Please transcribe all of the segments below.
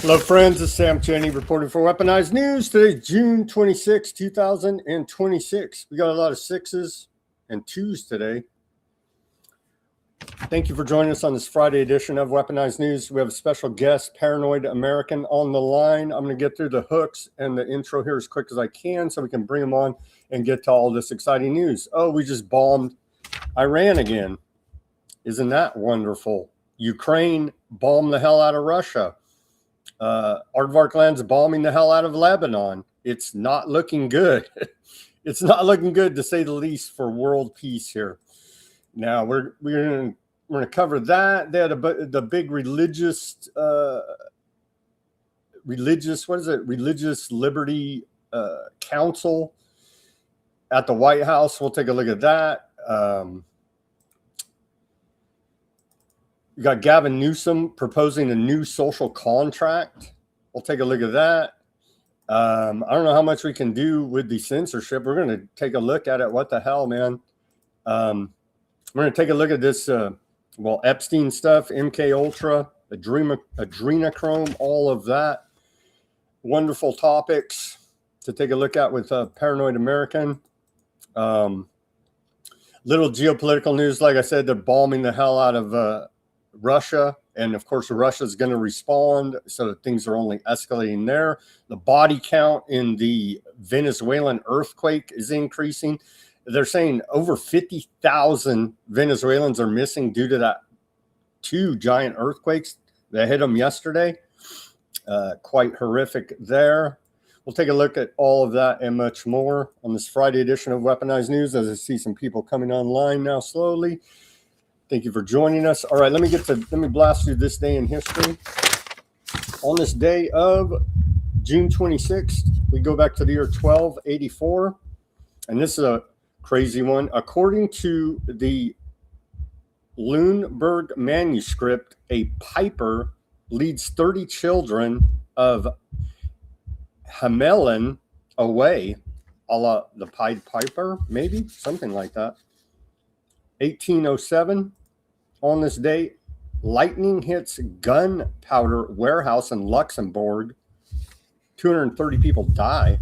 Hello, friends. It's Sam Cheney reporting for Weaponized News. Today's June 26, 2026. We got a lot of 6s and 2s today. Thank you for joining us on this Friday edition of Weaponized News. We have a special guest, Paranoid American, on the line. I'm going to get through the hooks and the intro here as quick as I can so we can bring them on and get to all this exciting news. Oh, we just bombed Iran again. Isn't that wonderful? Ukraine bombed the hell out of Russia. Aardvarkland's bombing the hell out of Lebanon. It's not looking good. It's not looking good, to say the least, for world peace here. Now we're gonna cover that. They had the big religious religious liberty council at the White House. We'll take a look at that. You got Gavin Newsom proposing a new social contract. We'll take a look at that. I don't know how much we can do with the censorship. We're going to take a look at it. What the hell, man? We're going to take a look at this, Epstein stuff, MK Ultra, Adrenochrome, all of that. Wonderful topics to take a look at with Paranoid American. Little geopolitical news. Like I said, they're bombing the hell out of Russia, and of course Russia's going to respond, so that things are only escalating there. The body count in the Venezuelan earthquake is increasing. They're saying over 50,000 Venezuelans are missing due to that 2 giant earthquakes that hit them yesterday. Quite horrific there. We'll take a look at all of that and much more on this Friday edition of Weaponized News, as I see some people coming online now slowly. Thank you for joining us. All right, let me blast through this day in history. On this day of June 26th, we go back to the year 1284, and this is a crazy one. According to the Lüneburg manuscript, a piper leads 30 children of Hamelin away, a la the Pied Piper, maybe something like that. 1807, on this day, lightning hits gunpowder warehouse in Luxembourg. 230 people die.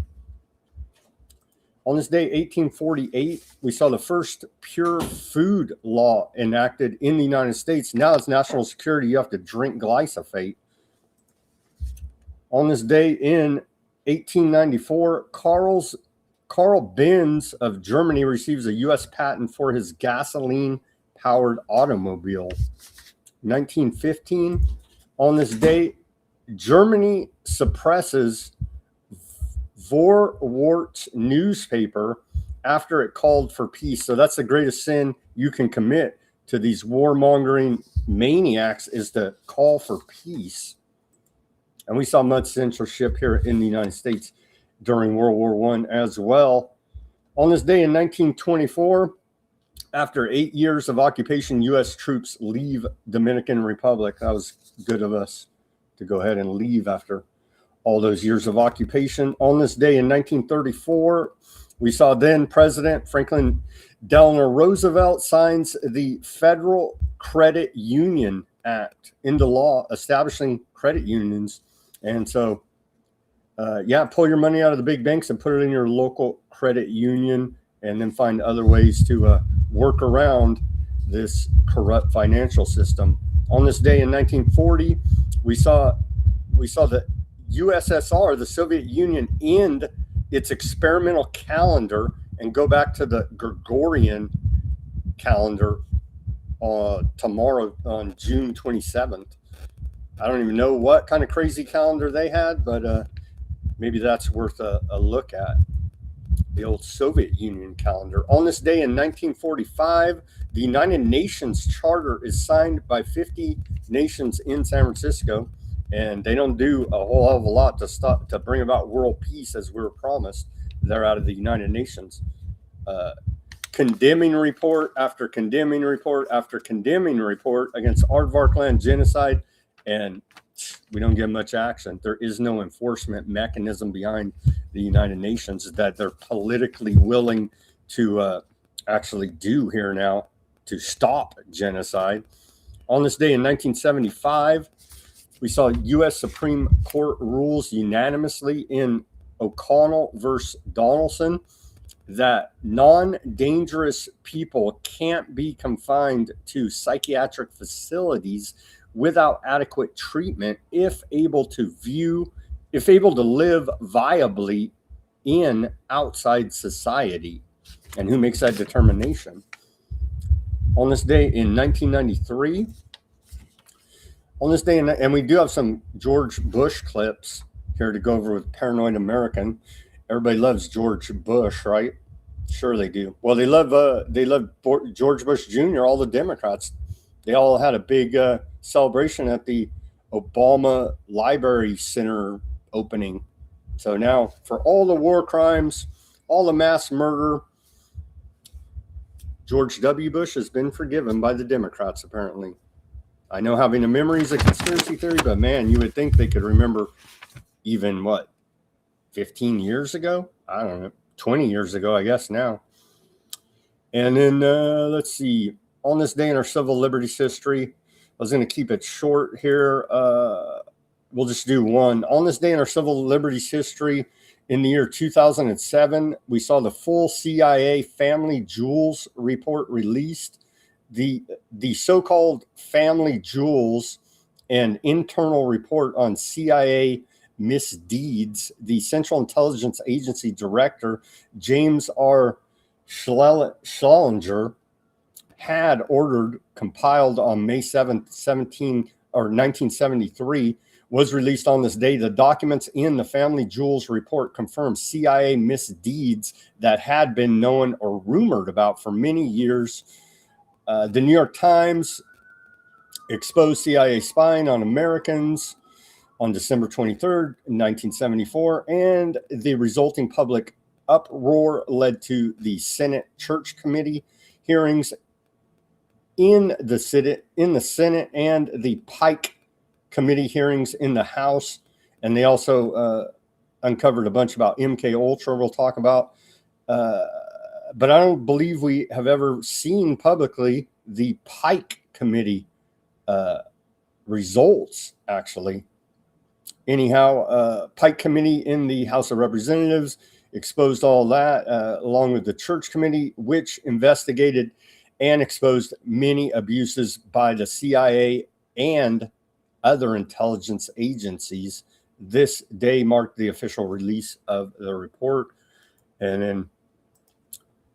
On this day, 1848, we saw the first pure food law enacted in the United States. Now it's national security. You have to drink glyphosate. On this day in 1894, Carl Benz of Germany receives a U.S. patent for his gasoline-powered automobile. 1915, on this day, Germany suppresses Vorwärts newspaper after it called for peace. So that's the greatest sin you can commit to these warmongering maniacs, is to call for peace. And we saw much censorship here in the United States during World War I as well. On this day in 1924, after 8 years of occupation, U.S. troops leave Dominican Republic. That was good of us to go ahead and leave after all those years of occupation. On this day in 1934, we saw then President Franklin Delano Roosevelt signs the Federal Credit Union Act into law, establishing credit unions. And so pull your money out of the big banks and put it in your local credit union, and then find other ways to work around this corrupt financial system. On this day in 1940, we saw the USSR, the Soviet Union, end its experimental calendar and go back to the Gregorian calendar tomorrow on June 27th. I don't even know what kind of crazy calendar they had, but maybe that's worth a look at. The old Soviet Union calendar. On this day in 1945, the United Nations Charter is signed by 50 nations in San Francisco, and they don't do a whole hell of a lot to bring about world peace as we were promised. They're out of the United Nations. Condemning report after condemning report after condemning report against Aardvarkland genocide, and we don't get much action. There is no enforcement mechanism behind the United Nations that they're politically willing to actually do here now to stop genocide. On this day in 1975, We saw U.S. Supreme Court rules unanimously in O'Connell versus Donaldson that non-dangerous people can't be confined to psychiatric facilities without adequate treatment if able to live viably in outside society. And who makes that determination? On this day in 1993, and we do have some George Bush clips here to go over with Paranoid American. Everybody loves George Bush, right? Sure they do. Well, they love George Bush Jr., all the Democrats. They all had a big celebration at the Obama Library Center opening. So now, for all the war crimes, all the mass murder, George W. Bush has been forgiven by the Democrats, apparently. I know having a memory is a conspiracy theory, but man, you would think they could remember even, 15 years ago? I don't know, 20 years ago, I guess now. And then, let's see, on this day in our civil liberties history, I was going to keep it short here. We'll just do one. On this day in our civil liberties history, in the year 2007, we saw the full CIA Family Jewels report released. The so-called Family Jewels, an internal report on CIA misdeeds. The Central Intelligence Agency Director, James R. Schlesinger, had ordered, compiled on May 7th, 1973, was released on this day. The documents in the Family Jewels report confirm CIA misdeeds that had been known or rumored about for many years. The New York Times exposed CIA spying on Americans on December 23rd, 1974, and the resulting public uproar led to the Senate Church Committee hearings in the Senate and the Pike Committee hearings in the House. And they also uncovered a bunch about MK Ultra we'll talk about. But I don't believe we have ever seen publicly the Pike Committee results, actually. Anyhow, Pike Committee in the House of Representatives exposed all that, along with the Church Committee, which investigated and exposed many abuses by the CIA and other intelligence agencies. This day marked the official release of the report. And then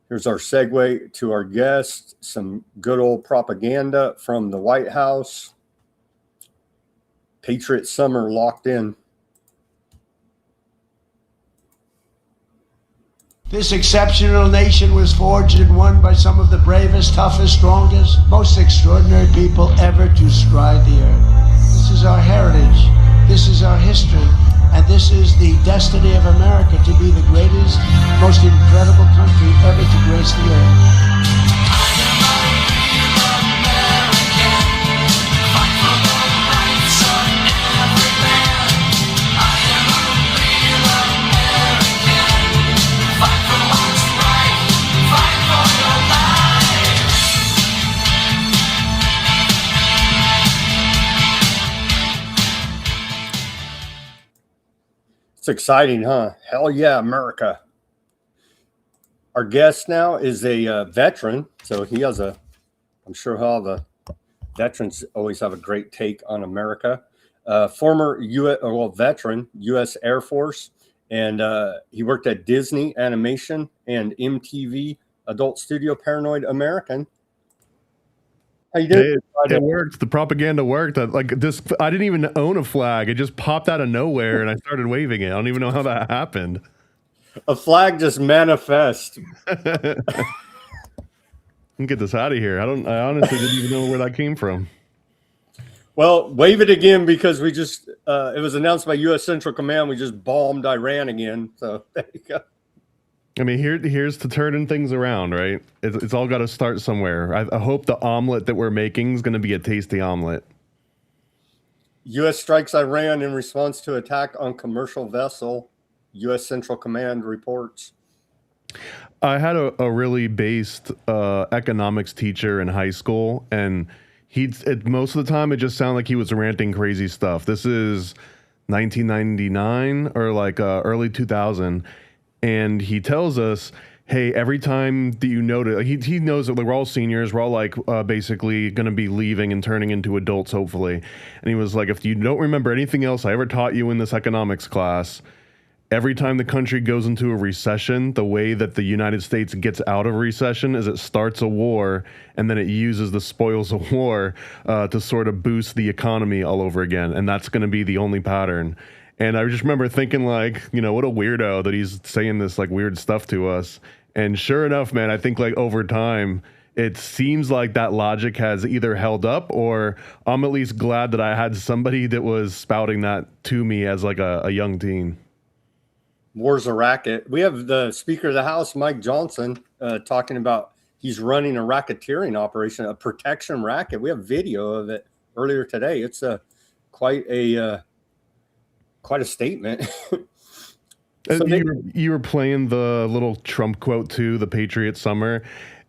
here's our segue to our guest, some good old propaganda from the White House. Patriot Summer locked in. This exceptional nation was forged and won by some of the bravest, toughest, strongest, most extraordinary people ever to stride the earth. This is our heritage, this is our history, and this is the destiny of America to be the greatest, most incredible country ever to grace the earth. It's exciting, huh? Hell yeah, America. Our guest now is a veteran, so he has I'm sure how the veterans always have a great take on America. Former veteran, U.S. Air Force, and he worked at Disney Animation and MTV Adult Studio. Paranoid American. How you doing? It worked. The propaganda worked. I didn't even own a flag. It just popped out of nowhere, and I started waving it. I don't even know how that happened. A flag just manifests. Get this out of here. I honestly didn't even know where that came from. Well, wave it again, because we just it was announced by U.S. Central Command we just bombed Iran again. So there you go. I mean, here's to turning things around, right? It's all got to start somewhere. I hope the omelet that we're making is going to be a tasty omelet. U.S. strikes Iran in response to attack on commercial vessel. U.S. Central Command reports. I had a really based economics teacher in high school, and Most of the time it just sounded like he was ranting crazy stuff. This is 1999 or like early 2000, and he tells us, hey, every time that you notice, he knows that we're all seniors, we're all like basically going to be leaving and turning into adults, hopefully. And he was like, if you don't remember anything else I ever taught you in this economics class, every time the country goes into a recession, the way that the United States gets out of recession is it starts a war, and then it uses the spoils of war to sort of boost the economy all over again. And that's going to be the only pattern. And I just remember thinking, like, what a weirdo that he's saying this like weird stuff to us. And sure enough, man, I think like over time, it seems like that logic has either held up, or I'm at least glad that I had somebody that was spouting that to me as like a young teen. War's a racket. We have the Speaker of the House, Mike Johnson, talking about he's running a racketeering operation, a protection racket. We have video of it earlier today. It's quite a statement. So you were playing the little Trump quote too, the Patriot Summer.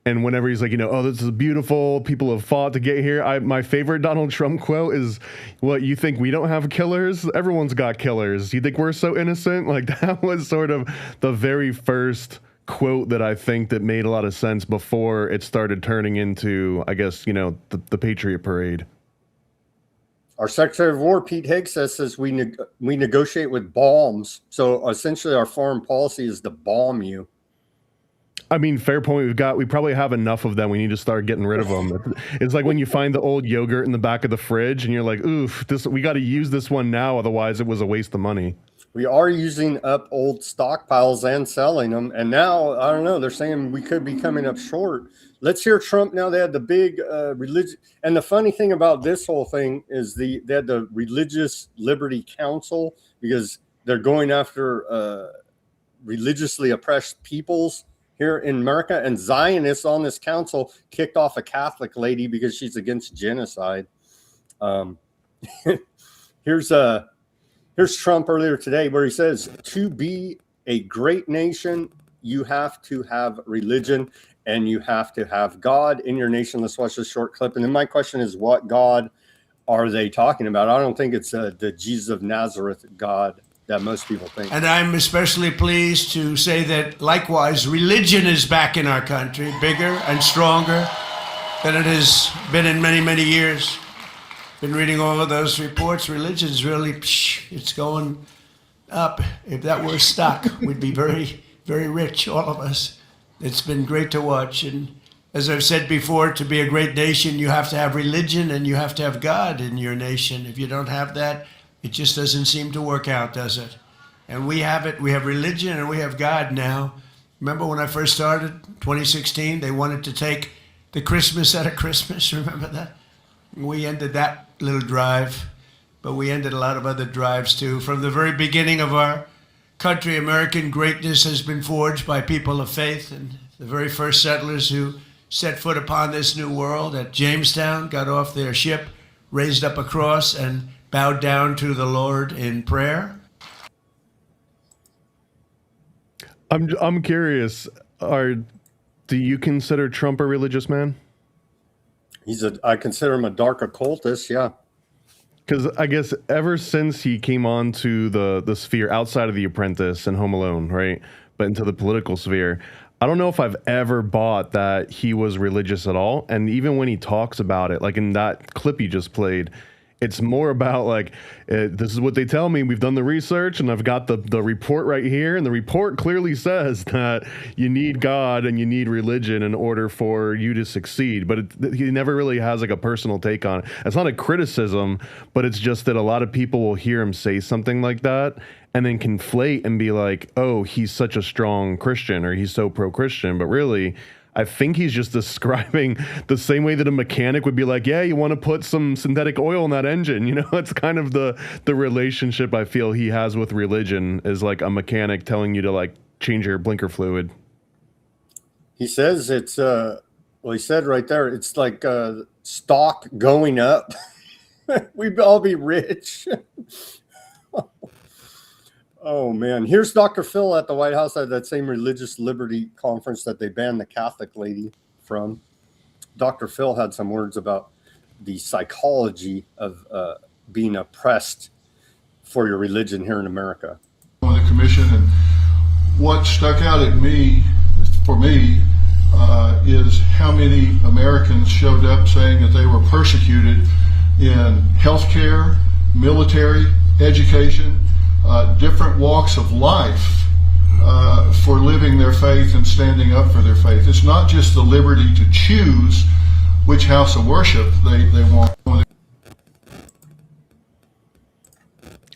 And whenever he's like, oh, this is beautiful, people have fought to get here. My favorite Donald Trump quote is, what, you think we don't have killers? Everyone's got killers. You think we're so innocent? Like, that was sort of the very first quote that I think that made a lot of sense before it started turning into, I guess, the Patriot Parade. Our Secretary of War, Pete Hegseth, says we negotiate with bombs. So essentially our foreign policy is to bomb you. I mean, fair point. We probably have enough of them. We need to start getting rid of them. It's like when you find the old yogurt in the back of the fridge and you're like, oof, we got to use this one now. Otherwise it was a waste of money. We are using up old stockpiles and selling them. And now, I don't know, they're saying we could be coming up short. Let's hear Trump now. They had the big religion. And the funny thing about this whole thing is they had the Religious Liberty Council, because they're going after religiously oppressed peoples here in America. And Zionists on this council kicked off a Catholic lady because she's against genocide. Here's Trump earlier today, where he says, to be a great nation, you have to have religion and you have to have God in your nation. Let's watch this short clip. And then my question is, what God are they talking about? I don't think it's the Jesus of Nazareth God that most people think. And I'm especially pleased to say that, likewise, religion is back in our country, bigger and stronger than it has been in many, many years. Been reading all of those reports. Religion's really, it's going up. If that were stuck, we'd be very, very rich, all of us. It's been great to watch. And as I've said before, to be a great nation, you have to have religion and you have to have God in your nation. If you don't have that, it just doesn't seem to work out, does it? And we have it. We have religion and we have God now. Remember when I first started, 2016, they wanted to take the Christmas out of Christmas. Remember that? We ended that little drive, but we ended a lot of other drives too. From the very beginning of our country, American greatness has been forged by people of faith, and the very first settlers who set foot upon this new world at Jamestown got off their ship, raised up a cross, and bowed down to the Lord in prayer. I'm curious, do you consider Trump a religious man? I consider him a dark occultist, yeah. Because I guess ever since he came on to the sphere outside of The Apprentice and Home Alone, right, but into the political sphere, I don't know if I've ever bought that he was religious at all. And even when he talks about it, like in that clip he just played, it's more about like, this is what they tell me. We've done the research and I've got the report right here. And the report clearly says that you need God and you need religion in order for you to succeed. But he never really has like a personal take on it. It's not a criticism, but it's just that a lot of people will hear him say something like that and then conflate and be like, oh, he's such a strong Christian or he's so pro-Christian. But really, I think he's just describing the same way that a mechanic would be like, yeah, you want to put some synthetic oil in that engine. It's kind of the relationship I feel he has with religion, is like a mechanic telling you to like change your blinker fluid. He says it's, he said right there, it's like stock going up. We'd all be rich. Oh, man. Here's Dr. Phil at the White House at that same religious liberty conference that they banned the Catholic lady from. Dr. Phil had some words about the psychology of being oppressed for your religion here in America. On the commission, and what stuck out at me, for me, is how many Americans showed up saying that they were persecuted in healthcare, military, education, different walks of life for living their faith and standing up for their faith. It's not just the liberty to choose which house of worship they want.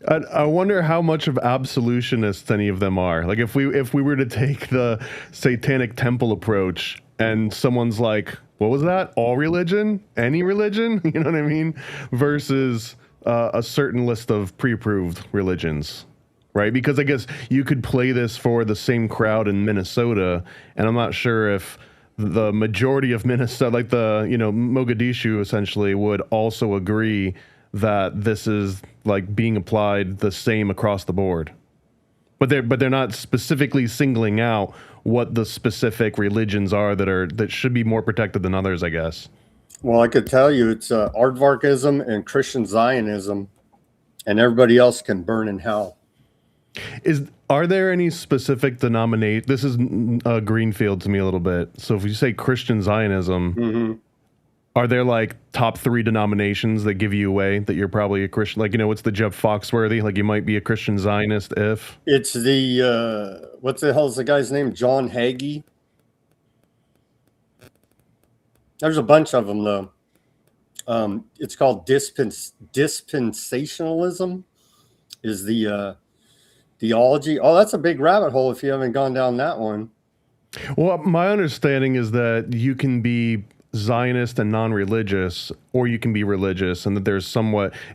I wonder how much of absolutionists any of them are. Like if we were to take the satanic temple approach and someone's like, what was that? All religion? Any religion? You know what I mean? Versus a certain list of pre-approved religions, right? Because I guess you could play this for the same crowd in Minnesota, and I'm not sure if the majority of Minnesota, like the, Mogadishu essentially, would also agree that this is like being applied the same across the board. But they're not specifically singling out what the specific religions are that should be more protected than others, I guess. Well, I could tell you it's Aardvarkism and Christian Zionism, and everybody else can burn in hell. Are there any specific denomination? This is greenfield to me a little bit. So if you say Christian Zionism, are there like top 3 denominations that give you away that you're probably a Christian? Like, what's the Jeff Foxworthy? Like, you might be a Christian Zionist if it's the what the hell is the guy's name? John Hagee. There's a bunch of them though. It's called dispensationalism. Is the theology? Oh, that's a big rabbit hole if you haven't gone down that one. Well, my understanding is that you can be Zionist and non-religious, or you can be religious, and that there's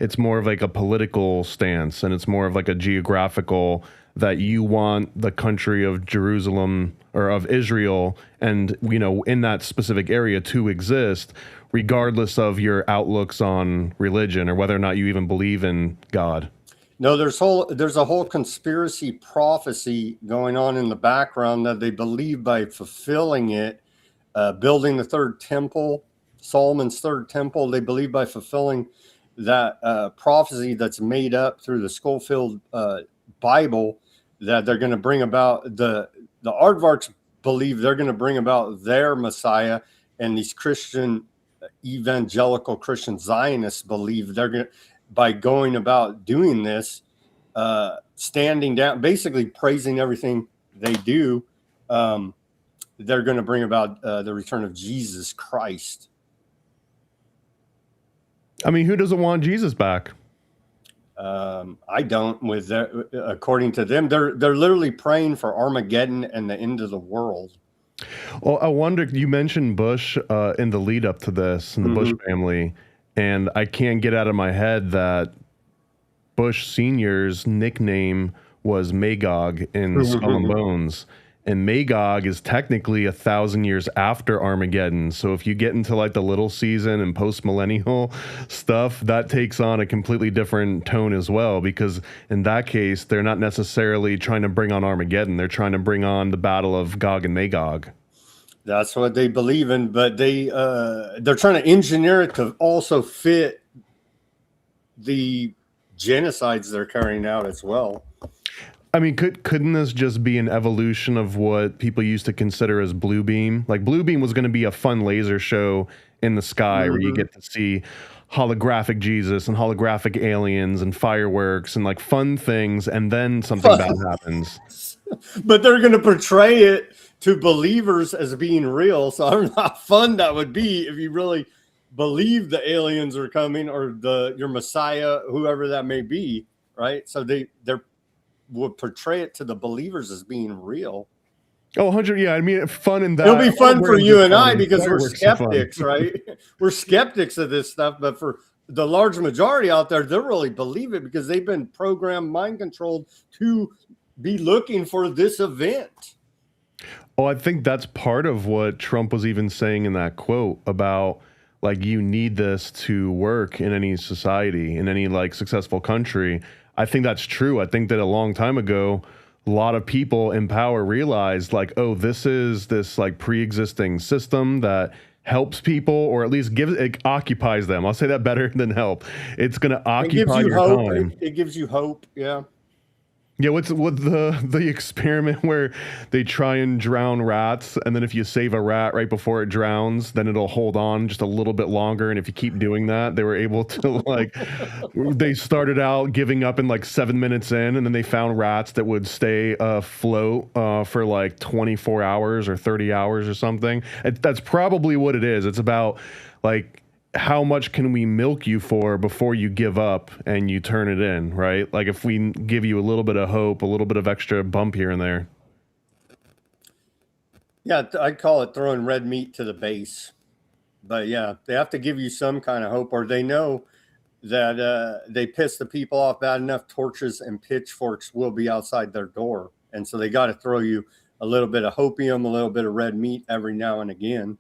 it's more of like a political stance, and it's more of like a geographical, that you want the country of Jerusalem or of Israel and, in that specific area to exist, regardless of your outlooks on religion or whether or not you even believe in God. No, there's a whole conspiracy prophecy going on in the background that they believe by fulfilling it, building the third temple, Solomon's third temple, they believe by fulfilling that prophecy that's made up through the Schofield Bible, that they're going to bring about the Aardvarks believe they're going to bring about their Messiah, and these Christian evangelical Christian Zionists believe they're going to, by going about doing this, standing down, basically praising everything they do, they're going to bring about the return of Jesus Christ. I mean, who doesn't want Jesus back? I don't. According to them, they're literally praying for Armageddon and the end of the world. Well, I wonder, you mentioned Bush in the lead up to this, and the Bush family, and I can't get out of my head that Bush Sr.'s nickname was Magog in Skull and Bones. And Magog is technically 1,000 years after Armageddon. So if you get into like the little season and post-millennial stuff, that takes on a completely different tone as well, because in that case, they're not necessarily trying to bring on Armageddon. They're trying to bring on the battle of Gog and Magog. That's what they believe in, but they're trying to engineer it to also fit the genocides they're carrying out as well. I mean, couldn't this just be an evolution of what people used to consider as Blue Beam? Like, Blue Beam was going to be a fun laser show in the sky where you get to see holographic Jesus and holographic aliens and fireworks and like fun things, and then something bad happens. But they're going to portray it to believers as being real. So I don't know how fun that would be if you really believe the aliens are coming, or your Messiah, whoever that may be, right? So they're would portray it to the believers as being real. Oh, 100. Yeah. I mean, fun in that. It'll be fun for you and I because we're skeptics, right? We're skeptics of this stuff, but for the large majority out there, they really believe it because they've been programmed, mind controlled to be looking for this event. Oh, I think that's part of what Trump was even saying in that quote about, like, you need this to work in any society, in any like successful country. I think that's true. I think that a long time ago, a lot of people in power realized, like, oh, this is this like pre-existing system that helps people, or at least it occupies them. I'll say that better than help. It's going to It gives occupy you your hope. time. It gives you hope. Yeah. Yeah, what's the experiment where they try and drown rats, and then if you save a rat right before it drowns, then it'll hold on just a little bit longer, and if you keep doing that, they were able to like they started out giving up in like 7 minutes in, and then they found rats that would stay afloat for like 24 hours or 30 hours or something. That's probably what it is. It's about like how much can we milk you for before you give up and you turn it in, right? Like if we give you a little bit of hope, a little bit of extra bump here and there. Yeah, I'd call it throwing red meat to the base. But yeah, they have to give you some kind of hope, or they know that they piss the people off bad enough, torches and pitchforks will be outside their door. And so they got to throw you a little bit of hopium, a little bit of red meat every now and again.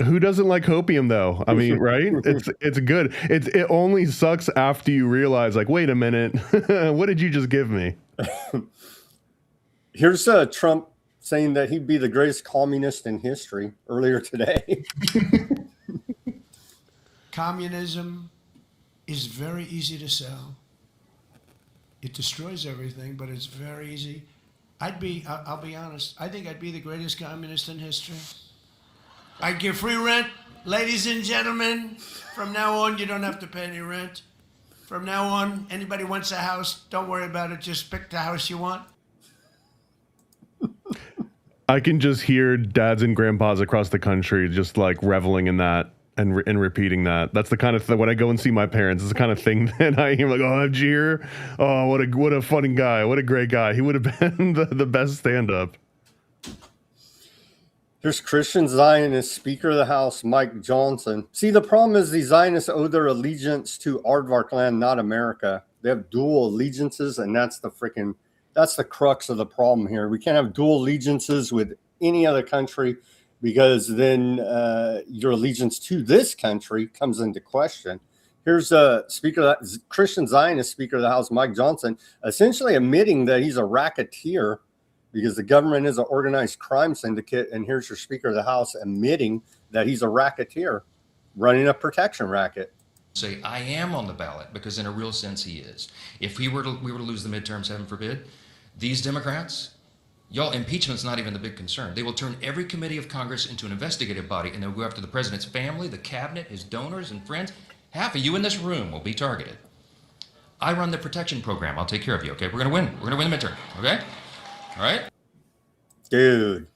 Who doesn't like hopium though? I mean, right? It's good. It only sucks after you realize, like, wait a minute, what did you just give me? Here's Trump saying that he'd be the greatest communist in history earlier today. Communism is very easy to sell. It destroys everything, but it's very easy. I'll be honest, I think I'd be the greatest communist in history. I'd give free rent. Ladies and gentlemen, from now on, you don't have to pay any rent. From now on, anybody wants a house, don't worry about it. Just pick the house you want. I can just hear dads and grandpas across the country just like reveling in that and repeating that. That's the kind of thing when I go and see my parents. It's the kind of thing that I hear like, oh, did you hear? Oh, what a funny guy. What a great guy. He would have been the best stand-up. Here's Christian Zionist Speaker of the House, Mike Johnson. See, the problem is the Zionists owe their allegiance to Aardvark land, not America. They have dual allegiances, and that's the crux of the problem here. We can't have dual allegiances with any other country because then your allegiance to this country comes into question. Here's Christian Zionist Speaker of the House, Mike Johnson, essentially admitting that he's a racketeer because the government is an organized crime syndicate. And here's your Speaker of the House admitting that he's a racketeer running a protection racket. Say, I am on the ballot, because in a real sense he is. If we were to lose the midterms, heaven forbid, these Democrats, y'all, impeachment's not even the big concern. They will turn every committee of Congress into an investigative body, and they'll go after the president's family, the cabinet, his donors and friends. Half of you in this room will be targeted. I run the protection program. I'll take care of you, okay? We're going to win. We're going to win the midterm, okay? All right? Dude.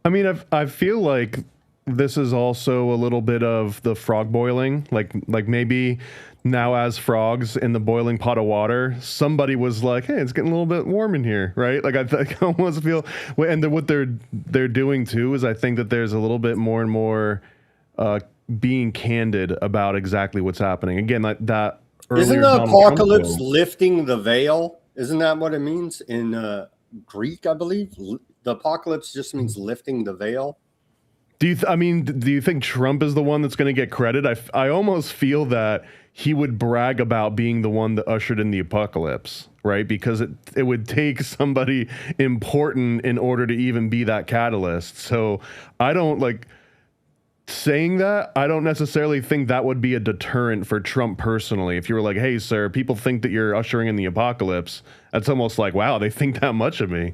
I mean, I feel like this is also a little bit of the frog boiling. Like maybe now as frogs in the boiling pot of water, somebody was like, hey, it's getting a little bit warm in here, right? Like I almost feel, and what they're doing too is I think that there's a little bit more and more being candid about exactly what's happening. Again, that isn't the apocalypse lifting the veil? Isn't that what it means in Greek, I believe? The apocalypse just means lifting the veil. Do you think Trump is the one that's going to get credit? I almost feel that he would brag about being the one that ushered in the apocalypse, right? Because it would take somebody important in order to even be that catalyst. So I don't like saying that. I don't necessarily think that would be a deterrent for Trump personally. If you were like, hey, sir, people think that you're ushering in the apocalypse, that's almost like, wow, they think that much of me.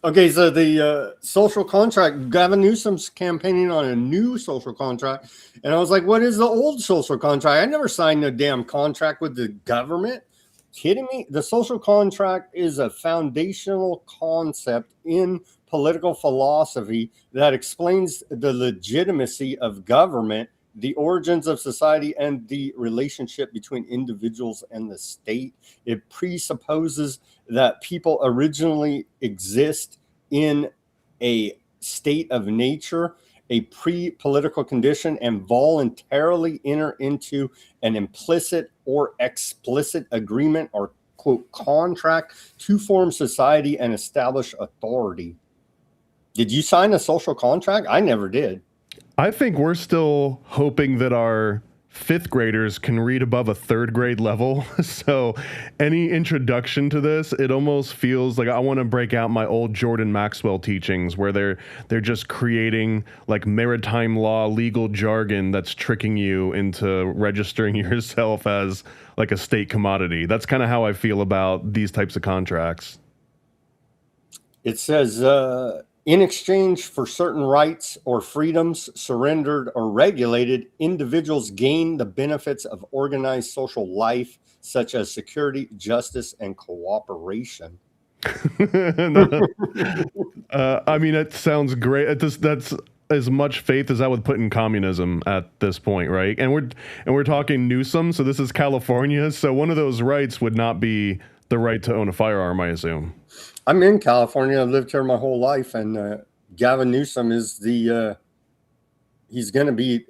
Okay, so the social contract, Gavin Newsom's campaigning on a new social contract. And I was like, what is the old social contract? I never signed a damn contract with the government. Kidding me? The social contract is a foundational concept in political philosophy that explains the legitimacy of government, the origins of society, and the relationship between individuals and the state. It presupposes that people originally exist in a state of nature, a pre-political condition, and voluntarily enter into an implicit or explicit agreement or, quote, contract to form society and establish authority. Did you sign a social contract? I never did. I think we're still hoping that our fifth graders can read above a third grade level. So any introduction to this, it almost feels like I want to break out my old Jordan Maxwell teachings where they're just creating like maritime law legal jargon that's tricking you into registering yourself as like a state commodity. That's kind of how I feel about these types of contracts. It says, in exchange for certain rights or freedoms surrendered or regulated, individuals gain the benefits of organized social life, such as security, justice, and cooperation. I mean, it sounds great. That's as much faith as I would put in communism at this point, right? And we're talking Newsom, so this is California. So one of those rights would not be the right to own a firearm, I assume. I'm in California. I've lived here my whole life, and Gavin Newsom is he's going to be,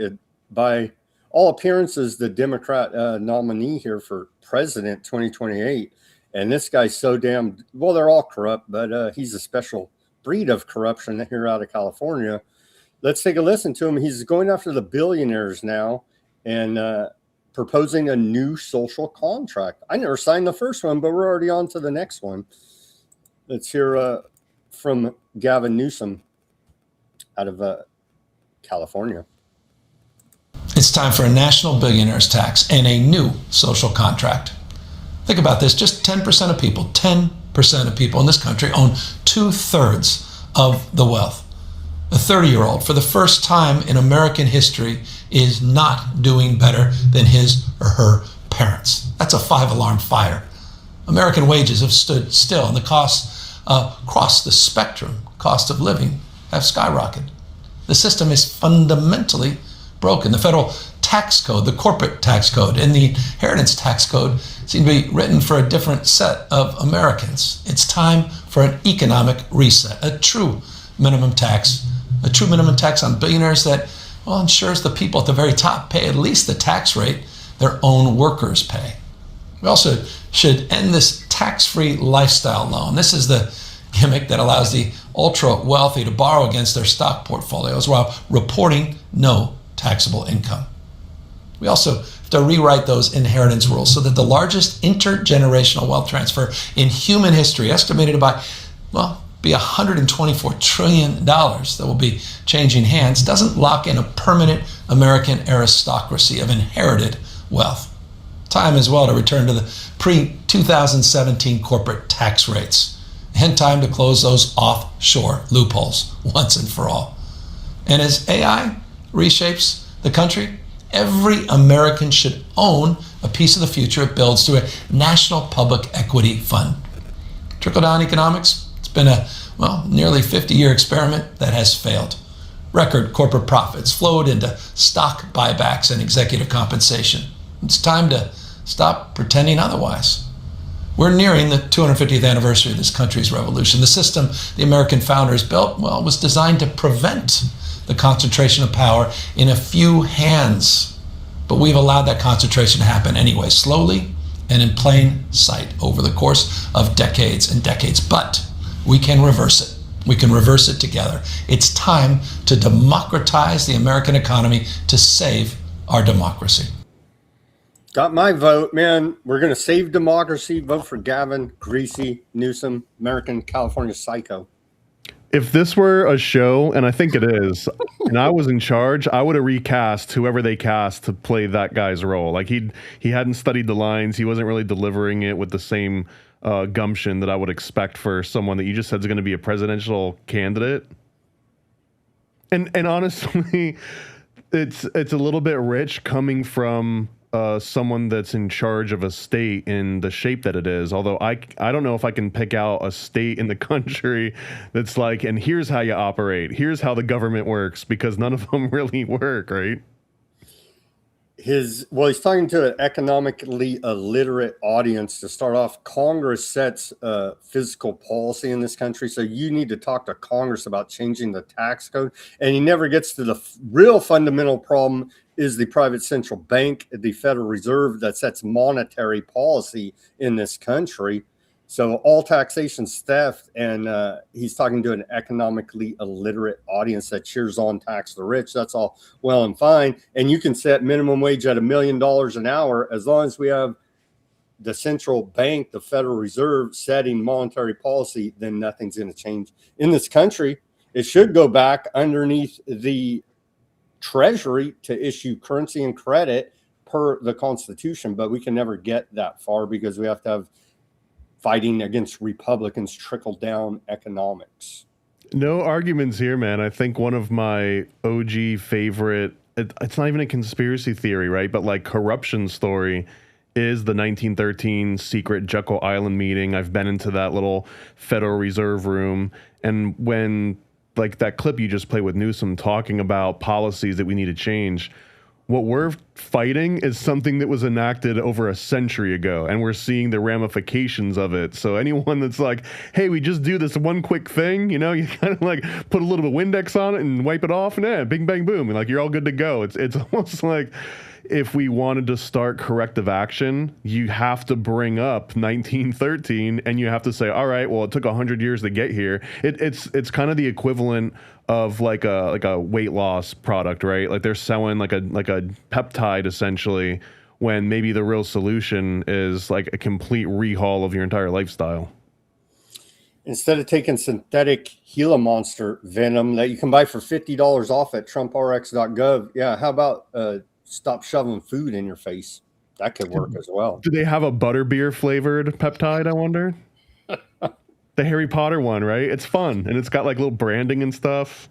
by all appearances, the Democrat nominee here for president 2028. And this guy's so damn, well, they're all corrupt, but he's a special breed of corruption here out of California. Let's take a listen to him. He's going after the billionaires now and proposing a new social contract. I never signed the first one, but we're already on to the next one. Let's hear from Gavin Newsom out of California. It's time for a national billionaires tax and a new social contract. Think about this. Just 10% of people in this country own 2/3 of the wealth. A 30-year-old, for the first time in American history, is not doing better than his or her parents. That's a 5-alarm fire. American wages have stood still, and the costs across the spectrum, cost of living, have skyrocketed. The system is fundamentally broken. The federal tax code, the corporate tax code, and the inheritance tax code seem to be written for a different set of Americans. It's time for an economic reset, a true minimum tax on billionaires that, well, ensures the people at the very top pay at least the tax rate their own workers pay. We also should end this tax-free lifestyle loan. This is the gimmick that allows the ultra-wealthy to borrow against their stock portfolios while reporting no taxable income. We also have to rewrite those inheritance rules so that the largest intergenerational wealth transfer in human history, estimated by, well, be $124 trillion that will be changing hands, doesn't lock in a permanent American aristocracy of inherited wealth. Time as well to return to the pre-2017 corporate tax rates, and time to close those offshore loopholes once and for all. And as AI reshapes the country, every American should own a piece of the future it builds through a national public equity fund. Trickle-down economics, it's been a, well, nearly 50-year experiment that has failed. Record corporate profits flowed into stock buybacks and executive compensation. It's time to stop pretending otherwise. We're nearing the 250th anniversary of this country's revolution. The system the American founders built, well, was designed to prevent the concentration of power in a few hands. But we've allowed that concentration to happen anyway, slowly and in plain sight over the course of decades and decades. But we can reverse it. We can reverse it together. It's time to democratize the American economy to save our democracy. Got my vote, man. We're going to save democracy. Vote for Gavin Greasy Newsom, American California psycho. If this were a show, and I think it is, and I was in charge, I would have recast whoever they cast to play that guy's role. Like he hadn't studied the lines. He wasn't really delivering it with the same gumption that I would expect for someone that you just said is going to be a presidential candidate. And honestly, it's a little bit rich coming from someone that's in charge of a state in the shape that it is. Although I don't know if I can pick out a state in the country that's like, and here's how you operate. Here's how the government works, because none of them really work, right? He's talking to an economically illiterate audience. To start off, Congress sets fiscal policy in this country, so you need to talk to Congress about changing the tax code. And he never gets to the real fundamental problem is the private central bank, the Federal Reserve, that sets monetary policy in this country. So all taxation's theft, and he's talking to an economically illiterate audience that cheers on tax the rich. That's all well and fine. And you can set minimum wage at $1 million an hour as long as we have the central bank, the Federal Reserve, setting monetary policy, then nothing's going to change in this country. It should go back underneath the Treasury to issue currency and credit per the Constitution, but we can never get that far because we have to have fighting against Republicans trickle down economics. No arguments here, man. I think one of my OG favorite, it's not even a conspiracy theory, right? But like corruption story is the 1913 secret Jekyll Island meeting. I've been into that little Federal Reserve room. And when like that clip you just played with Newsom talking about policies that we need to change, what we're fighting is something that was enacted over a century ago, and we're seeing the ramifications of it. So anyone that's like, hey, we just do this one quick thing, you know, you kind of like put a little bit of Windex on it and wipe it off, and bing, bang, boom, and like you're all good to go. It's almost like if we wanted to start corrective action, you have to bring up 1913 and you have to say, all right, well, it took 100 years to get here. It's kind of the equivalent of like a weight loss product, right? Like they're selling like a peptide essentially, when maybe the real solution is like a complete rehaul of your entire lifestyle. Instead of taking synthetic Gila monster venom that you can buy for $50 off at trumprx.gov, yeah, how about stop shoving food in your face? That could work as well. Do they have a butterbeer flavored peptide, I wonder? The Harry Potter one, right? It's fun, and it's got like little branding and stuff.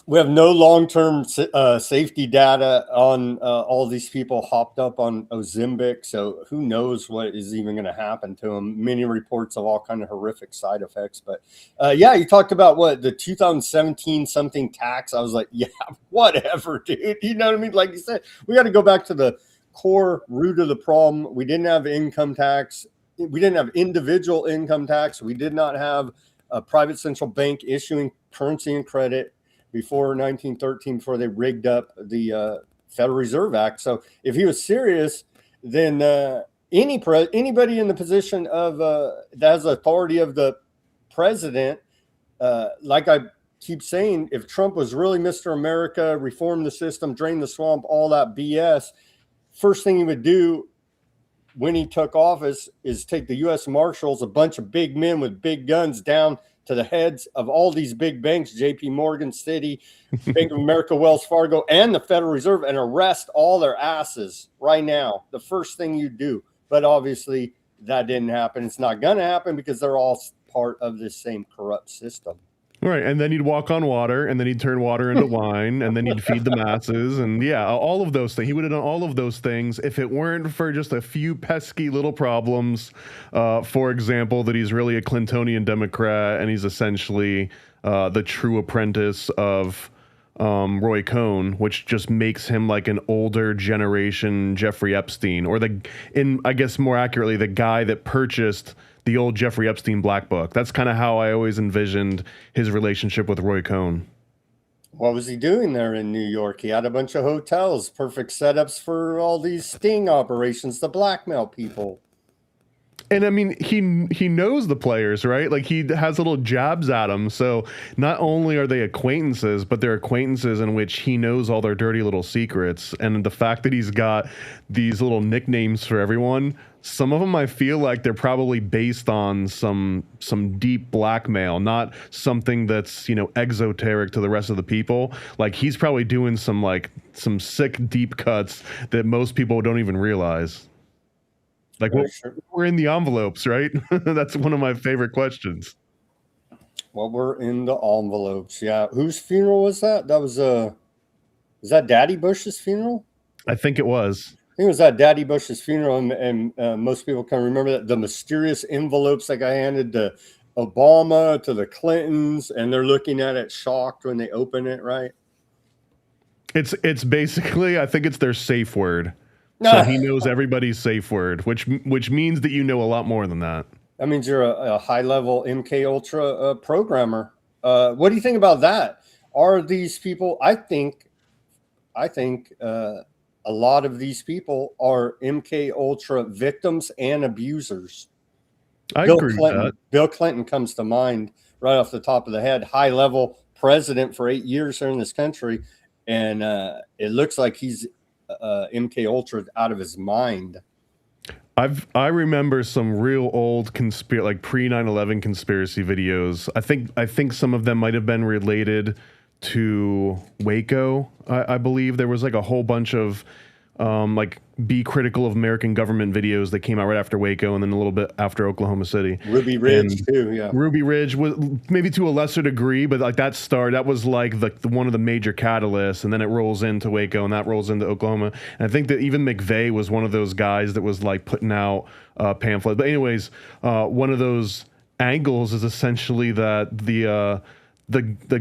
We have no long-term safety data on all these people hopped up on Ozempic, so who knows what is even going to happen to them. Many reports of all kind of horrific side effects. But yeah, you talked about what the 2017 something tax. I was like, yeah, whatever, dude. You know what I mean? Like you said, we got to go back to the core root of the problem. We didn't have income tax. We didn't have individual income tax. We did not have a private central bank issuing currency and credit before 1913, before they rigged up the Federal Reserve Act. So if he was serious, then anybody in the position of that has authority of the president, like I keep saying, if Trump was really Mr. America, reform the system, drain the swamp, all that BS, first thing he would do when he took office is take the U.S. Marshals, a bunch of big men with big guns, down to the heads of all these big banks, JP Morgan, Citi, Bank of America, Wells Fargo, and the Federal Reserve, and arrest all their asses right now. The first thing you do. But obviously that didn't happen. It's not going to happen because they're all part of this same corrupt system. Right, and then he'd walk on water, and then he'd turn water into wine, and then he'd feed the masses, and yeah, all of those things. He would have done all of those things if it weren't for just a few pesky little problems. For example, that he's really a Clintonian Democrat, and he's essentially the true apprentice of Roy Cohn, which just makes him like an older generation Jeffrey Epstein, or I guess more accurately, the guy that purchased the old Jeffrey Epstein Black Book. That's kind of how I always envisioned his relationship with Roy Cohn. What was he doing there in New York? He had a bunch of hotels, perfect setups for all these sting operations to blackmail people. And I mean, he knows the players, right? Like he has little jabs at them. So not only are they acquaintances, but they're acquaintances in which he knows all their dirty little secrets. And the fact that he's got these little nicknames for everyone, some of them I feel like they're probably based on some deep blackmail, not something that's, you know, exoteric to the rest of the people. Like he's probably doing some sick deep cuts that most people don't even realize. Like we're in the envelopes, right? That's one of my favorite questions. Well, we're in the envelopes. Yeah. Whose funeral was that? That was that Daddy Bush's funeral? I think it was. I think it was at Daddy Bush's funeral, and most people can remember that the mysterious envelopes that got handed to Obama, to the Clintons, and they're looking at it shocked when they open it, right? It's basically, I think it's their safe word. So he knows everybody's safe word, which means that you know a lot more than that. That means you're a high-level MK Ultra programmer. What do you think about that? Are these people? I think a lot of these people are MK Ultra victims and abusers. I Bill agree with Clinton. that. Bill Clinton comes to mind right off the top of the head. High level president for 8 years here in this country, and it looks like he's MK Ultra out of his mind. I remember some real old like pre 9/11 conspiracy videos. I think some of them might have been related to Waco. I believe there was like a whole bunch of like be critical of American government videos that came out right after Waco and then a little bit after Oklahoma City. Ruby Ridge too, yeah. Ruby Ridge was maybe to a lesser degree, but like that was like the one of the major catalysts, and then it rolls into Waco and that rolls into Oklahoma. And I think that even McVeigh was one of those guys that was like putting out pamphlets. But anyways, one of those angles is essentially that the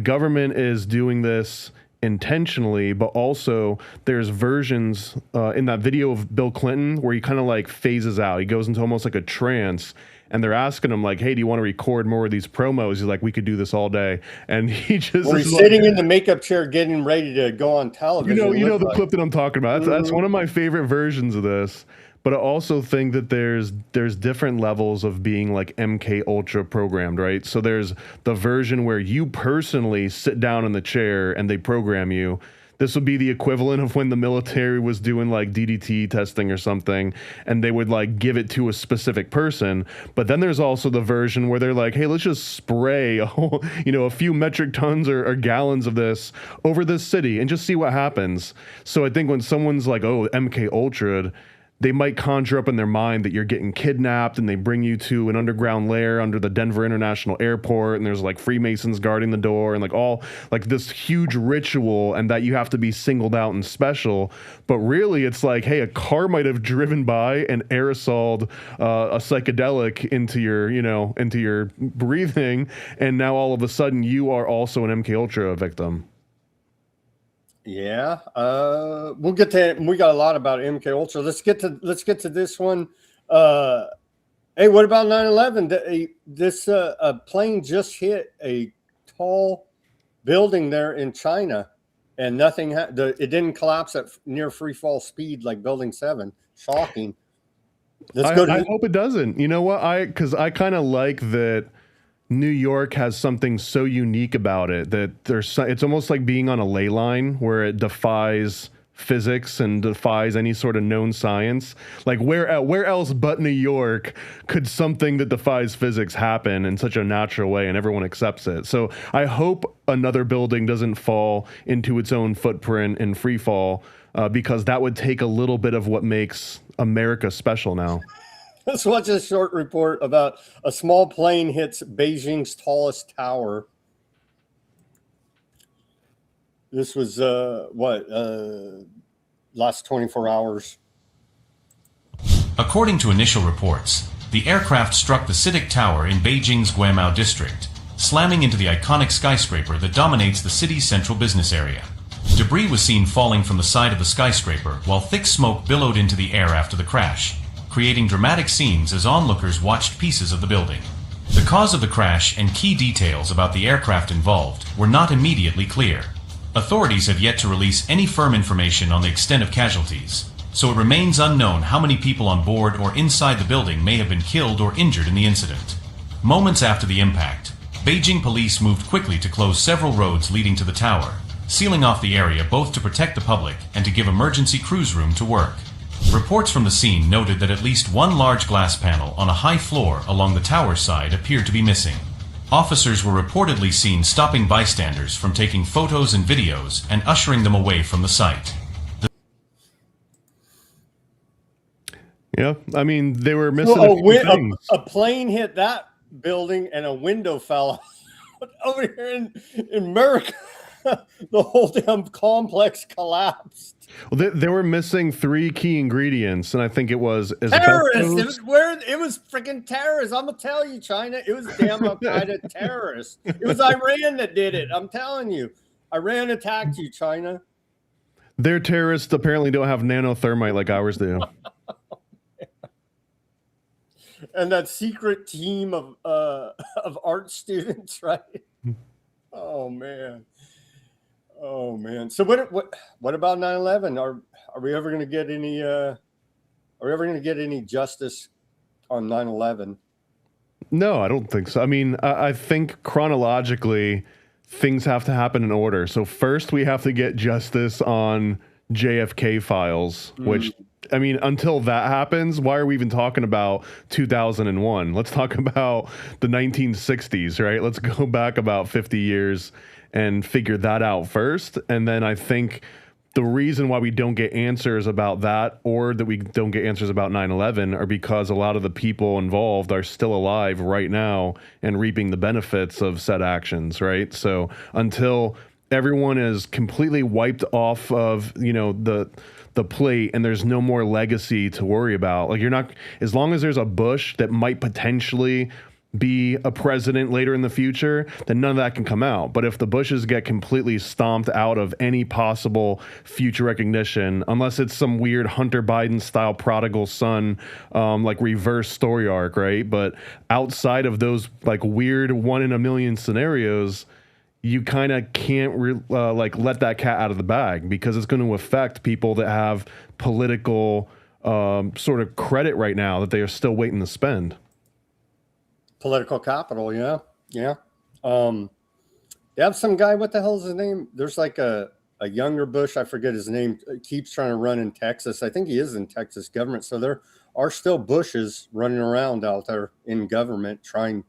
government is doing this intentionally, but also there's versions in that video of Bill Clinton where he kind of like phases out. He goes into almost like a trance, and they're asking him like, "Hey, do you want to record more of these promos?" He's like, "We could do this all day," and he just he's sitting in the makeup chair getting ready to go on television. You know the clip that I'm talking about. That's one of my favorite versions of this. But I also think that there's different levels of being like MK Ultra programmed, right? So there's the version where you personally sit down in the chair and they program you. This would be the equivalent of when the military was doing like DDT testing or something, and they would like give it to a specific person. But then there's also the version where they're like, hey, let's just spray a few metric tons or gallons of this over this city and just see what happens. So I think when someone's like, oh, MK Ultra, they might conjure up in their mind that you're getting kidnapped and they bring you to an underground lair under the Denver International Airport, and there's like Freemasons guarding the door and like all like this huge ritual, and that you have to be singled out and special. But really it's like, hey, a car might have driven by and aerosoled a psychedelic into your breathing, and now all of a sudden you are also an MK Ultra victim. Yeah, we'll get to. We got a lot about MK Ultra. Let's get to this one. Hey, what about 9/11? This plane just hit a tall building there in China, and nothing. It didn't collapse at near free fall speed like Building 7. Shocking. I hope it doesn't. You know what? Because I kind of like that. New York has something so unique about it that it's almost like being on a ley line where it defies physics and defies any sort of known science. Like where else but New York could something that defies physics happen in such a natural way and everyone accepts it? So I hope another building doesn't fall into its own footprint in free fall, because that would take a little bit of what makes America special now. Let's watch a short report about a small plane hits Beijing's tallest tower. This was last 24 hours. According to initial reports, the aircraft struck the CITIC Tower in Beijing's Guimao district, slamming into the iconic skyscraper that dominates the city's central business area. Debris was seen falling from the side of the skyscraper, while thick smoke billowed into the air after the crash, creating dramatic scenes as onlookers watched pieces of the building. The cause of the crash and key details about the aircraft involved were not immediately clear. Authorities have yet to release any firm information on the extent of casualties, so it remains unknown how many people on board or inside the building may have been killed or injured in the incident. Moments after the impact, Beijing police moved quickly to close several roads leading to the tower, sealing off the area both to protect the public and to give emergency crews room to work. Reports from the scene noted that at least one large glass panel on a high floor along the tower side appeared to be missing. Officers were reportedly seen stopping bystanders from taking photos and videos and ushering them away from the site. Yeah, I mean, they were missing a few things. A plane hit that building and a window fell out. Over here in America. The whole damn complex collapsed. Well, they were missing 3 key ingredients, and I think it was terrorists. It was freaking terrorists. I'm gonna tell you, China. It was damn Al-Qaeda terrorists. It was Iran that did it. I'm telling you, Iran attacked you, China. Their terrorists apparently don't have nanothermite like ours do. And that secret team of art students, right? Oh man. Oh man! So what about 9/11? Are we ever going to get any justice on 9/11? No, I don't think so. I mean, I think chronologically, things have to happen in order. So first, we have to get justice on JFK files, which, I mean, until that happens, why are we even talking about 2001? Let's talk about the 1960s, right? Let's go back about 50 years and figure that out first. And then I think the reason why we don't get answers about that, or that we don't get answers about 9/11, are because a lot of the people involved are still alive right now and reaping the benefits of said actions, right? So until everyone is completely wiped off of, you know, the plate and there's no more legacy to worry about, like, you're not, as long as there's a Bush that might potentially be a president later in the future, then none of that can come out. But if the Bushes get completely stomped out of any possible future recognition, unless it's some weird Hunter Biden style prodigal son, like reverse story arc, right? But outside of those like weird 1 in a million scenarios, you kind of can't like let that cat out of the bag, because it's going to affect people that have political sort of credit right now that they are still waiting to spend. Political capital, yeah. They have some guy, what the hell is his name? There's like a younger Bush, I forget his name, keeps trying to run in Texas. I think he is in Texas government. So there are still Bushes running around out there in government trying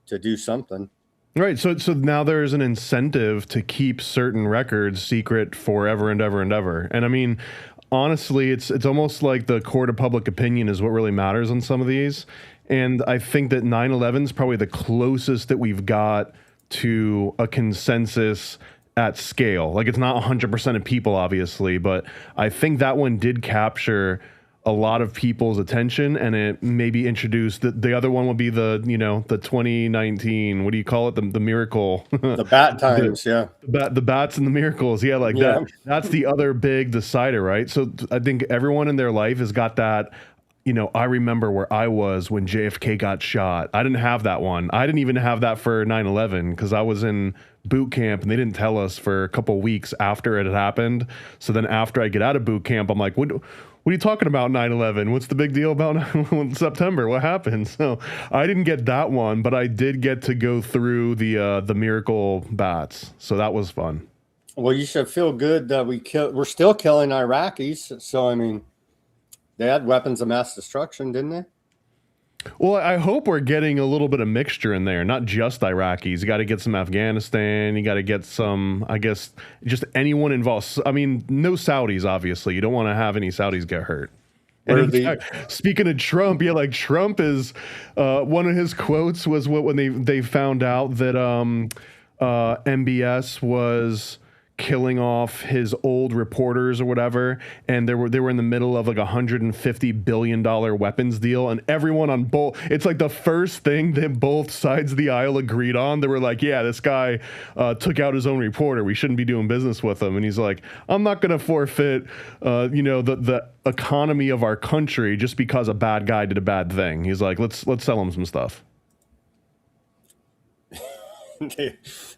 to do something. Right. So now there's an incentive to keep certain records secret forever and ever and ever. And I mean, honestly, it's almost like the court of public opinion is what really matters on some of these. And I think that 9/11 is probably the closest that we've got to a consensus at scale. Like, it's not 100% of people, obviously, but I think that one did capture a lot of people's attention, and it maybe introduced the other one would be the 2019, what do you call it? The miracle. The bat times, yeah. The bats and the miracles. Yeah, like that. That's the other big decider, right? So I think everyone in their life has got that. I remember where I was when JFK got shot. I didn't have that one. I didn't even have that for 9/11 because I was in boot camp and they didn't tell us for a couple of weeks after it had happened. So then after I get out of boot camp, I'm like, what are you talking about 9/11? What's the big deal about September? What happened? So I didn't get that one, but I did get to go through the miracle bats. So that was fun. Well, you should feel good that we're still killing Iraqis. So, I mean, they had weapons of mass destruction, didn't they? Well, I hope we're getting a little bit of mixture in there, not just Iraqis. You got to get some Afghanistan. You got to get some, I guess, just anyone involved. I mean, no Saudis, obviously. You don't want to have any Saudis get hurt. And in fact, speaking of Trump, yeah, like Trump is, one of his quotes was when they found out that MBS was killing off his old reporters or whatever, and they were in the middle of like $150 billion weapons deal, and everyone on both, it's like the first thing that both sides of the aisle agreed on. They were like, yeah, this guy took out his own reporter, we shouldn't be doing business with him. And he's like, I'm not gonna forfeit the economy of our country just because a bad guy did a bad thing. He's like, let's sell him some stuff.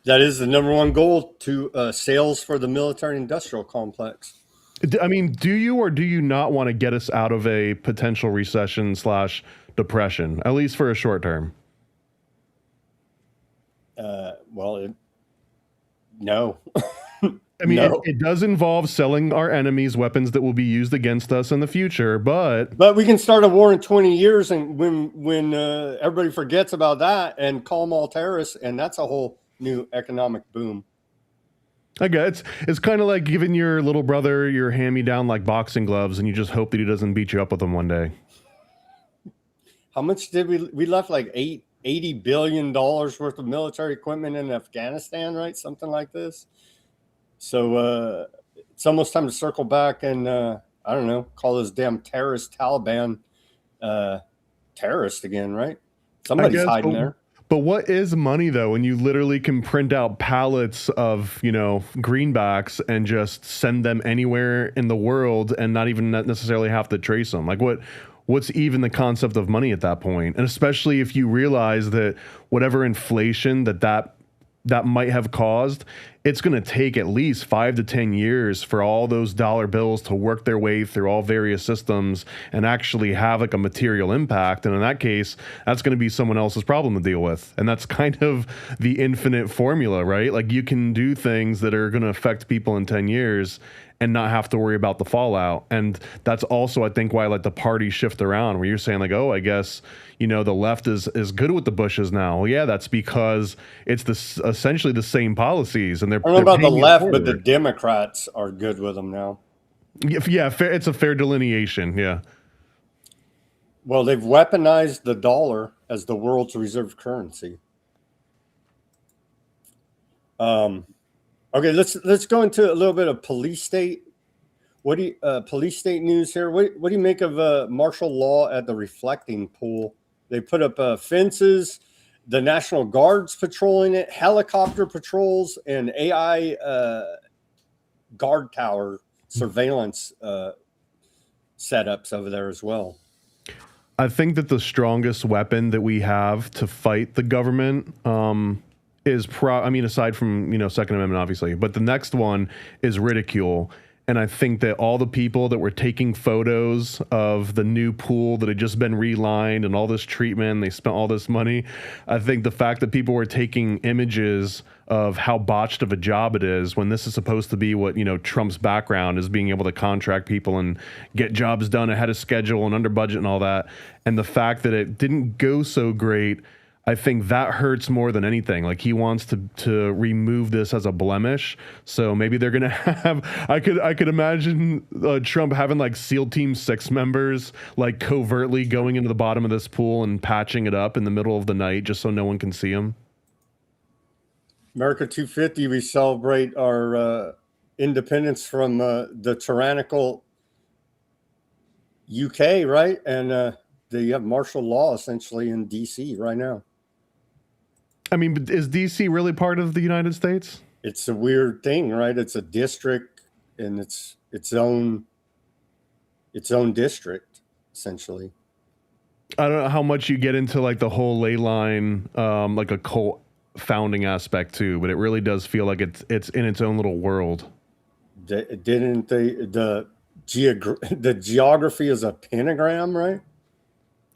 That is the number one goal to sales for the military industrial complex. I mean, do you or do you not want to get us out of a potential recession / depression, at least for a short term? No. I mean, no. It does involve selling our enemies weapons that will be used against us in the future, but we can start a war in 20 years, and when everybody forgets about that and call them all terrorists, and that's a whole new economic boom. I guess it's kind of like giving your little brother your hand-me-down like boxing gloves, and you just hope that he doesn't beat you up with them one day. How much did we left? Like $80 billion worth of military equipment in Afghanistan, right? Something like this. So it's almost time to circle back and, I don't know, call this damn terrorist Taliban terrorist again, right? Somebody's hiding there. But what is money, though, when you literally can print out pallets of, greenbacks and just send them anywhere in the world and not even necessarily have to trace them? Like, what's even the concept of money at that point? And especially if you realize that whatever inflation that might have caused it's going to take at least 5 to 10 years for all those dollar bills to work their way through all various systems and actually have like a material impact. And in that case, that's going to be someone else's problem to deal with. And that's kind of the infinite formula, right? Like you can do things that are going to affect people in 10 years and not have to worry about the fallout. And that's also, I think, why like the parties shift around, where you're saying like, oh, I guess, you know, the left is good with the Bushes now. Well, yeah, that's because it's essentially the same policies, and they're. I don't know about the paying it left, but the forward. Democrats are good with them now. Yeah, fair, it's a fair delineation. Yeah. Well, they've weaponized the dollar as the world's reserve currency. Okay, let's go into a little bit of police state. What do you police state news here? What do you make of martial law at the reflecting pool? They put up fences, the National Guard's patrolling it, helicopter patrols, and AI guard tower surveillance setups over there as well. I think that the strongest weapon that we have to fight the government is I mean, aside from, you know, Second Amendment, obviously, but the next one is ridicule. And I think that all the people that were taking photos of the new pool that had just been relined and all this treatment, they spent all this money. I think the fact that people were taking images of how botched of a job it is, when this is supposed to be what, you know, Trump's background is, being able to contract people and get jobs done ahead of schedule and under budget and all that. And the fact that it didn't go so great, I think that hurts more than anything. Like, he wants to remove this as a blemish. So maybe they're gonna have. I could imagine Trump having like SEAL Team 6 members like covertly going into the bottom of this pool and patching it up in the middle of the night just so no one can see him. America 250, we celebrate our independence from the tyrannical UK, right? And they have martial law essentially in DC right now. I mean, but is DC really part of the United States? It's a weird thing, right? It's a district, and it's its own district, essentially. I don't know how much you get into like the whole ley line, like a cult founding aspect too, but it really does feel like it's in its own little world. Didn't they? The geography is a pentagram, right?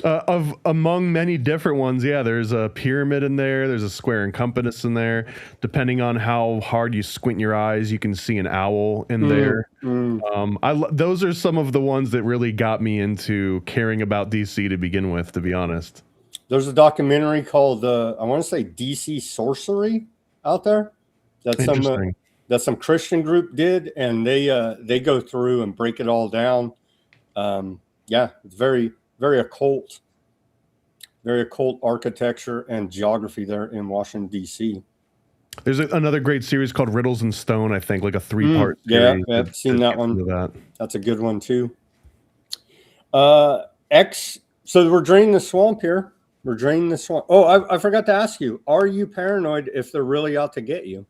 Of among many different ones, yeah. There's a pyramid in there. There's a square and compass in there. Depending on how hard you squint your eyes, you can see an owl in there. Those are some of the ones that really got me into caring about DC to begin with, to be honest. There's a documentary called I want to say DC Sorcery out there. That's some Christian group did, and they go through and break it all down. Yeah, it's very occult architecture and geography there in Washington, D.C. There's another great series called Riddles in Stone, I think, like a 3-part series. Yeah, I've seen that one. That's a good one, too. So we're draining the swamp here. We're draining the swamp. Oh, I forgot to ask you, are you paranoid if they're really out to get you?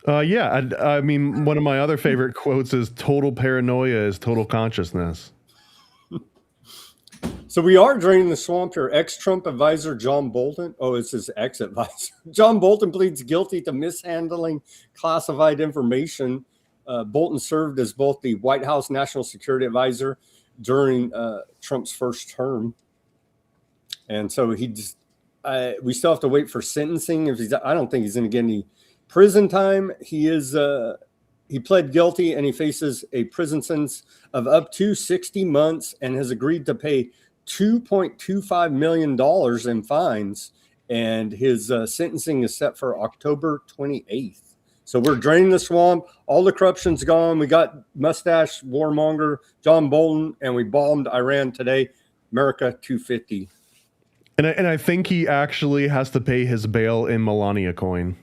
Yeah, I mean, one of my other favorite quotes is total paranoia is total consciousness. So we are draining the swamp here. Ex-Trump advisor John Bolton. Oh, it's his ex-advisor. John Bolton pleads guilty to mishandling classified information. Bolton served as both the White House National Security Advisor during Trump's first term. And so we still have to wait for sentencing. I don't think he's going to get any prison time. He pled guilty, and he faces a prison sentence of up to 60 months and has agreed to pay $2.25 million in fines. And his sentencing is set for October 28th. So we're draining the swamp. All the corruption's gone. We got mustache warmonger John Bolton, and we bombed Iran today. America 250. And I think he actually has to pay his bail in Melania coin.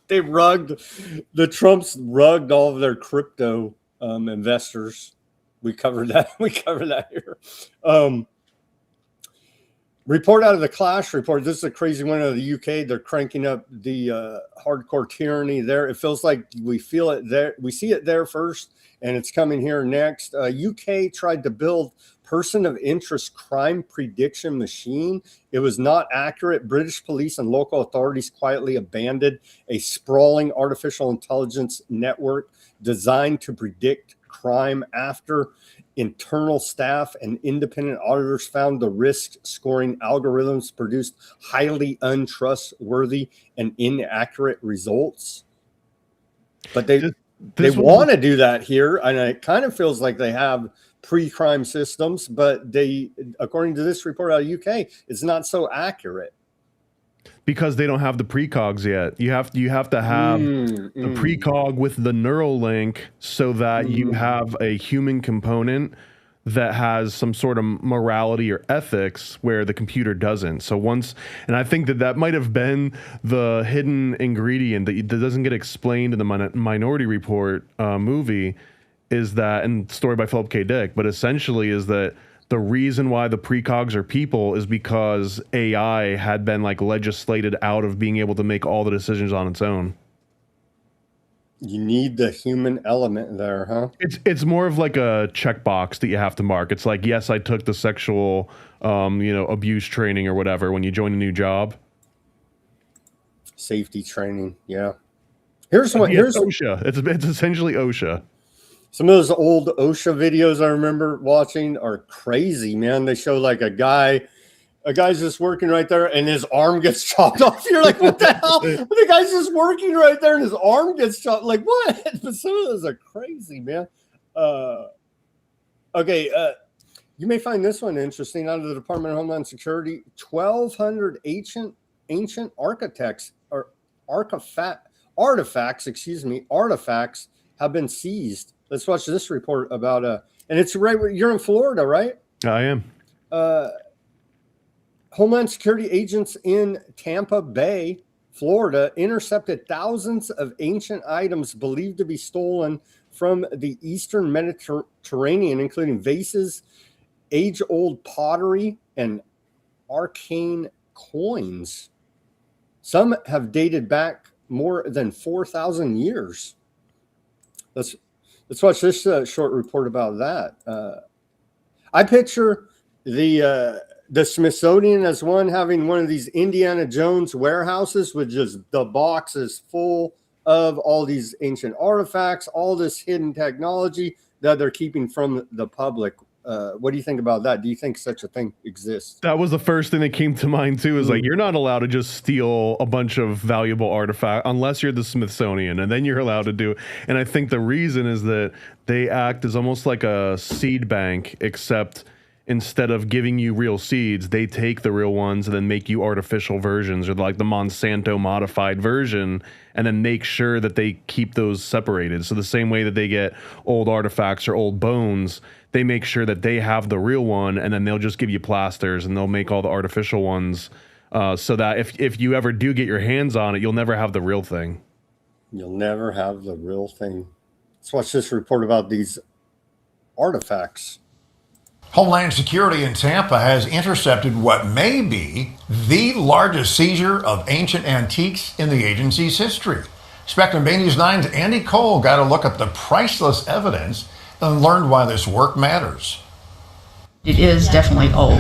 The Trumps rugged all of their crypto investors. We covered that. We covered that here. Report out of the Clash report. This is a crazy one out of the UK. They're cranking up the hardcore tyranny there. It feels like we feel it there. We see it there first, and it's coming here next. UK tried to build person of interest crime prediction machine. It was not accurate. British police and local authorities quietly abandoned a sprawling artificial intelligence network designed to predict crime after internal staff and independent auditors found the risk scoring algorithms produced highly untrustworthy and inaccurate results. But they want to do that here, and it kind of feels like they have pre-crime systems, but they, according to this report out of UK, it's not so accurate. Because they don't have the precogs yet. You have to have the precog with the neural link so that you have a human component that has some sort of morality or ethics where the computer doesn't. So and I think that might have been the hidden ingredient that doesn't get explained in the Minority Report movie, is that, and story by Philip K. Dick, but essentially is that the reason why the precogs are people is because AI had been like legislated out of being able to make all the decisions on its own. You need the human element there, huh? It's more of like a checkbox that you have to mark. It's like, yes, I took the sexual, abuse training or whatever when you join a new job. Safety training, yeah. Here's OSHA. It's essentially OSHA. Some of those old OSHA videos I remember watching are crazy, man. They show like a guy's just working right there and his arm gets chopped off. You're like, what the hell? The guy's just working right there and his arm gets chopped. Like, what? But some of those are crazy, man. Okay, you may find this one interesting. Out of the Department of Homeland Security, 1,200 ancient artifacts have been seized. Let's watch this report about and it's right where you're in Florida, right? I am. Homeland Security agents in Tampa Bay, Florida, intercepted thousands of ancient items believed to be stolen from the Eastern Mediterranean, including vases, age-old pottery, and arcane coins. Some have dated back more than 4,000 years. Let's watch this short report about that. I picture the Smithsonian as having one of these Indiana Jones warehouses with just the boxes full of all these ancient artifacts, all this hidden technology that they're keeping from the public. What do you think about that? Do you think such a thing exists? That was the first thing that came to mind too, is like, you're not allowed to just steal a bunch of valuable artifact unless you're the Smithsonian, and then you're allowed to do it. And I think the reason is that they act as almost like a seed bank, except instead of giving you real seeds, they take the real ones and then make you artificial versions, or like the Monsanto modified version, and then make sure that they keep those separated. So the same way that they get old artifacts or old bones, they make sure that they have the real one, and then they'll just give you plasters and they'll make all the artificial ones, so that if you ever do get your hands on it, you'll never have the real thing. You'll never have the real thing. Let's watch this report about these artifacts. Homeland Security in Tampa has intercepted what may be the largest seizure of ancient antiques in the agency's history. Spectrum Bay News 9's Andy Cole got a look at the priceless evidence and learned why this work matters. It is definitely old.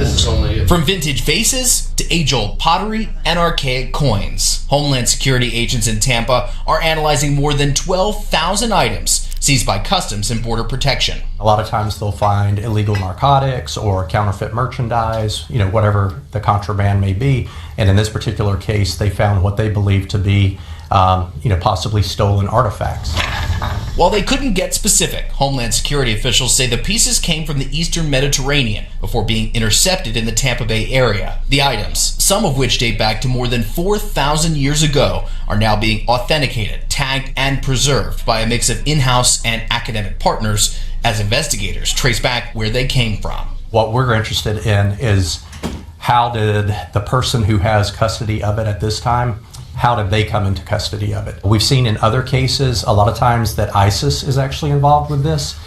From vintage vases to age-old pottery and archaic coins, Homeland Security agents in Tampa are analyzing more than 12,000 items seized by Customs and Border Protection. A lot of times they'll find illegal narcotics or counterfeit merchandise, whatever the contraband may be. And in this particular case, they found what they believe to be, possibly stolen artifacts. While they couldn't get specific, Homeland Security officials say the pieces came from the Eastern Mediterranean before being intercepted in the Tampa Bay area. The items, some of which date back to more than 4,000 years ago, are now being authenticated, tagged, and preserved by a mix of in-house and academic partners as investigators trace back where they came from. What we're interested in is, how did the person who has custody of it at this time, how did they come into custody of it? We've seen in other cases a lot of times that ISIS is actually involved with this.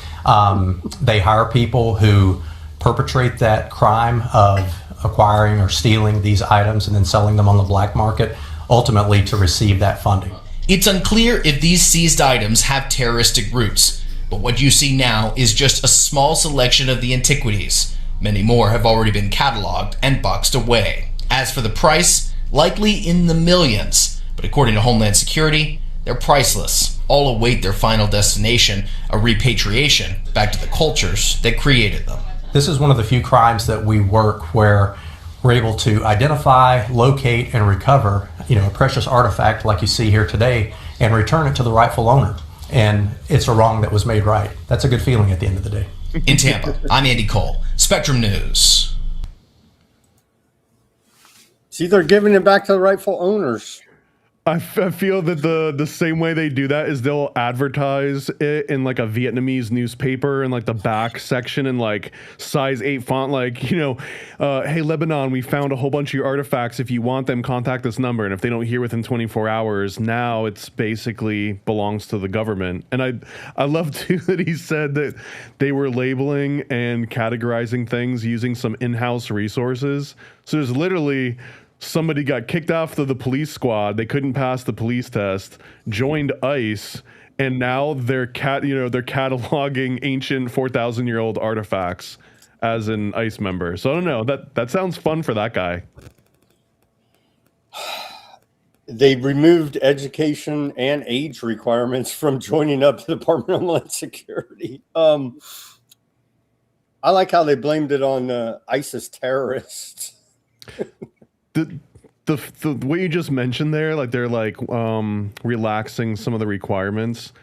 They hire people who perpetrate that crime of acquiring or stealing these items and then selling them on the black market, ultimately to receive that funding. It's unclear if these seized items have terroristic roots, but what you see now is just a small selection of the antiquities. Many more have already been cataloged and boxed away. As for the price, likely in the millions, but according to Homeland Security, they're priceless. All await their final destination, a repatriation back to the cultures that created them. This is one of the few crimes that we work where we're able to identify, locate, and recover, a precious artifact like you see here today, and return it to the rightful owner. And it's a wrong that was made right. That's a good feeling at the end of the day. In Tampa, I'm Andy Cole, Spectrum News. See, they're giving it back to the rightful owners. I feel that the same way they do that is they'll advertise it in like a Vietnamese newspaper in like the back section in like size 8 font, like, hey, Lebanon, we found a whole bunch of your artifacts. If you want them, contact this number. And if they don't hear within 24 hours, now it's basically belongs to the government. And I love too that he said that they were labeling and categorizing things using some in-house resources. So there's literally somebody got kicked off of the police squad. They couldn't pass the police test, joined ICE, and now they're cataloging ancient 4,000-year-old artifacts as an ICE member. So I don't know. That sounds fun for that guy. They removed education and age requirements from joining up the Department of Homeland Security. I like how they blamed it on ISIS terrorists. The what you just mentioned there, like they're like relaxing some of the requirements.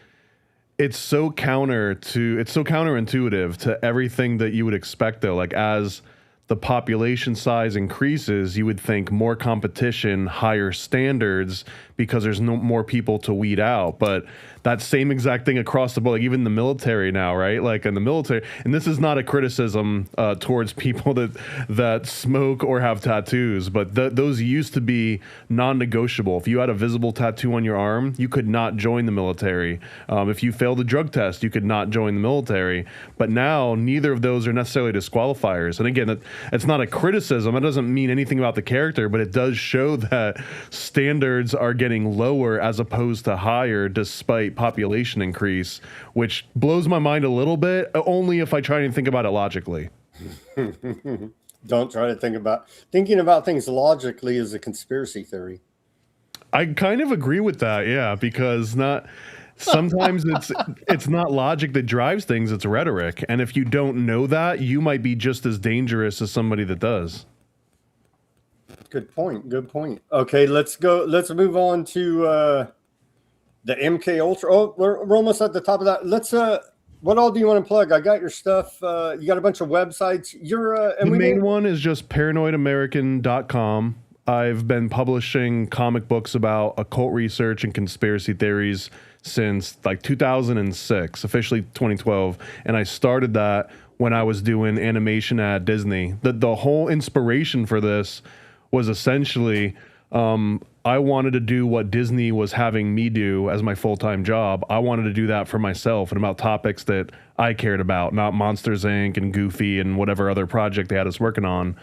It's so counterintuitive to everything that you would expect, though. Like as the population size increases, you would think more competition, higher standards, because there's no more people to weed out. But that same exact thing across the board, like even the military now, right? Like in the military, and this is not a criticism towards people that smoke or have tattoos, but those used to be non-negotiable. If you had a visible tattoo on your arm, you could not join the military. If you failed a drug test, you could not join the military. But now, neither of those are necessarily disqualifiers. And again, it's not a criticism. It doesn't mean anything about the character, but it does show that standards are getting lower as opposed to higher despite population increase, which blows my mind a little bit, only if I try and think about it logically. Don't try to thinking about things logically is a conspiracy theory. I kind of agree with that, yeah, because sometimes it's not logic that drives things, it's rhetoric. And if you don't know that, you might be just as dangerous as somebody that does. Good point. Okay, let's move on to the MK Ultra. Oh, we're almost at the top of that. What all do you want to plug? I got your stuff. You got a bunch of websites. The main one is just paranoidamerican.com. I've been publishing comic books about occult research and conspiracy theories since like 2006, officially 2012. And I started that when I was doing animation at Disney. The whole inspiration for this was essentially I wanted to do what Disney was having me do as my full-time job. I wanted to do that for myself and about topics that I cared about, not Monsters, Inc. and Goofy and whatever other project they had us working on.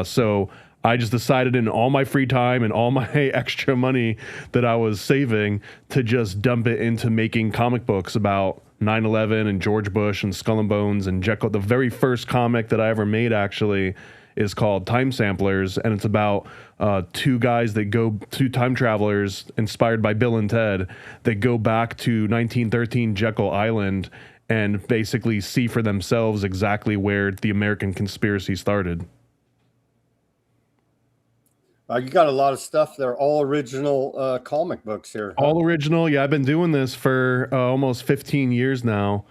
So I just decided in all my free time and all my extra money that I was saving to just dump it into making comic books about 9/11 and George Bush and Skull and Bones and Jekyll. The very first comic that I ever made actually is called Time Samplers, and it's about two time travelers inspired by Bill and Ted that go back to 1913 Jekyll Island and basically see for themselves exactly where the American conspiracy started. You got a lot of stuff there, all original comic books here. All original, yeah. I've been doing this for almost 15 years now.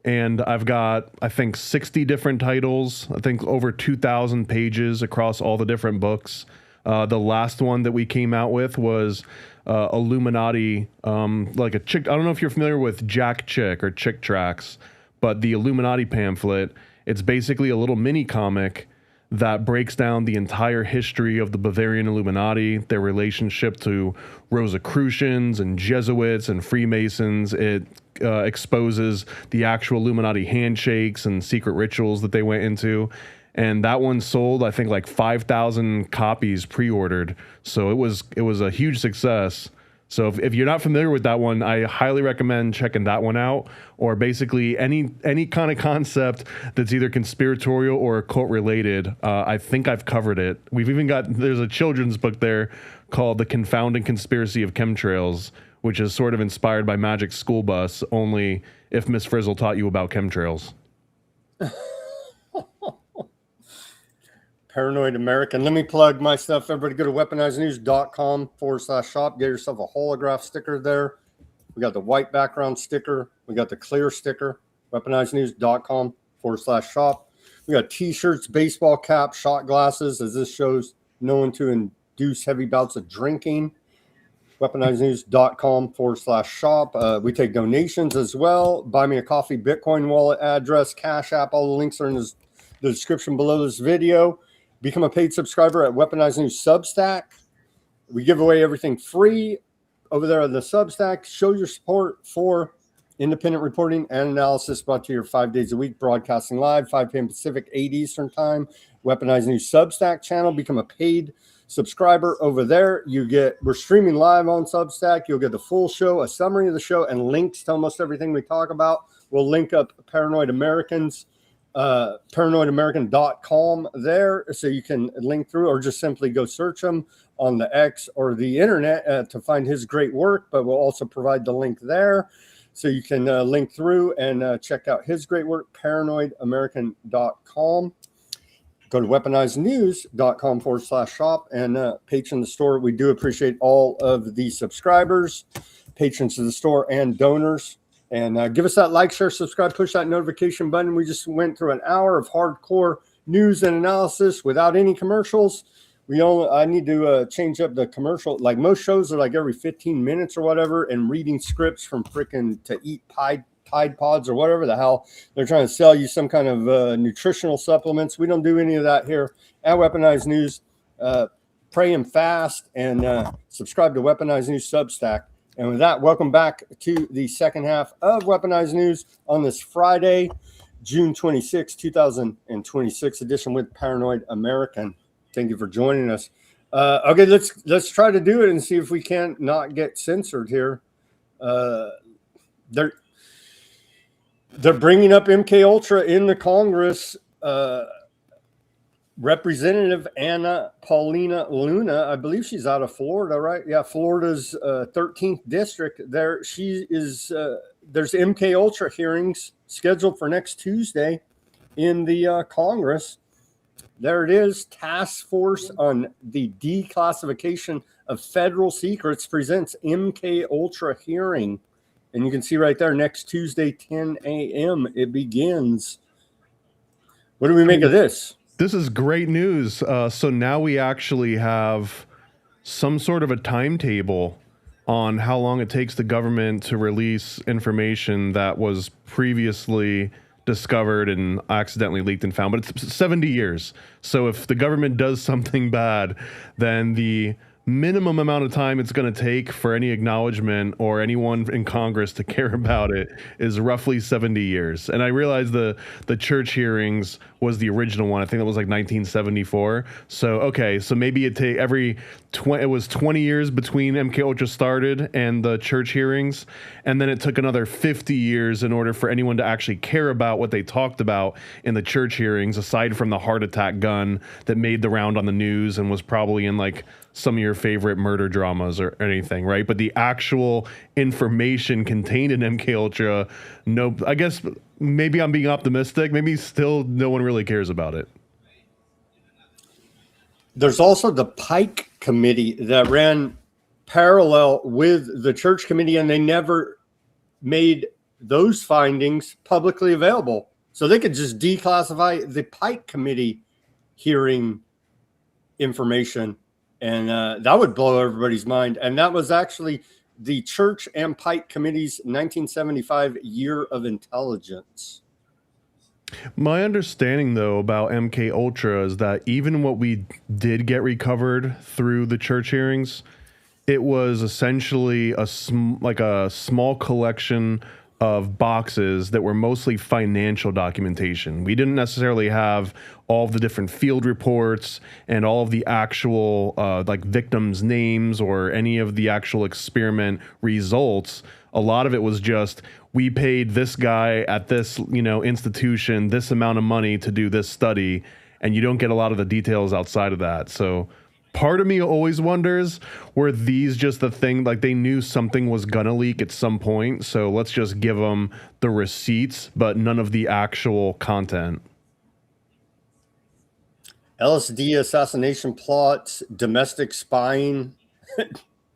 And I've got, I think, 60 different titles. I think over 2,000 pages across all the different books. The last one that we came out with was Illuminati, like a chick. I don't know if you're familiar with Jack Chick or Chick Tracks, but the Illuminati pamphlet, it's basically a little mini comic that breaks down the entire history of the Bavarian Illuminati, their relationship to Rosicrucians and Jesuits and Freemasons. It exposes the actual Illuminati handshakes and secret rituals that they went into. And that one sold, I think, like 5,000 copies pre-ordered. So it was a huge success. So if you're not familiar with that one, I highly recommend checking that one out. Or basically any kind of concept that's either conspiratorial or occult related. I think I've covered it. We've even there's a children's book there called The Confounding Conspiracy of Chemtrails, which is sort of inspired by Magic School Bus, only if Miss Frizzle taught you about chemtrails. Paranoid American. Let me plug my stuff. Everybody go to weaponizednews.com/shop. Get yourself a holograph sticker there. We got the white background sticker. We got the clear sticker. Weaponizednews.com/shop. We got t-shirts, baseball caps, shot glasses, as this shows known to induce heavy bouts of drinking. Weaponizednews.com/shop. We take donations as well. Buy me a coffee, Bitcoin wallet address, Cash App. All the links are in the description below this video. Become a paid subscriber at Weaponized News Substack. We give away everything free over there on the Substack. Show your support for independent reporting and analysis brought to you 5 days a week, broadcasting live, 5 p.m. Pacific, 8 Eastern time. Weaponized News Substack channel. Become a paid subscriber over there. We're streaming live on Substack. You'll get the full show, a summary of the show, and links to almost everything we talk about. We'll link up Paranoid Americans. Paranoidamerican.com there, so you can link through, or just simply go search him on the X or the internet to find his great work. But we'll also provide the link there, so you can link through and check out his great work. Paranoidamerican.com. Go to weaponizednews.com/shop and patron the store. We do appreciate all of the subscribers, patrons of the store, and donors. And give us that like, share, subscribe, push that notification button. We just went through an hour of hardcore news and analysis without any commercials. I need to change up the commercial. Like most shows are like every 15 minutes or whatever, and reading scripts from freaking to eat Tide Pods or whatever the hell they're trying to sell you, some kind of nutritional supplements. We don't do any of that here at Weaponized News. Pray and fast and subscribe to Weaponized News Substack. And with that, welcome back to the second half of Weaponized News on this Friday, June 26, 2026 edition with Paranoid American. Thank you for joining us. Okay, let's try to do it and see if we can not get censored here. They're bringing up MK Ultra in the Congress. Representative Anna Paulina Luna, I believe she's out of Florida, right? Yeah, Florida's 13th district. There's MK Ultra hearings scheduled for next Tuesday in the Congress. There it is. Task Force on the Declassification of Federal Secrets presents MK Ultra hearing. And you can see right there, next Tuesday, 10 a.m. it begins. What do we make of this? This is great news. So now we actually have some sort of a timetable on how long it takes the government to release information that was previously discovered and accidentally leaked and found. But it's 70 years. So if the government does something bad, then the minimum amount of time it's going to take for any acknowledgement or anyone in Congress to care about it is roughly 70 years. And I realize the church hearings was the original one. I think that was like 1974. So, okay, so maybe it was 20 years between MK Ultra started and the church hearings. And then it took another 50 years in order for anyone to actually care about what they talked about in the church hearings, aside from the heart attack gun that made the round on the news and was probably in like some of your favorite murder dramas or anything, right? But the actual information contained in MK Ultra, no, I guess maybe I'm being optimistic. Maybe still no one really cares about it. There's also the Pike Committee that ran parallel with the Church Committee, and they never made those findings publicly available. So they could just declassify the Pike Committee hearing information, and that would blow everybody's mind. And that was actually the Church and Pike Committee's 1975 Year of Intelligence. My understanding, though, about MK Ultra is that even what we did get recovered through the church hearings, it was essentially a small collection of boxes that were mostly financial documentation. We didn't necessarily have all of the different field reports and all of the actual like victims' names or any of the actual experiment results. A lot of it was just, we paid this guy at this, institution this amount of money to do this study, and you don't get a lot of the details outside of that. So part of me always wonders, were these just the thing, like they knew something was gonna leak at some point, so let's just give them the receipts, but none of the actual content. LSD assassination plots, domestic spying.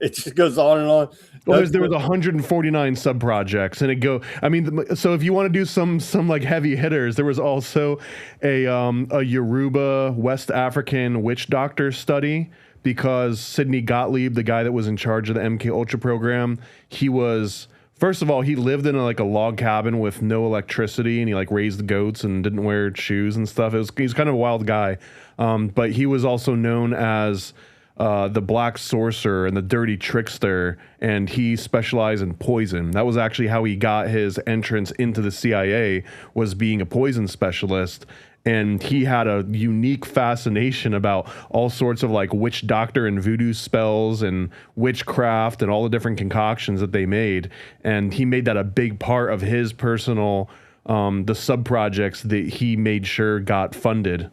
It just goes on and on. Well, there was 149 sub-projects, and so if you want to do some like heavy hitters, there was also a Yoruba West African witch doctor study, because Sidney Gottlieb, the guy that was in charge of the MK Ultra program, he was, first of all, he lived in a log cabin with no electricity, and he raised goats and didn't wear shoes and stuff. He's kind of a wild guy, but he was also known as the Black Sorcerer and the Dirty Trickster, and he specialized in poison. That was actually how he got his entrance into the CIA, was being a poison specialist. And he had a unique fascination about all sorts of witch doctor and voodoo spells and witchcraft and all the different concoctions that they made. And he made that a big part of his personal, the sub-projects that he made sure got funded.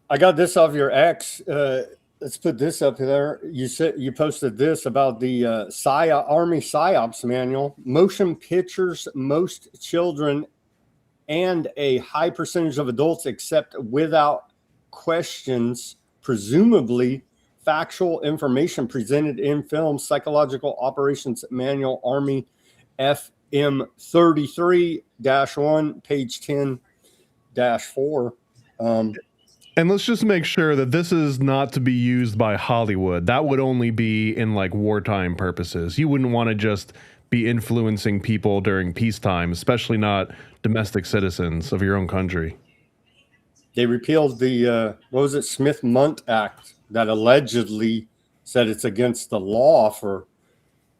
I got this off your X. Let's put this up there. You posted this about the Army PSYOPs manual. Motion pictures most children and a high percentage of adults accept without questions, presumably factual information presented in film. Psychological Operations Manual, Army FM 33-1, page 10-4. And let's just make sure that this is not to be used by Hollywood. That would only be in wartime purposes. You wouldn't want to just be influencing people during peacetime, especially not domestic citizens of your own country. They repealed the, Smith-Mundt Act that allegedly said it's against the law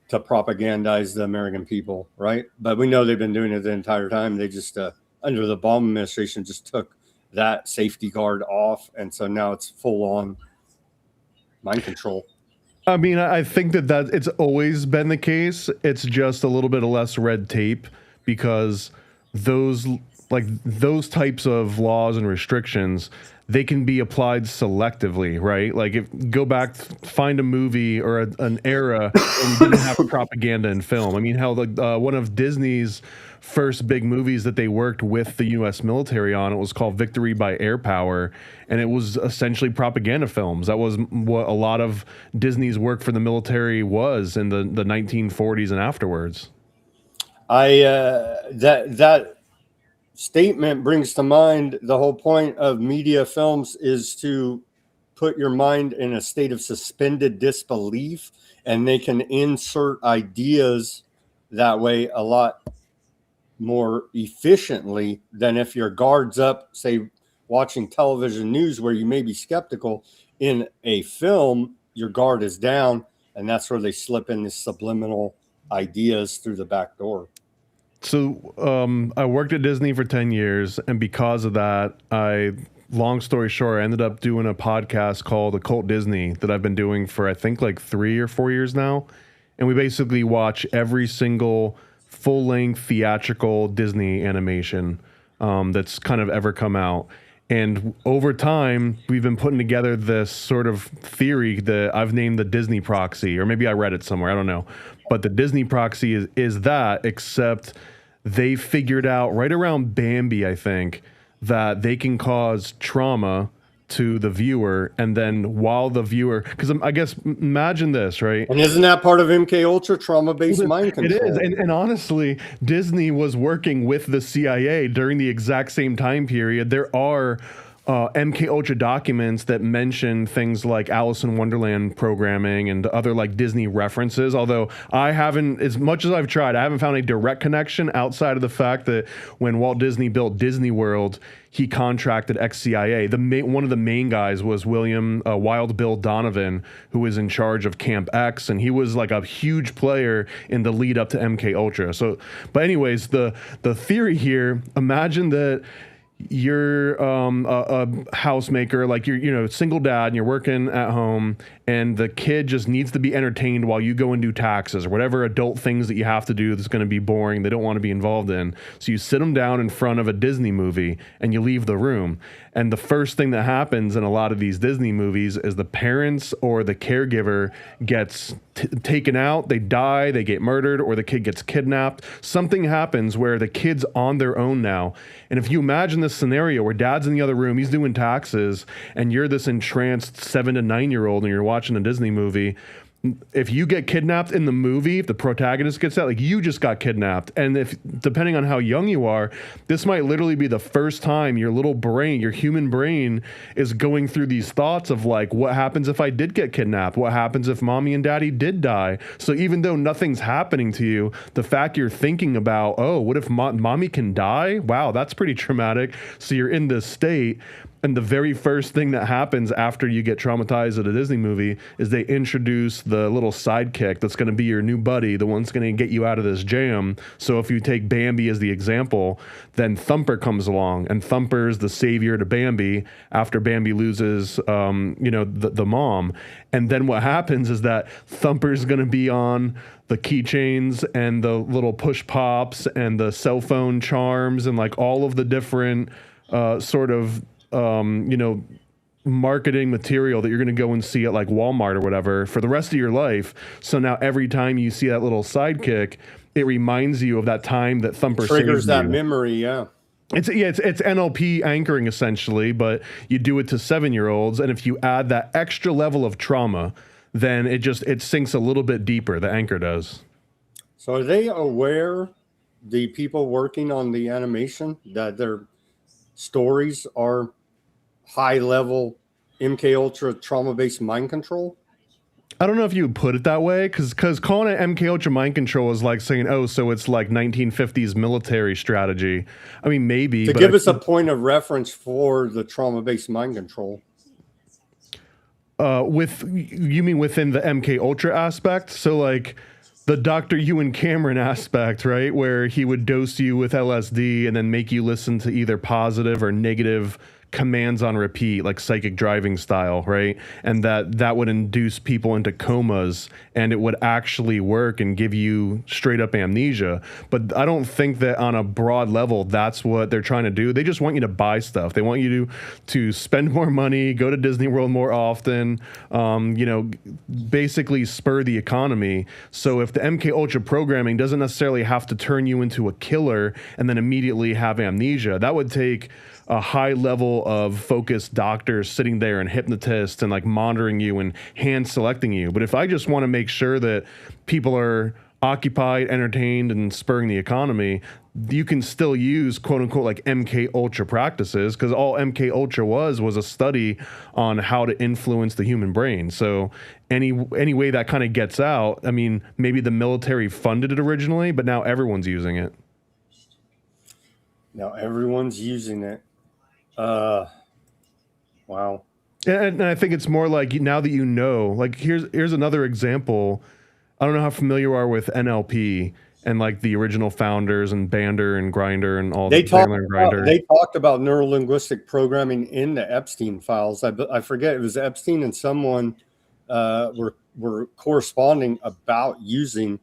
to propagandize the American people, right? But we know they've been doing it the entire time. They just, under the Obama administration, just took that safety guard off, and so now it's full on mind control. I mean, I think that it's always been the case. It's just a little bit of less red tape, because those types of laws and restrictions, they can be applied selectively, right? Go back, find a movie or an era and didn't have propaganda in film. I mean, one of Disney's first big movies that they worked with the U.S. military on, it was called Victory by Air Power, and it was essentially propaganda films. That was what a lot of Disney's work for the military was in the 1940s and afterwards. That statement brings to mind the whole point of media films is to put your mind in a state of suspended disbelief, and they can insert ideas that way a lot more efficiently than if your guard's up, say, watching television news where you may be skeptical. In a film, your guard is down, and that's where they slip in the subliminal ideas through the back door. So I worked at Disney for 10 years, and because of that, long story short, I ended up doing a podcast called Occult Disney that I've been doing for, I think, 3 or 4 years now. And we basically watch every single full-length theatrical Disney animation that's kind of ever come out. And over time, we've been putting together this sort of theory that I've named the Disney proxy, or maybe I read it somewhere, I don't know. But the Disney proxy is that, except they figured out right around Bambi, I think, that they can cause trauma to the viewer, and then while the viewer, because I guess, imagine this, right? And isn't that part of MK Ultra, trauma-based mind control? It is, and honestly, Disney was working with the CIA during the exact same time period. There are MK Ultra documents that mention things like Alice in Wonderland programming and other like Disney references. Although I haven't, as much as I've tried, I haven't found a direct connection outside of the fact that when Walt Disney built Disney World, he contracted ex-CIA. One of the main guys was William Wild Bill Donovan, who was in charge of Camp X, and he was like a huge player in the lead up to MK Ultra. So, but anyways, the theory here, imagine that you're a housemaker, like you're single dad and you're working at home, and the kid just needs to be entertained while you go and do taxes or whatever adult things that you have to do that's going to be boring, they don't want to be involved in. So you sit them down in front of a Disney movie and you leave the room. And the first thing that happens in a lot of these Disney movies is the parents or the caregiver gets taken out, they die, they get murdered, or the kid gets kidnapped. Something happens where the kid's on their own now. And if you imagine this scenario where dad's in the other room, he's doing taxes, and you're this entranced 7 to 9-year-old and you're watching a Disney movie, if you get kidnapped in the movie, if the protagonist gets out, like you just got kidnapped. And if, depending on how young you are, this might literally be the first time your little brain, your human brain, is going through these thoughts of like, what happens if I did get kidnapped? What happens if mommy and daddy did die? So even though nothing's happening to you, the fact you're thinking about, oh, what if mommy can die? Wow, that's pretty traumatic. So you're in this state. And the very first thing that happens after you get traumatized at a Disney movie is they introduce the little sidekick that's going to be your new buddy, the one that's going to get you out of this jam. So if you take Bambi as the example, then Thumper comes along, and Thumper's the savior to Bambi after Bambi loses, the mom. And then what happens is that Thumper's going to be on the keychains and the little push pops and the cell phone charms and like all of the different marketing material that you're going to go and see at like Walmart or whatever for the rest of your life. So now every time you see that little sidekick, it reminds you of that time that Thumper triggers that you. memory. Yeah. It's NLP anchoring essentially, but you do it to 7-year-olds. And if you add that extra level of trauma, then it sinks a little bit deeper. The anchor does. So are they aware, the people working on the animation, that their stories are high level MK Ultra trauma based mind control? I don't know if you would put it that way, because calling it MK Ultra mind control is like saying, oh, so it's like 1950s military strategy. I mean, maybe. To give us a point of reference for the trauma based mind control. You mean within the MK Ultra aspect? So like the Dr. Ewan Cameron aspect, right? Where he would dose you with LSD and then make you listen to either positive or negative commands on repeat, like psychic driving style, right? And that would induce people into comas, and it would actually work and give you straight up amnesia. But I don't think that on a broad level that's what they're trying to do. They just want you to buy stuff. They want you to spend more money, go to Disney World more often, basically spur the economy. So if the MK Ultra programming doesn't necessarily have to turn you into a killer and then immediately have amnesia, that would take a high level of focused doctors sitting there and hypnotists and like monitoring you and hand selecting you. But if I just want to make sure that people are occupied, entertained, and spurring the economy, you can still use quote unquote like MK Ultra practices, because all MK Ultra was a study on how to influence the human brain. So any way that kind of gets out, I mean, maybe the military funded it originally, but now everyone's using it. Now everyone's using it. Wow. And I think it's more like, now that you know, like here's another example. I don't know how familiar you are with NLP and like the original founders and Bander and Grinder and all they the talked about neurolinguistic programming in the Epstein files. I forget, it was Epstein and someone were corresponding about using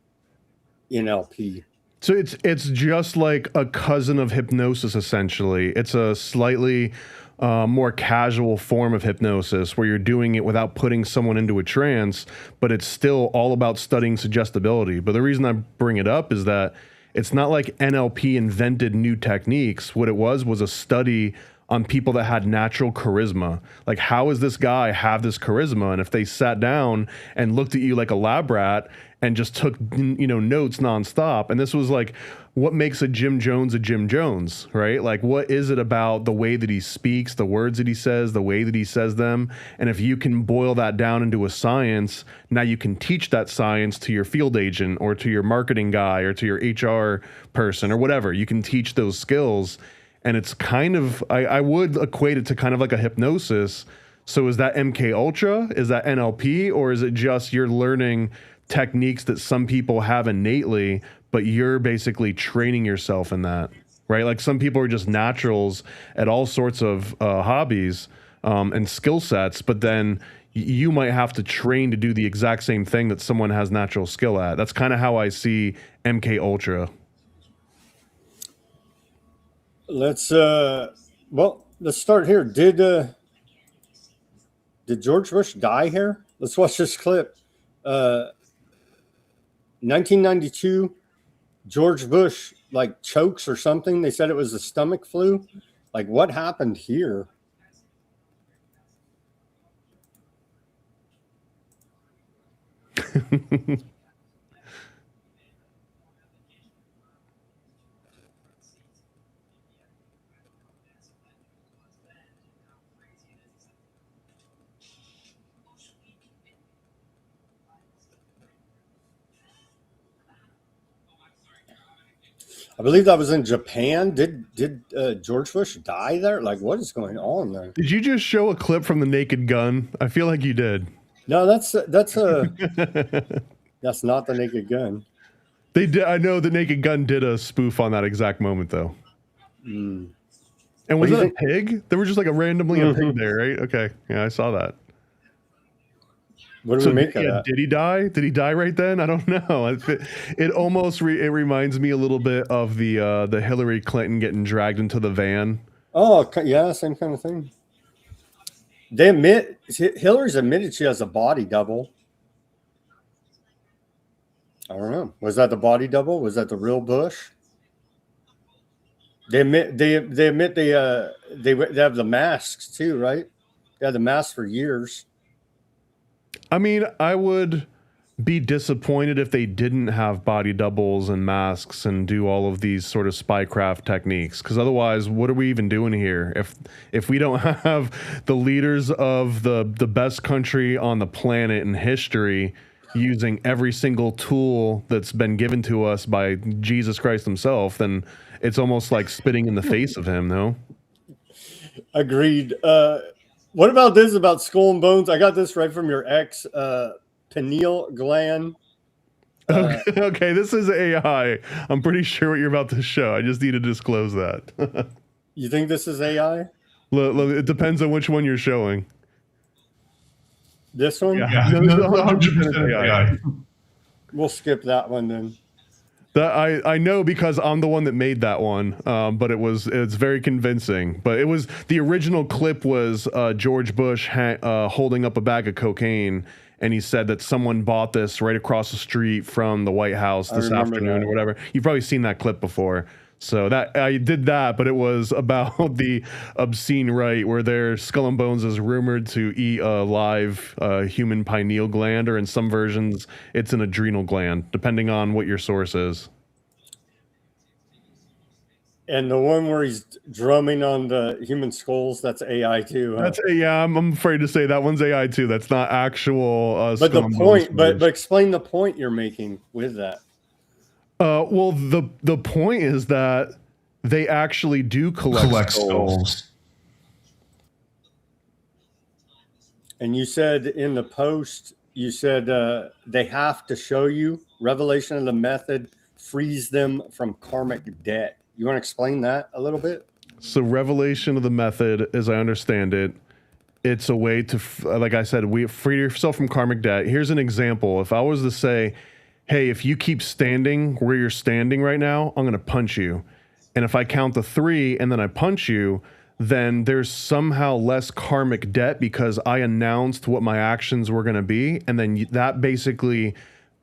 NLP. So it's just like a cousin of hypnosis, essentially. It's a slightly more casual form of hypnosis where you're doing it without putting someone into a trance, but it's still all about studying suggestibility. But the reason I bring it up is that it's not like NLP invented new techniques. What it was a study on people that had natural charisma. Like, how does this guy have this charisma? And if they sat down and looked at you like a lab rat and just took, notes nonstop, and this was like, what makes a Jim Jones, right? Like, what is it about the way that he speaks, the words that he says, the way that he says them? And if you can boil that down into a science, now you can teach that science to your field agent or to your marketing guy or to your HR person or whatever. You can teach those skills. And it's kind of, I would equate it to kind of like a hypnosis. So is that MK Ultra? Is that NLP? Or is it just you're learning techniques that some people have innately, but you're basically training yourself in that, right? Like some people are just naturals at all sorts of hobbies and skill sets, but then you might have to train to do the exact same thing that someone has natural skill at. That's kind of how I see MK Ultra. Let's start here. Did George Bush die here? Let's watch this clip. 1992, George Bush like chokes or something. They said it was a stomach flu. Like, what happened here? I believe that was in Japan. Did George Bush die there? Like, what is going on there? Did you just show a clip from The Naked Gun? I feel like you did. No, that's that's not the Naked Gun. They did. I know The Naked Gun did a spoof on that exact moment, though. Mm. And was that a pig? There was just like a randomly a pig there, right? Okay, yeah, I saw that. What do we make of that? Did he die? Did he die right then? I don't know. It almost it reminds me a little bit of the Hillary Clinton getting dragged into the van. Oh yeah, same kind of thing. Hillary's admitted she has a body double. I don't know. Was that the body double? Was that the real Bush? They admit they have the masks too, right? They had the masks for years. I mean, I would be disappointed if they didn't have body doubles and masks and do all of these sort of spycraft techniques, because otherwise, what are we even doing here? If we don't have the leaders of the best country on the planet in history using every single tool that's been given to us by Jesus Christ himself, then it's almost like spitting in the face of him, no? Agreed. What about this about skull and bones? I got this right from your ex, pineal gland. Okay, this is AI. I'm pretty sure what you're about to show. I just need to disclose that. You think this is AI? Look, it depends on which one you're showing. This one? Yeah. No, 100% AI. We'll skip that one then. That I know because I'm the one that made that one, but it's very convincing. But it was the original clip was George Bush holding up a bag of cocaine, and he said that someone bought this right across the street from the White House this afternoon or whatever. You've probably seen that clip before. So that I did that, but it was about the obscene right, where their skull and bones is rumored to eat a live human pineal gland, or in some versions, it's an adrenal gland, depending on what your source is. And the one where he's drumming on the human skulls, that's AI too. Huh? I'm afraid to say that one's AI too. That's not actual. But the point, but explain the point you're making with that. Well, the point is that they actually do collect skulls. And you said in the post, you said they have to show you revelation of the method frees them from karmic debt. You want to explain that a little bit? So revelation of the method, as I understand it, it's a way to, like I said, free yourself from karmic debt. Here's an example. If I was to say, hey, if you keep standing where you're standing right now, I'm going to punch you. And if I count to 3 and then I punch you, then there's somehow less karmic debt because I announced what my actions were going to be. And then that basically,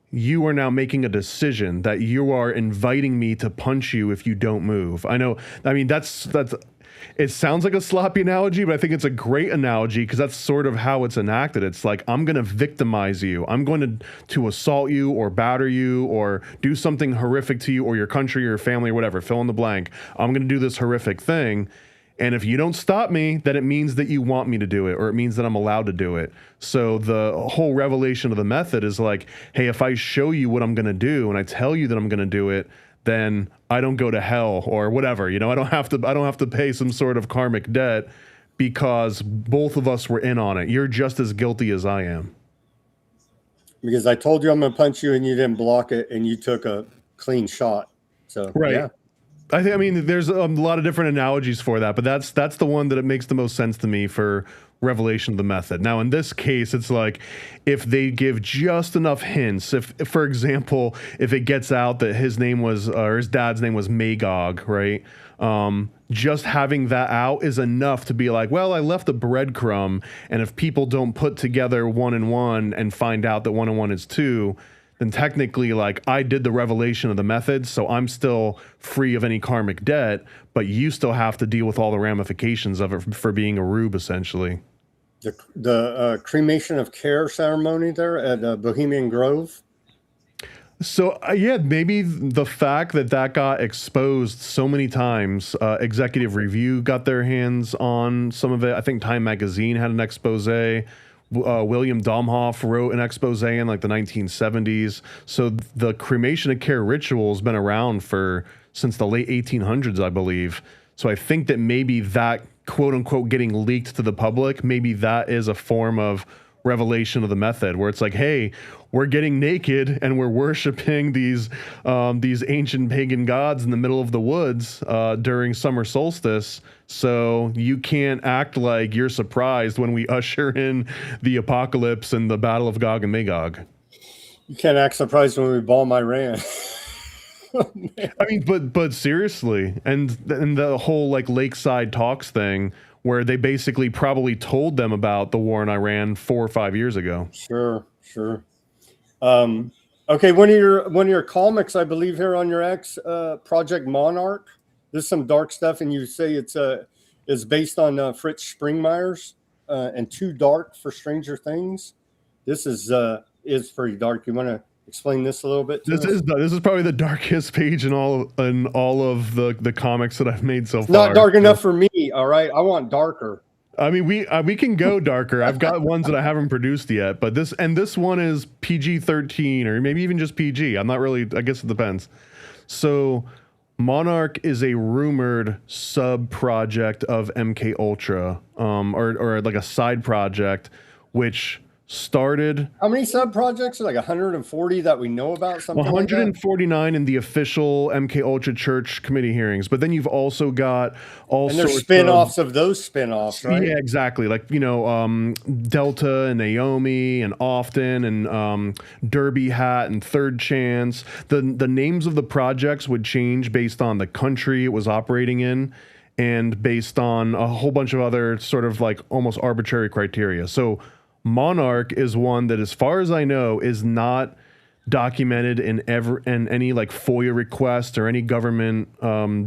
you are now making a decision that you are inviting me to punch you if you don't move. I know. I mean, that's it sounds like a sloppy analogy, but I think it's a great analogy because that's sort of how it's enacted. It's like, I'm going to victimize you. I'm going to assault you or batter you or do something horrific to you or your country or your family or whatever, fill in the blank. I'm going to do this horrific thing. And if you don't stop me, then it means that you want me to do it, or it means that I'm allowed to do it. So the whole revelation of the method is like, hey, if I show you what I'm going to do and I tell you that I'm going to do it, then I don't go to hell or whatever. I don't have to pay some sort of karmic debt because both of us were in on it. You're just as guilty as I am. Because I told you I'm going to punch you and you didn't block it and you took a clean shot. So, right. Yeah. I mean, there's a lot of different analogies for that, but that's the one that it makes the most sense to me for revelation of the method. Now, in this case, it's like if they give just enough hints, if for example, if it gets out that his dad's name was Magog, right? Just having that out is enough to be like, well, I left a breadcrumb, and if people don't put together 1 and 1 and find out that 1 and 1 is 2, then technically, like, I did the revelation of the method, so I'm still free of any karmic debt, but you still have to deal with all the ramifications of it for being a rube, essentially. The cremation of care ceremony there at Bohemian Grove. So, yeah, maybe the fact that got exposed so many times, Executive Review got their hands on some of it. I think Time Magazine had an expose. William Domhoff wrote an expose in like the 1970s. So the cremation of care ritual has been around since the late 1800s, I believe. So I think that maybe that quote unquote getting leaked to the public, maybe that is a form of revelation of the method where it's like, hey, we're getting naked and we're worshiping these ancient pagan gods in the middle of the woods during summer solstice. So you can't act like you're surprised when we usher in the apocalypse and the battle of Gog and Magog. You can't act surprised when we bomb Iran. I mean, but seriously, and the whole like Lakeside Talks thing, where they basically probably told them about the war in Iran 4 or 5 years ago. Sure. Okay, one of your comics, I believe, here on your X, Project Monarch. This is some dark stuff, and you say it's based on Fritz Springmeier's and Too Dark for Stranger Things. This is pretty dark. You want to explain this a little bit? This is probably the darkest page in all of the comics that I've made so far. Not dark enough for me. All right, I want darker. I mean, we can go darker. I've got ones that I haven't produced yet, but this one is PG-13 or maybe even just PG. I'm not really. I guess it depends. So, Monarch is a rumored sub project of MK Ultra, or like a side project, which started. How many sub projects? Like 140 that we know about. Something 149 like that? in the official MK Ultra Church committee hearings, but then you've also got all and there's sorts spin-offs of those spin-offs, right? Yeah, exactly. Like Delta and Naomi and Often and Derby Hat and Third Chance. The names of the projects would change based on the country it was operating in, and based on a whole bunch of other sort of like almost arbitrary criteria. So Monarch is one that, as far as I know, is not documented in any like FOIA request or any government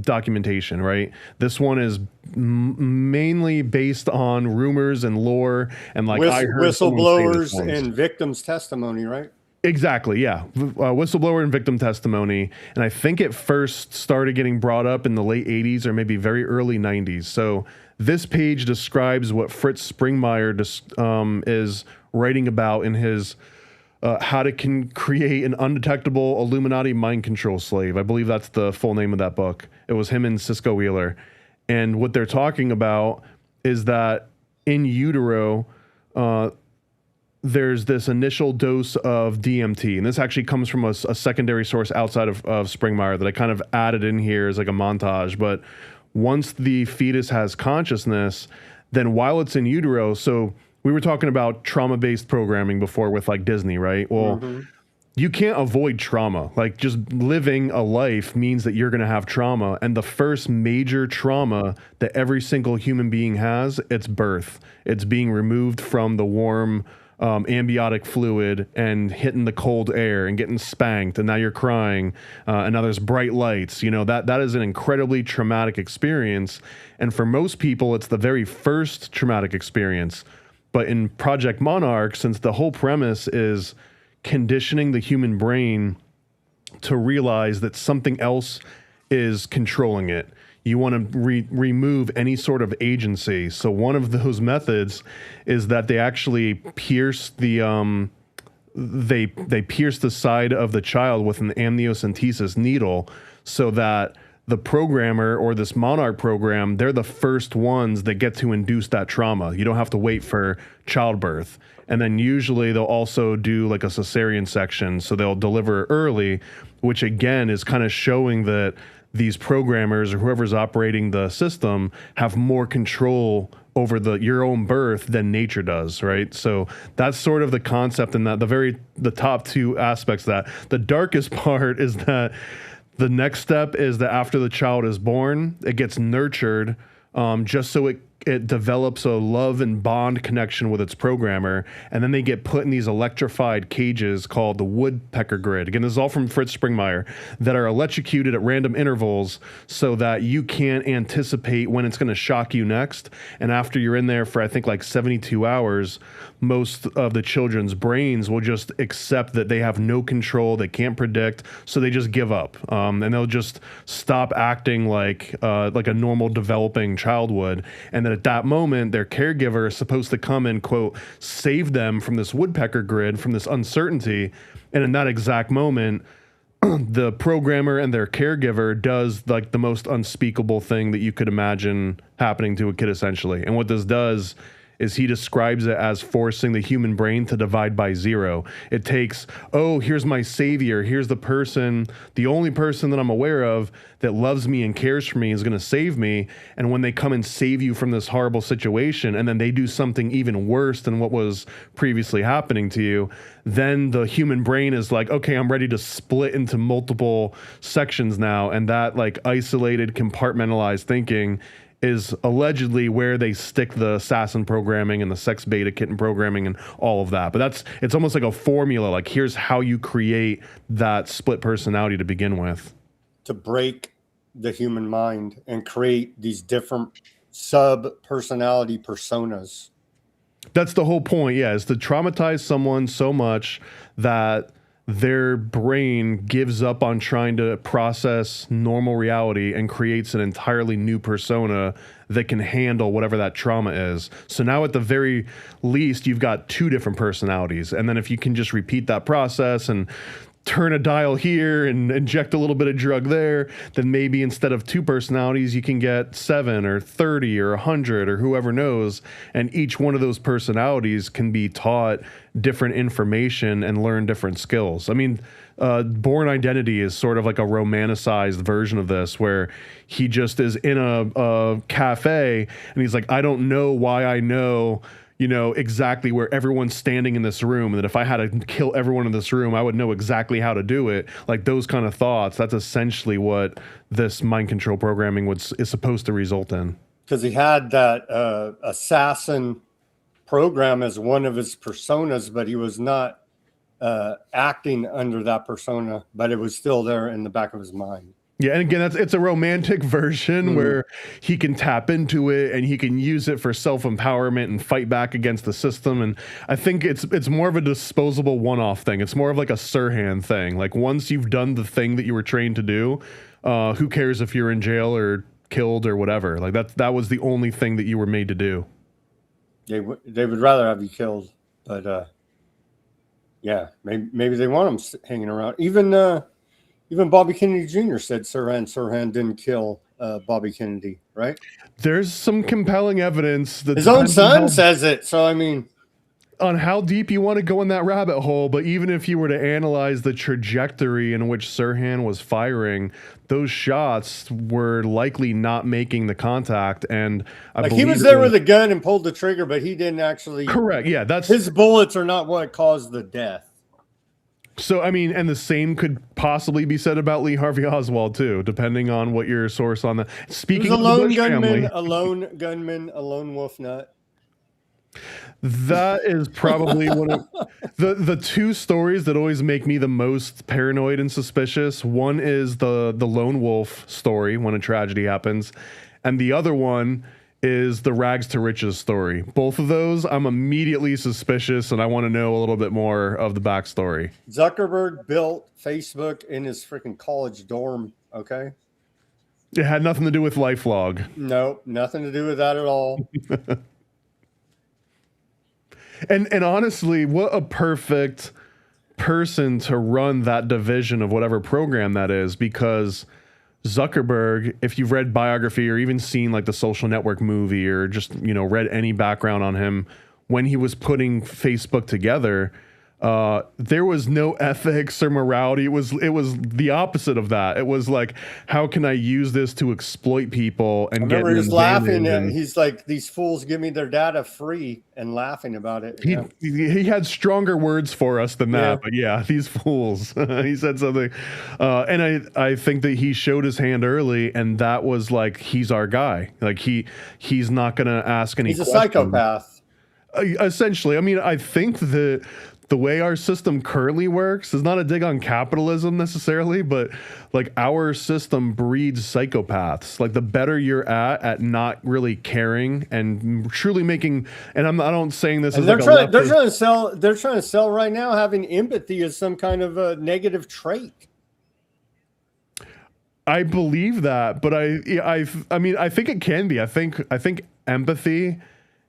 documentation, right? This one is mainly based on rumors and lore and like I heard whistleblowers and victims' testimony, right? Exactly, yeah. Whistleblower and victim testimony. And I think it first started getting brought up in the late 80s or maybe very early 90s. So this page describes what Fritz Springmeier is writing about in his How to Create an Undetectable Illuminati Mind Control Slave. I believe that's the full name of that book. It was him and Cisco Wheeler. And what they're talking about is that in utero, there's this initial dose of DMT. And this actually comes from a secondary source outside of Springmeier that I kind of added in here as like a montage. But once the fetus has consciousness, then while it's in utero, so we were talking about trauma-based programming before with like Disney, right? Well, you can't avoid trauma. Like just living a life means that you're going to have trauma. And the first major trauma that every single human being has, it's birth. It's being removed from the warm amniotic fluid and hitting the cold air and getting spanked, and now you're crying, and now there's bright lights. That is an incredibly traumatic experience, and for most people, it's the very first traumatic experience. But in Project Monarch, since the whole premise is conditioning the human brain to realize that something else is controlling it, you want to remove any sort of agency. So one of those methods is that they actually pierce the they pierce the side of the child with an amniocentesis needle, so that the programmer or this Monarch program, they're the first ones that get to induce that trauma. You don't have to wait for childbirth. And then usually they'll also do like a cesarean section, so they'll deliver early, which again is kind of showing that these programmers or whoever's operating the system have more control over your own birth than nature does, right? So that's sort of the concept, and that the top two aspects of that. The darkest part is that the next step is that after the child is born, it gets nurtured, just so it develops a love and bond connection with its programmer, and then they get put in these electrified cages called the woodpecker grid. Again, this is all from Fritz Springmeier, that are electrocuted at random intervals so that you can't anticipate when it's going to shock you next. And after you're in there for, I think, like 72 hours, most of the children's brains will just accept that they have no control, they can't predict, so they just give up. And they'll just stop acting like a normal developing child would. And at that moment, their caregiver is supposed to come and, quote, save them from this woodpecker grid, from this uncertainty. And in that exact moment, the programmer and their caregiver does like the most unspeakable thing that you could imagine happening to a kid, essentially. And what this does is he describes it as forcing the human brain to divide by zero. It takes, here's my savior. Here's the only person that I'm aware of that loves me and cares for me is going to save me. And when they come and save you from this horrible situation, and then they do something even worse than what was previously happening to you, then the human brain is like, okay, I'm ready to split into multiple sections now. And that like isolated, compartmentalized thinking is allegedly where they stick the assassin programming and the sex beta kitten programming and all of that. But it's almost like a formula, like here's how you create that split personality to begin with. To break the human mind and create these different sub-personality personas. That's the whole point, yeah, is to traumatize someone so much that their brain gives up on trying to process normal reality and creates an entirely new persona that can handle whatever that trauma is. So now at the very least, you've got two different personalities. And then if you can just repeat that process and turn a dial here and inject a little bit of drug there, then maybe instead of two personalities, you can get 7 or 30 or 100 or whoever knows. And each one of those personalities can be taught different information and learn different skills. I mean, Born Identity is sort of like a romanticized version of this, where he just is in a cafe and he's like, I don't know why I know exactly where everyone's standing in this room, and that if I had to kill everyone in this room, I would know exactly how to do it. Like those kind of thoughts, that's essentially what this mind control programming is supposed to result in. Because he had that assassin program as one of his personas, but he was not acting under that persona, but it was still there in the back of his mind. Yeah, and again, it's a romantic version where he can tap into it and he can use it for self-empowerment and fight back against the system. And I think it's more of a disposable one-off thing. It's more of like a Sirhan thing. Like once you've done the thing that you were trained to do, who cares if you're in jail or killed or whatever? Like that was the only thing that you were made to do. They would rather have you killed, but yeah, maybe they want him hanging around. Even Bobby Kennedy Jr. said Sirhan didn't kill Bobby Kennedy, right? There's some compelling evidence that his own son says it. So, I mean, on how deep you want to go in that rabbit hole, but even if you were to analyze the trajectory in which Sirhan was firing, those shots were likely not making the contact. And I believe he was there with a gun and pulled the trigger, but he didn't actually. Correct. Yeah, his bullets are not what caused the death. So, I mean, and the same could possibly be said about Lee Harvey Oswald, too, depending on what your source on that. Speaking of the Bush family. A lone gunman, a lone wolf nut. That is probably one of the two stories that always make me the most paranoid and suspicious. One is the lone wolf story when a tragedy happens, and the other one is the rags to riches story. Both of those, I'm immediately suspicious, and I want to know a little bit more of the backstory. Zuckerberg built Facebook in his freaking college dorm. Okay. It had nothing to do with LifeLog. Nope, nothing to do with that at all. And honestly, what a perfect person to run that division of whatever program that is, because Zuckerberg, if you've read biography or even seen like the Social Network movie or just, read any background on him, when he was putting Facebook together, there was no ethics or morality. It was the opposite of that. It was like, how can I use this to exploit people and get? Remember, he's laughing. He's like, these fools give me their data free, and laughing about it. He had stronger words for us than that, Yeah. but yeah, these fools. He said something, and I think that he showed his hand early, and that was like, he's our guy. Like he's not gonna ask any. He's a questions. psychopath. Essentially, I mean, I think that the way our system currently works is not a dig on capitalism necessarily, but like our system breeds psychopaths. Like the better you're at not really caring and truly making, and I don't saying this And as they're like trying to sell right now having empathy as some kind of a negative trait. I believe that, but I mean, I think it can be. I think empathy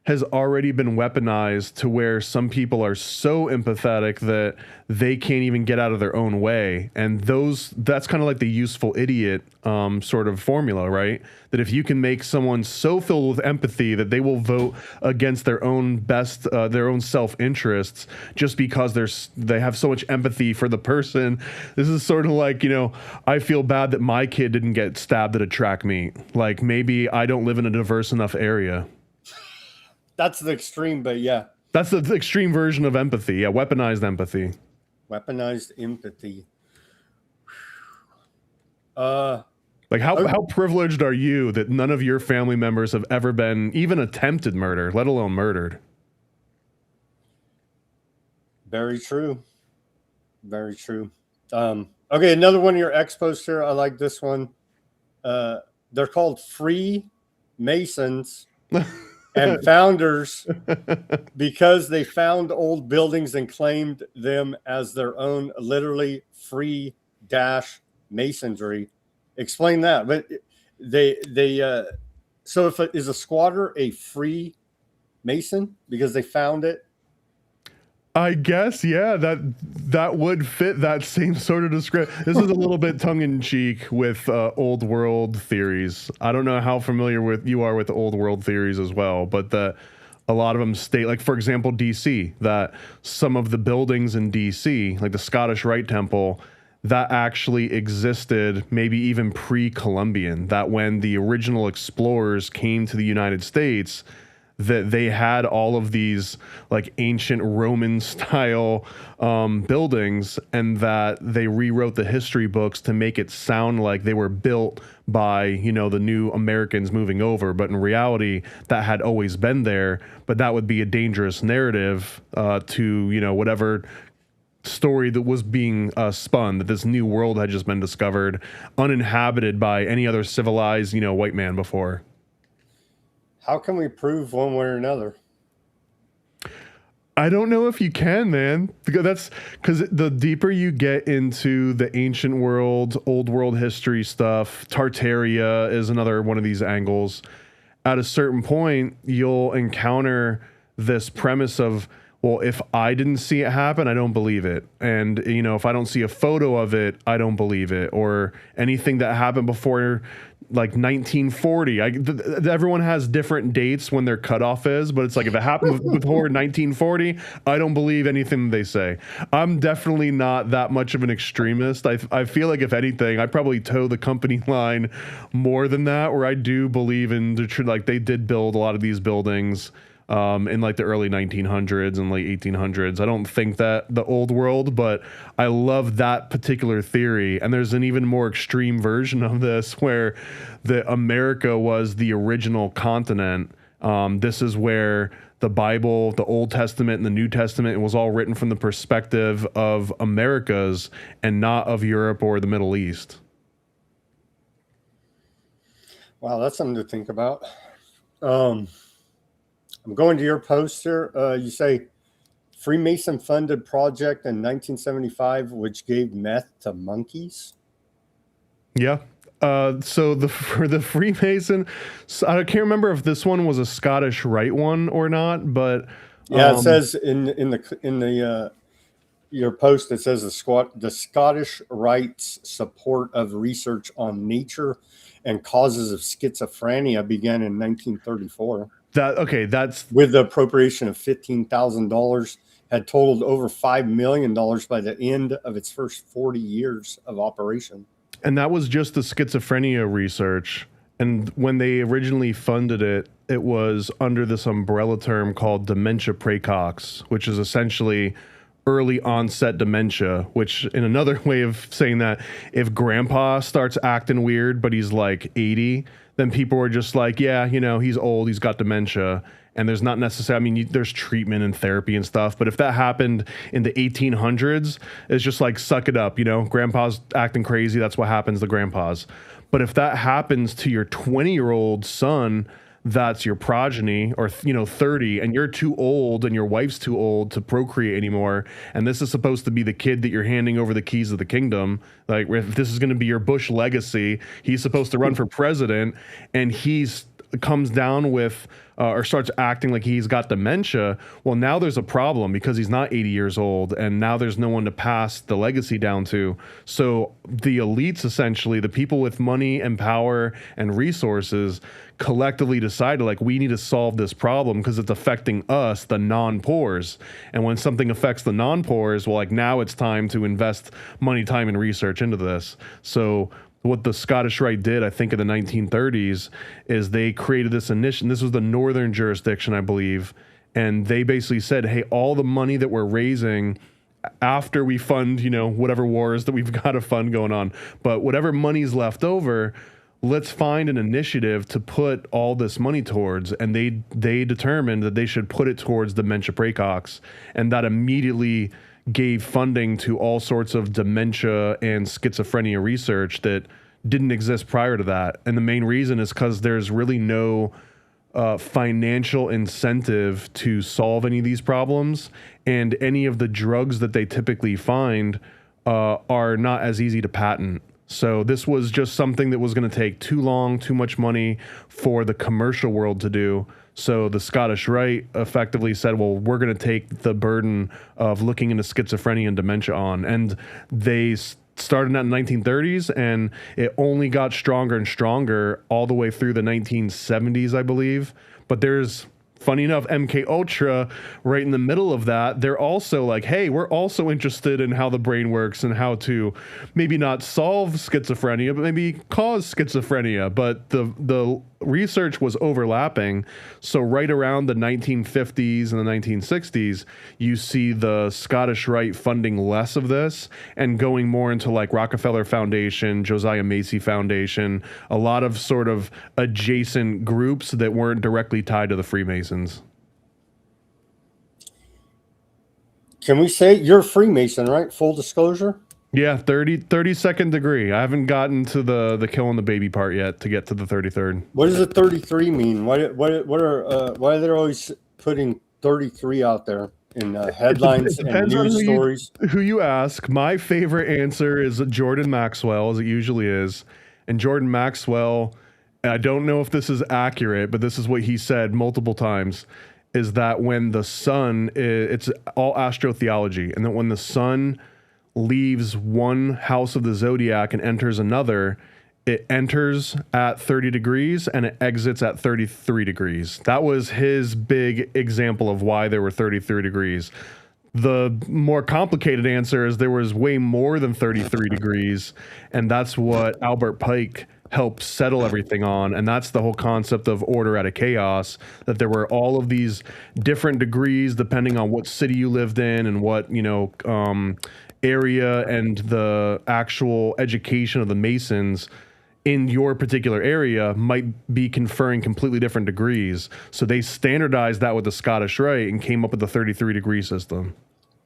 has already been weaponized to where some people are so empathetic that they can't even get out of their own way. And that's kind of like the useful idiot sort of formula, right? That if you can make someone so filled with empathy that they will vote against their own their own self-interests just because they have so much empathy for the person. This is sort of like, I feel bad that my kid didn't get stabbed at a track meet. Like maybe I don't live in a diverse enough area. That's the extreme, but yeah. That's the extreme version of empathy. Yeah, weaponized empathy. Weaponized empathy. Like how privileged are you that none of your family members have ever been even attempted murder, let alone murdered? Very true. Very true. Okay, another one of your expos here. I like this one. They're called Free Masons. And founders, because they found old buildings and claimed them as their own, literally free masonry. Explain that. But so is a squatter a free mason because they found it? I guess, yeah, that would fit that same sort of description. This is a little bit tongue-in-cheek with old world theories. I don't know how familiar you are with the old world theories as well, but a lot of them state, like, for example, DC, that some of the buildings in DC, like the Scottish Rite Temple, that actually existed maybe even pre-Columbian, that when the original explorers came to the United States, that they had all of these like ancient Roman style buildings, and that they rewrote the history books to make it sound like they were built by, the new Americans moving over. But in reality, that had always been there. But that would be a dangerous narrative to, whatever story that was being spun, that this new world had just been discovered, uninhabited by any other civilized, white man before. How can we prove one way or another? I don't know if you can, man. Because the deeper you get into the ancient world, old world history stuff, Tartaria is another one of these angles. At a certain point, you'll encounter this premise of, well, if I didn't see it happen, I don't believe it. And, if I don't see a photo of it, I don't believe it. Or anything that happened before like 1940. Everyone has different dates when their cutoff is, but it's like if it happened before 1940, I don't believe anything they say. I'm definitely not that much of an extremist. I feel like if anything, I probably toe the company line more than that, where I do believe in like they did build a lot of these buildings in like the early 1900s and late 1800s. I don't think that the old world, but I love that particular theory. And there's an even more extreme version of this where the America was the original continent This is where the Bible, the Old Testament and the New Testament, it was all written from the perspective of Americas and not of Europe or the Middle East. Wow, that's something to think about. I'm going to your post here. You say Freemason funded project in 1975, which gave meth to monkeys. Yeah. So for the Freemason, so I can't remember if this one was a Scottish Rite one or not, but yeah, it says in your post, it says the Scottish Rite's support of research on nature and causes of schizophrenia began in 1934. That's with the appropriation of $15,000, had totaled over $5 million by the end of its first 40 years of operation. And that was just the schizophrenia research. And when they originally funded it, it was under this umbrella term called dementia praecox, which is essentially early onset dementia, which in another way of saying that, if grandpa starts acting weird, but he's like 80, then people are just like, yeah, he's old, he's got dementia. And there's not necessarily, there's treatment and therapy and stuff. But if that happened in the 1800s, it's just like, suck it up. Grandpa's acting crazy. That's what happens to grandpas. But if that happens to your 20-year-old son, that's your progeny, or 30, and you're too old and your wife's too old to procreate anymore, and this is supposed to be the kid that you're handing over the keys of the kingdom, like if this is going to be your Bush legacy, he's supposed to run for president, and he's comes down with or starts acting like he's got dementia, well, now there's a problem because he's not 80 years old, and now there's no one to pass the legacy down to. So the elites, essentially, the people with money and power and resources, collectively decided, like, we need to solve this problem because it's affecting us, the non-poors. And when something affects the non-poors, well, like, now it's time to invest money, time, and research into this. So what the Scottish Rite did, I think, in the 1930s, is they created this initiative. This was the northern jurisdiction, I believe, and they basically said, hey, all the money that we're raising after we fund, whatever wars that we've got to fund going on, but whatever money's left over, let's find an initiative to put all this money towards. And they determined that they should put it towards dementia praecox, and that immediately gave funding to all sorts of dementia and schizophrenia research that didn't exist prior to that. And the main reason is because there's really no financial incentive to solve any of these problems, and any of the drugs that they typically find are not as easy to patent. So this was just something that was going to take too long, too much money for the commercial world to do. So the Scottish Rite effectively said, well, we're going to take the burden of looking into schizophrenia and dementia on. And they started in the 1930s, and it only got stronger and stronger all the way through the 1970s, I believe. But there's, funny enough, MK Ultra right in the middle of that. They're also like, hey, we're also interested in how the brain works and how to maybe not solve schizophrenia, but maybe cause schizophrenia. But the research was overlapping. So right around the 1950s and the 1960s, you see the Scottish Rite funding less of this and going more into like Rockefeller Foundation, Josiah Macy Foundation, a lot of sort of adjacent groups that weren't directly tied to the Freemasons. Can we say you're a Freemason, right? Full disclosure? Yeah, 32nd degree. I haven't gotten to the killing the baby part yet to get to the 33rd. What does the 33 mean? Why are they always putting 33 out there in headlines and news stories? Who you ask. My favorite answer is Jordan Maxwell, as it usually is. And Jordan Maxwell, I don't know if this is accurate, but this is what he said multiple times, is that when the sun, it's all astrotheology, and that when the sun leaves one house of the zodiac and enters another, it enters at 30 degrees and it exits at 33 degrees. That was his big example of why there were 33 degrees. The more complicated answer is there was way more than 33 degrees, and that's what Albert Pike helped settle everything on. And that's the whole concept of order out of chaos, that there were all of these different degrees depending on what city you lived in and what, area and the actual education of the Masons. in your particular area might be conferring completely different degrees. So they standardized that with the Scottish Rite and came up with the 33-degree system.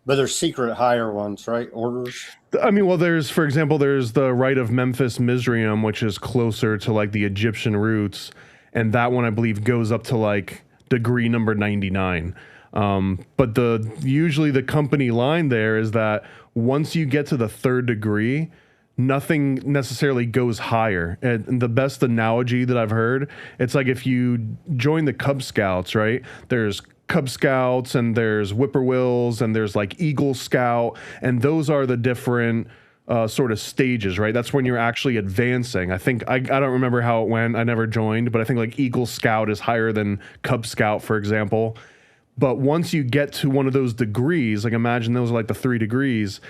But there's secret higher ones, right? Orders. I mean, well, there's, for example, there's the Rite of Memphis Mizraim, which is closer to like the Egyptian roots. And that one, I believe, goes up to like degree number 99. But usually the company line there is that once you get to the 3rd degree, nothing necessarily goes higher. And the best analogy that I've heard, it's like if you join the Cub Scouts, right? There's Cub Scouts and there's Whippoorwills and there's like Eagle Scout, and those are the different sort of stages, right? That's when you're actually advancing. I think I don't remember how it went. I never joined, but I think like Eagle Scout is higher than Cub Scout, for example. But once you get to one of those degrees, like imagine those are like the 3 degrees,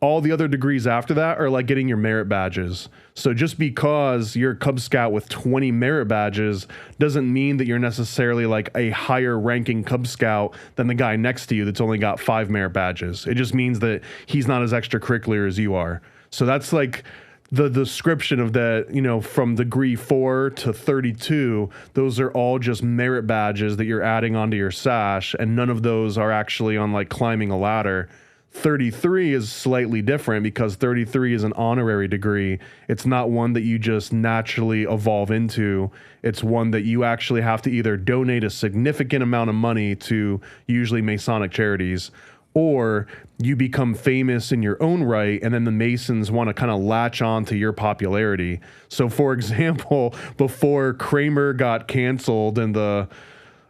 all the other degrees after that are like getting your merit badges. So just because you're a Cub Scout with 20 merit badges doesn't mean that you're necessarily like a higher ranking Cub Scout than the guy next to you that's only got 5 merit badges. It just means that he's not as extracurricular as you are. So that's like the description of that, you know, from degree 4 to 32, those are all just merit badges that you're adding onto your sash, and none of those are actually on like climbing a ladder. 33 is slightly different because 33 is an honorary degree. It's not one that you just naturally evolve into. It's one that you actually have to either donate a significant amount of money to, usually Masonic charities, or you become famous in your own right, and then the Masons want to kind of latch on to your popularity. So, for example, before Kramer got canceled in the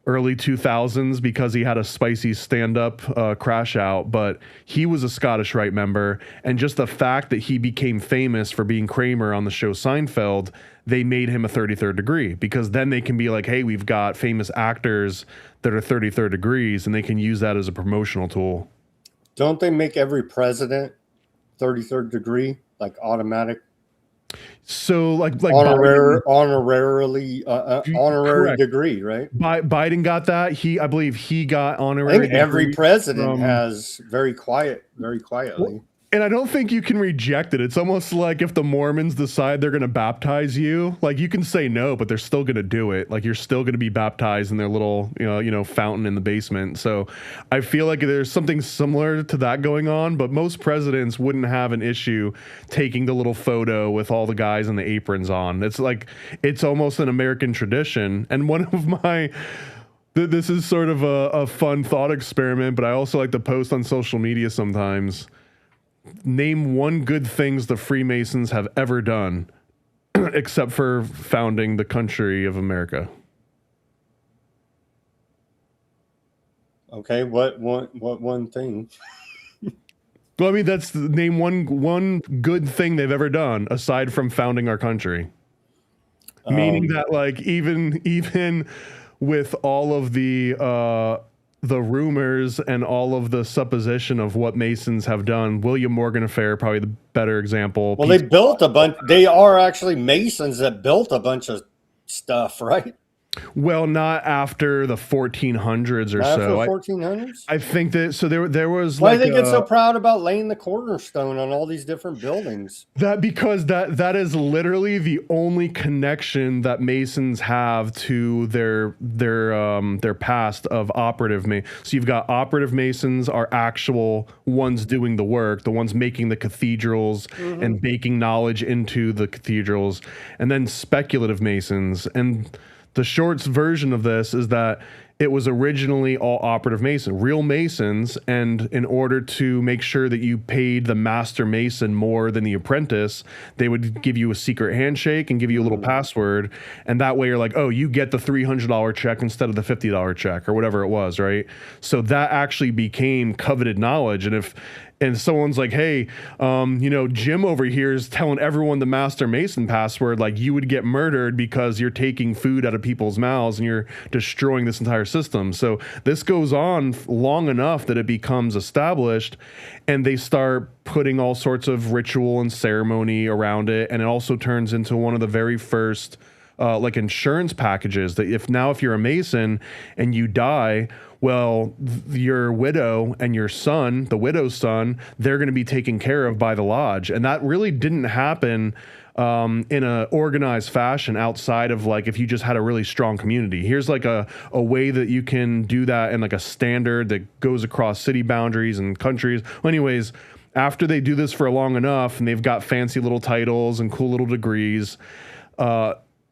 early 2000s because he had a spicy stand-up crash out, but he was a Scottish Rite member, and just the fact that he became famous for being Kramer on the show Seinfeld, they made him a 33rd degree, because then they can be like, hey, we've got famous actors that are 33rd degrees, and they can use that as a promotional tool. Don't they make every president 33rd degree, like automatic? So like honorary correct. degree, right? Biden got that. I believe he got honorary. I think every president has very quietly. And I don't think you can reject it. It's almost like if the Mormons decide they're going to baptize you, like you can say no, but they're still going to do it. Like you're still going to be baptized in their little, you know, fountain in the basement. So I feel like there's something similar to that going on, but most presidents wouldn't have an issue taking the little photo with all the guys in the aprons on. It's like, it's almost an American tradition. And one of my... This is sort of a fun thought experiment, but I also like to post on social media sometimes. Name one good things the Freemasons have ever done, except for founding the country of America. Okay, what one thing? Well, I mean, that's name one good thing they've ever done aside from founding our country. Meaning that, like, even with all of the rumors and all of the supposition of what Masons have done, William Morgan Affair, probably the better example. Well, they built a bunch. They are actually Masons that built a bunch of stuff, right? Well, not after the 1400s or After so. the 1400s? I think that, so there was Why like do they get so proud about laying the cornerstone on all these different buildings? Because that is literally the only connection that Masons have to their past of operative Masons. So you've got operative Masons are actual ones doing the work, the ones making the cathedrals and baking knowledge into the cathedrals, and then speculative Masons. And the shorts version of this is that it was originally all operative Mason, real Masons, and in order to make sure that you paid the master Mason more than the apprentice, they would give you a secret handshake and give you a little password, and that way you're like, oh, you get the $300 check instead of the $50 check or whatever it was, right? So that actually became coveted knowledge, and someone's like, hey, Jim over here is telling everyone the Master Mason password, like you would get murdered because you're taking food out of people's mouths and you're destroying this entire system. So this goes on long enough that it becomes established, and they start putting all sorts of ritual and ceremony around it. And it also turns into one of the very first like insurance packages that if you're a Mason and you die, well, your widow and your son, the widow's son, they're going to be taken care of by the lodge. And that really didn't happen in a organized fashion outside of like if you just had a really strong community. Here's like a way that you can do that in like a standard that goes across city boundaries and countries. Well, anyways, after they do this for long enough and they've got fancy little titles and cool little degrees,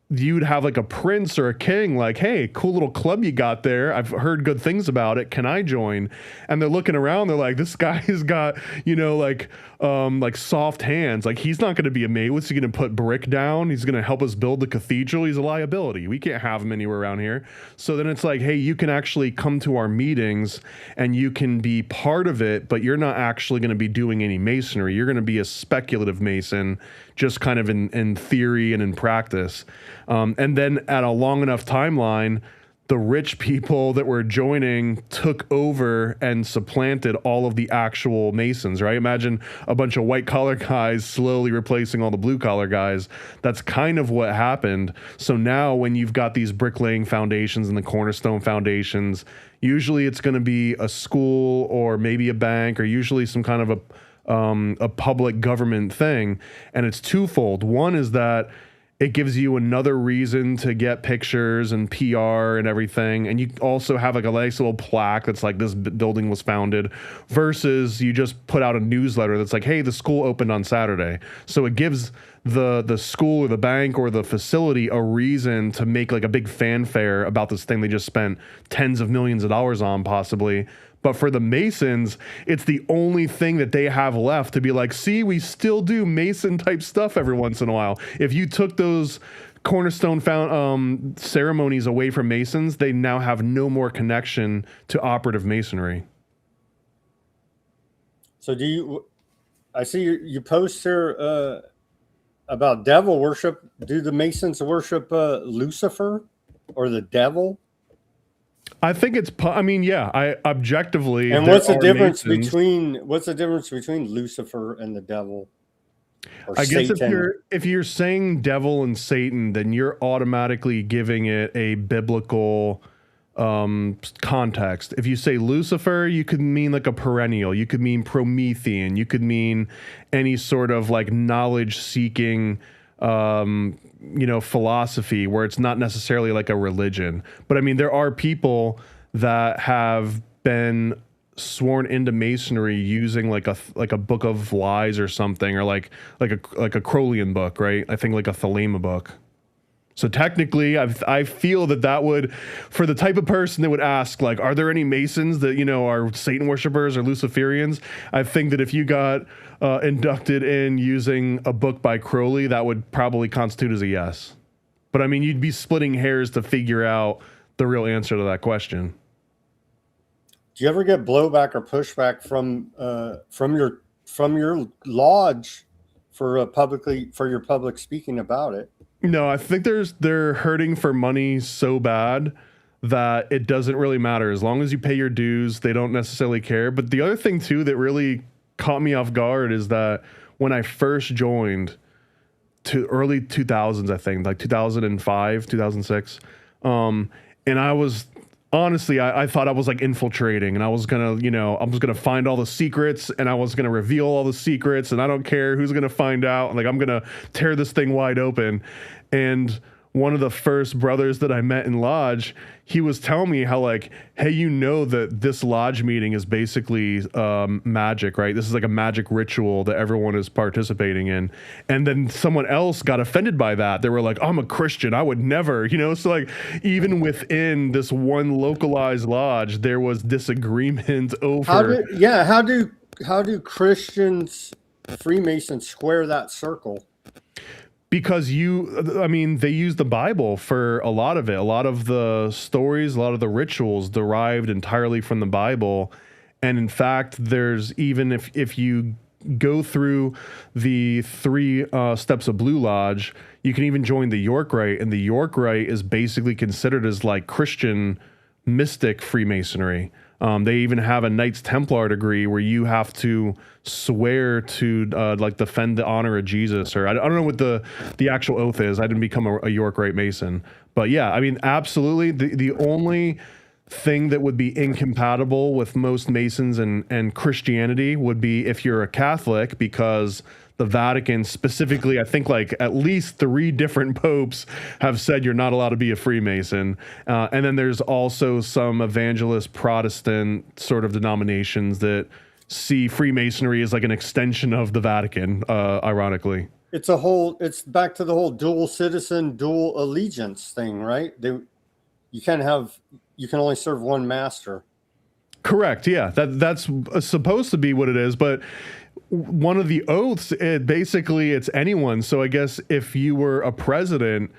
you'd have like a prince or a king like, hey, cool little club you got there. I've heard good things about it. Can I join? And they're looking around. They're like, this guy's got, like soft hands. Like he's not going to be a mate. What's he going to put brick down? He's going to help us build the cathedral. He's a liability. We can't have him anywhere around here. So then it's like, hey, you can actually come to our meetings and you can be part of it, but you're not actually going to be doing any masonry. You're going to be a speculative Mason, just kind of in theory and in practice. And then at a long enough timeline, the rich people that were joining took over and supplanted all of the actual Masons, right? Imagine a bunch of white collar guys slowly replacing all the blue collar guys. That's kind of what happened. So now when you've got these bricklaying foundations and the cornerstone foundations, usually it's going to be a school or maybe a bank or usually some kind of a public government thing. And it's twofold. One is that it gives you another reason to get pictures and PR and everything. And you also have like a nice little plaque that's like this building was founded versus you just put out a newsletter that's like, hey, the school opened on Saturday. So it gives the school or the bank or the facility a reason to make like a big fanfare about this thing they just spent tens of millions of dollars on possibly. But for the Masons, it's the only thing that they have left to be like, see, we still do Mason type stuff every once in a while. If you took those cornerstone ceremonies away from Masons, they now have no more connection to operative Masonry. So I see you post here about devil worship. Do the Masons worship Lucifer or the devil? I think it's. I objectively. And what's the difference between Lucifer and the devil? I guess if you're saying devil and Satan, then you're automatically giving it a biblical context. If you say Lucifer, you could mean like a perennial. You could mean Promethean. You could mean any sort of like knowledge-seeking philosophy where it's not necessarily like a religion. But I mean, there are people that have been sworn into Masonry using like a book of lies or something, or like a Crowleyan book, right? I think like a Thelema book. So technically, I feel that would, for the type of person that would ask, like, are there any Masons that, are Satan worshipers or Luciferians? I think that if you got inducted in using a book by Crowley, that would probably constitute as a yes. But I mean, you'd be splitting hairs to figure out the real answer to that question. Do you ever get blowback or pushback from your lodge for your public speaking about it? No, I think they're hurting for money so bad that it doesn't really matter. As long as you pay your dues, they don't necessarily care. But the other thing too that really caught me off guard is that when I first joined to early 2000s, I think like 2005, 2006, and I was honestly, I thought I was like infiltrating and I was gonna, I was gonna find all the secrets and I was gonna reveal all the secrets and I don't care who's gonna find out. Like I'm gonna tear this thing wide open. And one of the first brothers that I met in lodge, he was telling me how like, hey, that this lodge meeting is basically magic, right? This is like a magic ritual that everyone is participating in. And then someone else got offended by that. They were like, I'm a Christian, I would never, So like even within this one localized lodge, there was disagreement over. How do Christians, Freemasons square that circle? Because they use the Bible for a lot of it. A lot of the stories, a lot of the rituals derived entirely from the Bible. And in fact, there's even if you go through the 3 steps of Blue Lodge, you can even join the York Rite. And the York Rite is basically considered as like Christian mystic Freemasonry. They even have a Knights Templar degree where you have to swear to like defend the honor of Jesus, or I don't know what the actual oath is. I didn't become a York Rite Mason, but yeah, I mean, absolutely. The only thing that would be incompatible with most Masons and Christianity would be if you're a Catholic, because the Vatican specifically, I think like at least 3 different popes have said you're not allowed to be a Freemason. And then there's also some evangelist Protestant sort of denominations that see Freemasonry as like an extension of the Vatican, ironically. It's back to the whole dual citizen, dual allegiance thing, right? You can only serve one master. Correct. Yeah, that's supposed to be what it is, but one of the oaths, it's anyone. So I guess if you were a president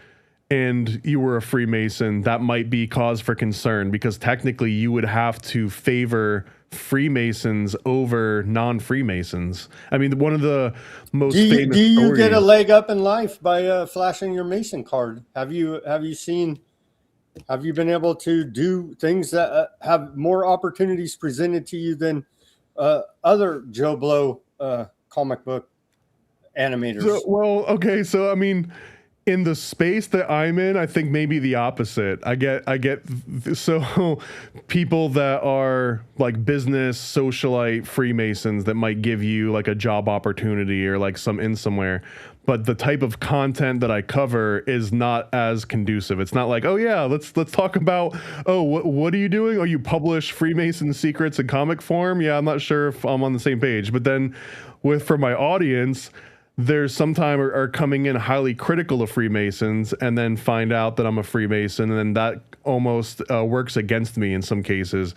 and you were a Freemason, that might be cause for concern, because technically you would have to favor Freemasons over non-Freemasons. I mean, one of the most famous do you stories, get a leg up in life by flashing your Mason card? Have you been able to do things that have more opportunities presented to you than other Joe Blow comic book animators? So I mean, in the space that I'm in, I think maybe the opposite. I get so people that are like business socialite Freemasons that might give you like a job opportunity or like some in somewhere. But the type of content that I cover is not as conducive. It's not like, oh yeah, let's talk about, oh, what are you doing? Oh, you publish Freemason secrets in comic form? Yeah, I'm not sure if I'm on the same page. But then for my audience, there's sometimes are coming in highly critical of Freemasons and then find out that I'm a Freemason, and then that almost works against me in some cases.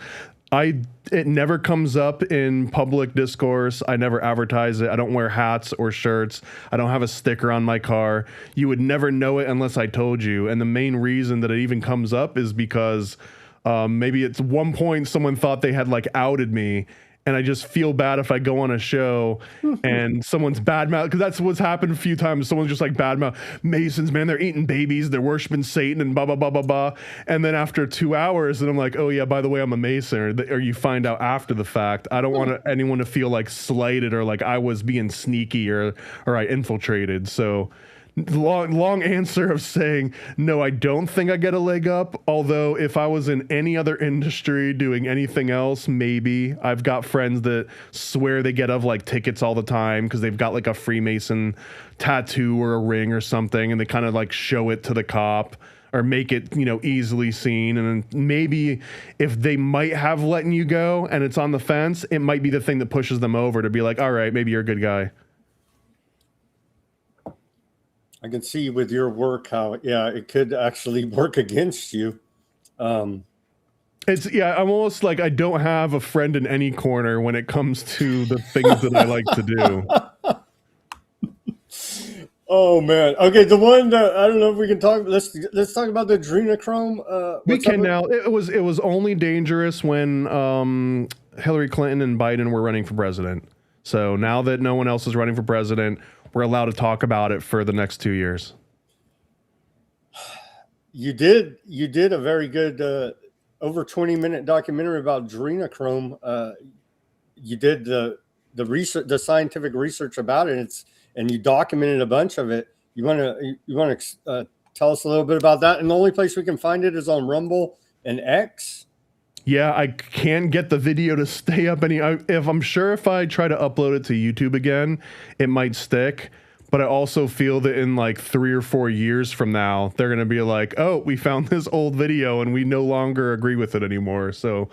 It never comes up in public discourse. I never advertise it. I don't wear hats or shirts. I don't have a sticker on my car. You would never know it unless I told you. And the main reason that it even comes up is because maybe at one point someone thought they had like outed me, and I just feel bad if I go on a show and someone's badmouth, because that's what's happened a few times. Someone's just like badmouth Masons, man, they're eating babies, they're worshiping Satan, and blah blah blah blah blah. And then after 2 hours, and I'm like, oh yeah, by the way, I'm a Mason, or you find out after the fact. I don't want anyone to feel like slighted or like I was being sneaky or I infiltrated. So long answer of saying no, I don't think I get a leg up. Although if I was in any other industry doing anything else, maybe. I've got friends that swear they get like tickets all the time because they've got like a Freemason tattoo or a ring or something, and they kind of like show it to the cop or make it, easily seen. And then maybe if they might have letting you go and it's on the fence, it might be the thing that pushes them over to be like, all right, maybe you're a good guy. I can see with your work how, it could actually work against you. I'm almost like I don't have a friend in any corner when it comes to the things that I like to do. Oh man. Okay, the one that I don't know if we can talk. Let's talk about the Adrenochrome. We can now. It was only dangerous when Hillary Clinton and Biden were running for president. So now that no one else is running for president, we're allowed to talk about it for the next 2 years. You did a very good over 20-minute documentary about Adrenochrome. You did the research, the scientific research about it, and you documented a bunch of it. You want to tell us a little bit about that? And the only place we can find it is on Rumble and X. Yeah, I can't get the video to stay up I'm sure if I try to upload it to YouTube again, it might stick. But I also feel that in like 3 or 4 years from now, they're going to be like, oh, we found this old video and we no longer agree with it anymore. So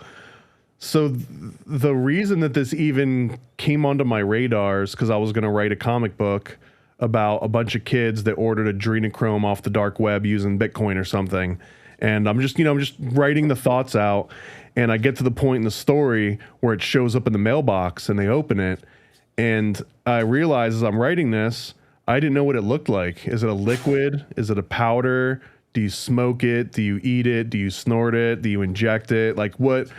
the reason that this even came onto my radar is because I was going to write a comic book about a bunch of kids that ordered Adrenochrome off the dark web using Bitcoin or something. And I'm just writing the thoughts out, and I get to the point in the story where it shows up in the mailbox and they open it. And I realize as I'm writing this, I didn't know what it looked like. Is it a liquid? Is it a powder? Do you smoke it? Do you eat it? Do you snort it? Do you inject it? Like what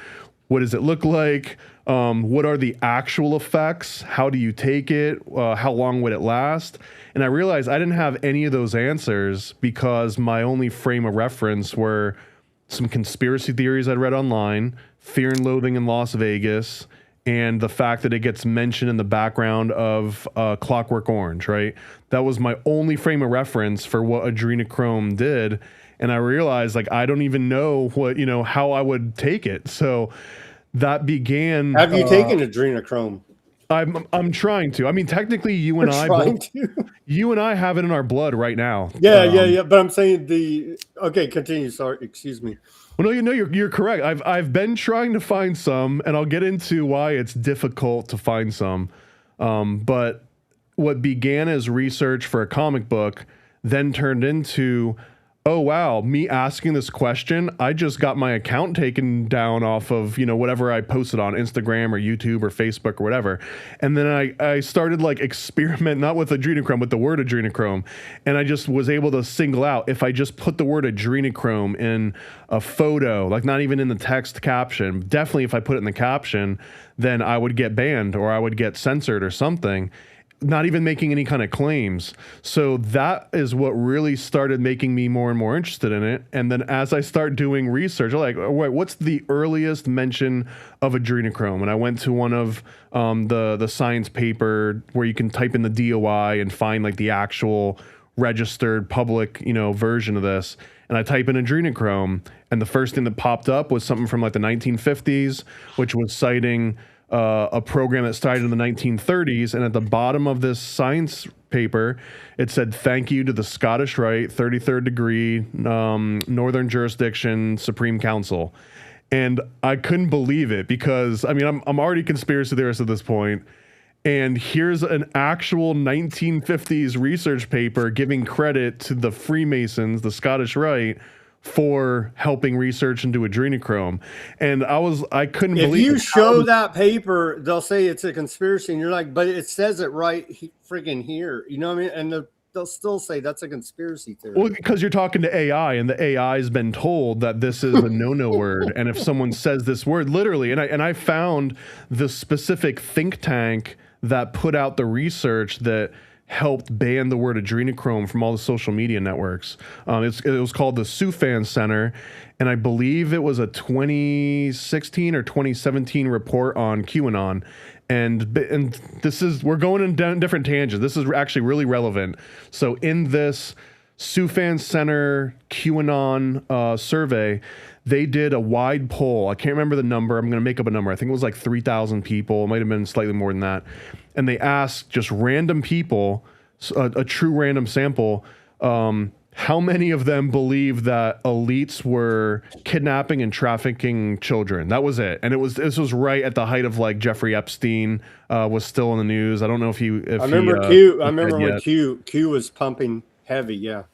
does it look like? What are the actual effects? How do you take it? How long would it last? And I realized I didn't have any of those answers because my only frame of reference were some conspiracy theories I'd read online, Fear and Loathing in Las Vegas, and the fact that it gets mentioned in the background of Clockwork Orange, right? That was my only frame of reference for what Adrenochrome did. And I realized, like, I don't even know what, how I would take it. So that began. Have you taken Adrenochrome? I'm trying to. I mean, technically, you and I have it in our blood right now. Yeah. But I'm saying okay, continue. Sorry, excuse me. Well, no, you're correct. I've been trying to find some, and I'll get into why it's difficult to find some. But what began as research for a comic book then turned into, oh wow, me asking this question, I just got my account taken down off of, whatever I posted on Instagram or YouTube or Facebook or whatever. And then I started like experiment, not with adrenochrome, but the word adrenochrome. And I just was able to single out, if I just put the word adrenochrome in a photo, like not even in the text caption, definitely if I put it in the caption, then I would get banned or I would get censored or something. Not even making any kind of claims. So that is what really started making me more and more interested in it. And then as I start doing research, I'm like, wait, what's the earliest mention of adrenochrome? And I went to one of the science paper where you can type in the DOI and find like the actual registered public, version of this. And I type in adrenochrome, and the first thing that popped up was something from like the 1950s, which was citing a program that started in the 1930s, and at the bottom of this science paper, it said, "Thank you to the Scottish Rite, 33rd degree, Northern Jurisdiction, Supreme Council." And I couldn't believe it because, I mean, I'm already conspiracy theorist at this point, and here's an actual 1950s research paper giving credit to the Freemasons, the Scottish Rite, for helping research into adrenochrome. And I couldn't believe it. If you show that paper, they'll say it's a conspiracy, and you're like, but it says it right friggin' here. You know what I mean? And they'll still say that's a conspiracy theory. Well, because you're talking to AI, and the AI has been told that this is a no-no word. And if someone says this word, literally, and I found the specific think tank that put out the research that helped ban the word adrenochrome from all the social media networks. It was called the Sufan Center, and I believe it was a 2016 or 2017 report on QAnon. And we're going in different tangents. This is actually really relevant. So in this Sufan Center QAnon survey, they did a wide poll. I can't remember the number. I'm going to make up a number. I think it was like 3,000 people. It might have been slightly more than that. And they asked just random people, a true random sample, how many of them believe that elites were kidnapping and trafficking children. That was it. And this was right at the height of like Jeffrey Epstein was still in the news. I don't know if I remember Q. I remember when Q was pumping heavy. Yeah.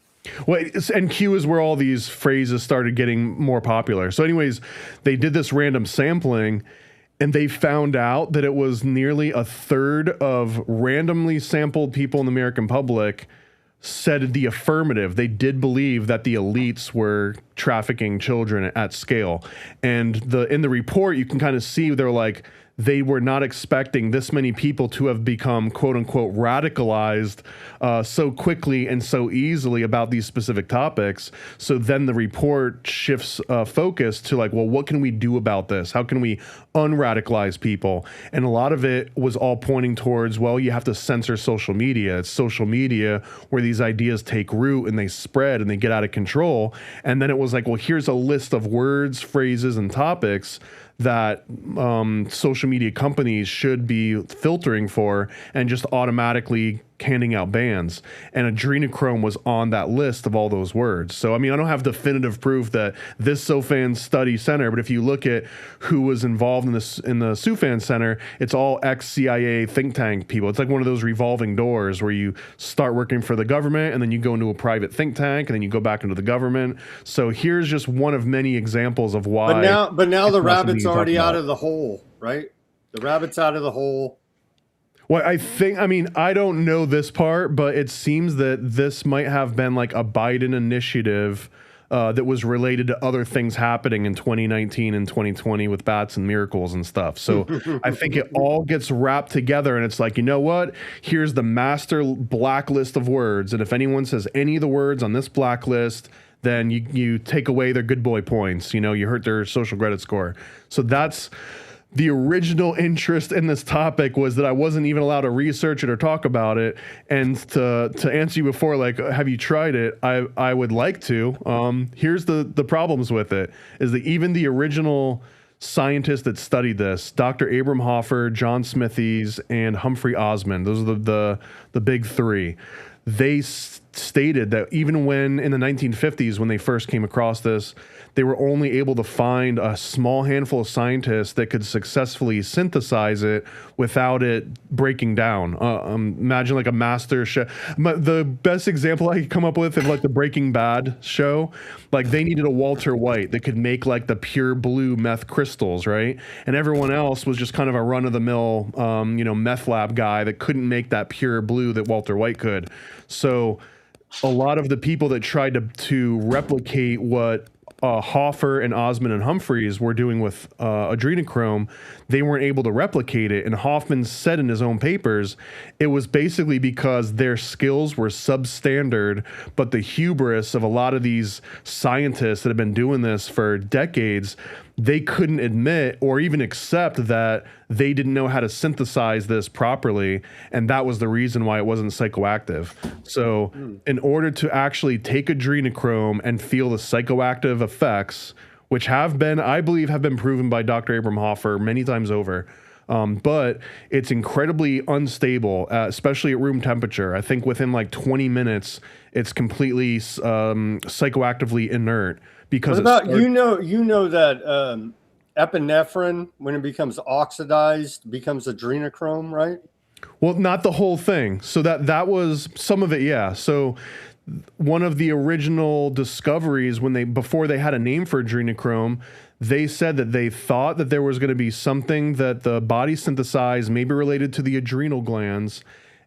Well, and Q is where all these phrases started getting more popular. So anyways, they did this random sampling, and they found out that it was nearly a third of randomly sampled people in the American public said the affirmative. They did believe that the elites were trafficking children at scale. And in the report, you can kind of see they're like, they were not expecting this many people to have become quote unquote radicalized so quickly and so easily about these specific topics. So then the report shifts focus to like, well, what can we do about this? How can we unradicalize people? And a lot of it was all pointing towards, well, you have to censor social media. It's social media where these ideas take root and they spread and they get out of control. And then it was like, well, here's a list of words, phrases, and topics that social media companies should be filtering for and just automatically handing out bans. And adrenochrome was on that list of all those words. So, I mean, I don't have definitive proof that this Sufan Study Center, but if you look at who was involved in the Sufan Center, it's all ex-CIA think tank people. It's like one of those revolving doors where you start working for the government and then you go into a private think tank and then you go back into the government. So here's just one of many examples of why. But now the rabbit's already out of the hole, right? The rabbit's out of the hole. Well, I don't know this part, but it seems that this might have been like a Biden initiative that was related to other things happening in 2019 and 2020 with bats and miracles and stuff. So I think it all gets wrapped together, and it's like, you know what? Here's the master blacklist of words, and if anyone says any of the words on this blacklist, then you take away their good boy points. You know, you hurt their social credit score. So that's the original interest in this topic, was that I wasn't even allowed to research it or talk about it. And to answer you before, like, have you tried it? I would like to. Here's the problems with it, is that even the original scientists that studied this, Dr. Abram Hoffer, John Smithies, and Humphrey Osmond, those are the big three. They stated that even when in the 1950s, when they first came across this, they were only able to find a small handful of scientists that could successfully synthesize it without it breaking down. Imagine like a master chef. The best example I could come up with is like the Breaking Bad show. Like they needed a Walter White that could make like the pure blue meth crystals, right? And everyone else was just kind of a run-of-the-mill, meth lab guy that couldn't make that pure blue that Walter White could. So a lot of the people that tried to replicate what Hoffer and Osmond and Humphreys were doing with adrenochrome, they weren't able to replicate it. And Hoffman said in his own papers, it was basically because their skills were substandard, but the hubris of a lot of these scientists that have been doing this for decades, they couldn't admit or even accept that they didn't know how to synthesize this properly, and that was the reason why it wasn't psychoactive. So in order to actually take adrenochrome and feel the psychoactive effects, which I believe have been proven by Dr. Abram Hoffer many times over, but it's incredibly unstable, especially at room temperature. I think within like 20 minutes, it's completely psychoactively inert. Because what about you know that epinephrine, when it becomes oxidized, becomes adrenochrome, right? Well, not the whole thing. So that was some of it, yeah. So one of the original discoveries before they had a name for adrenochrome, they said that they thought that there was going to be something that the body synthesized, maybe related to the adrenal glands,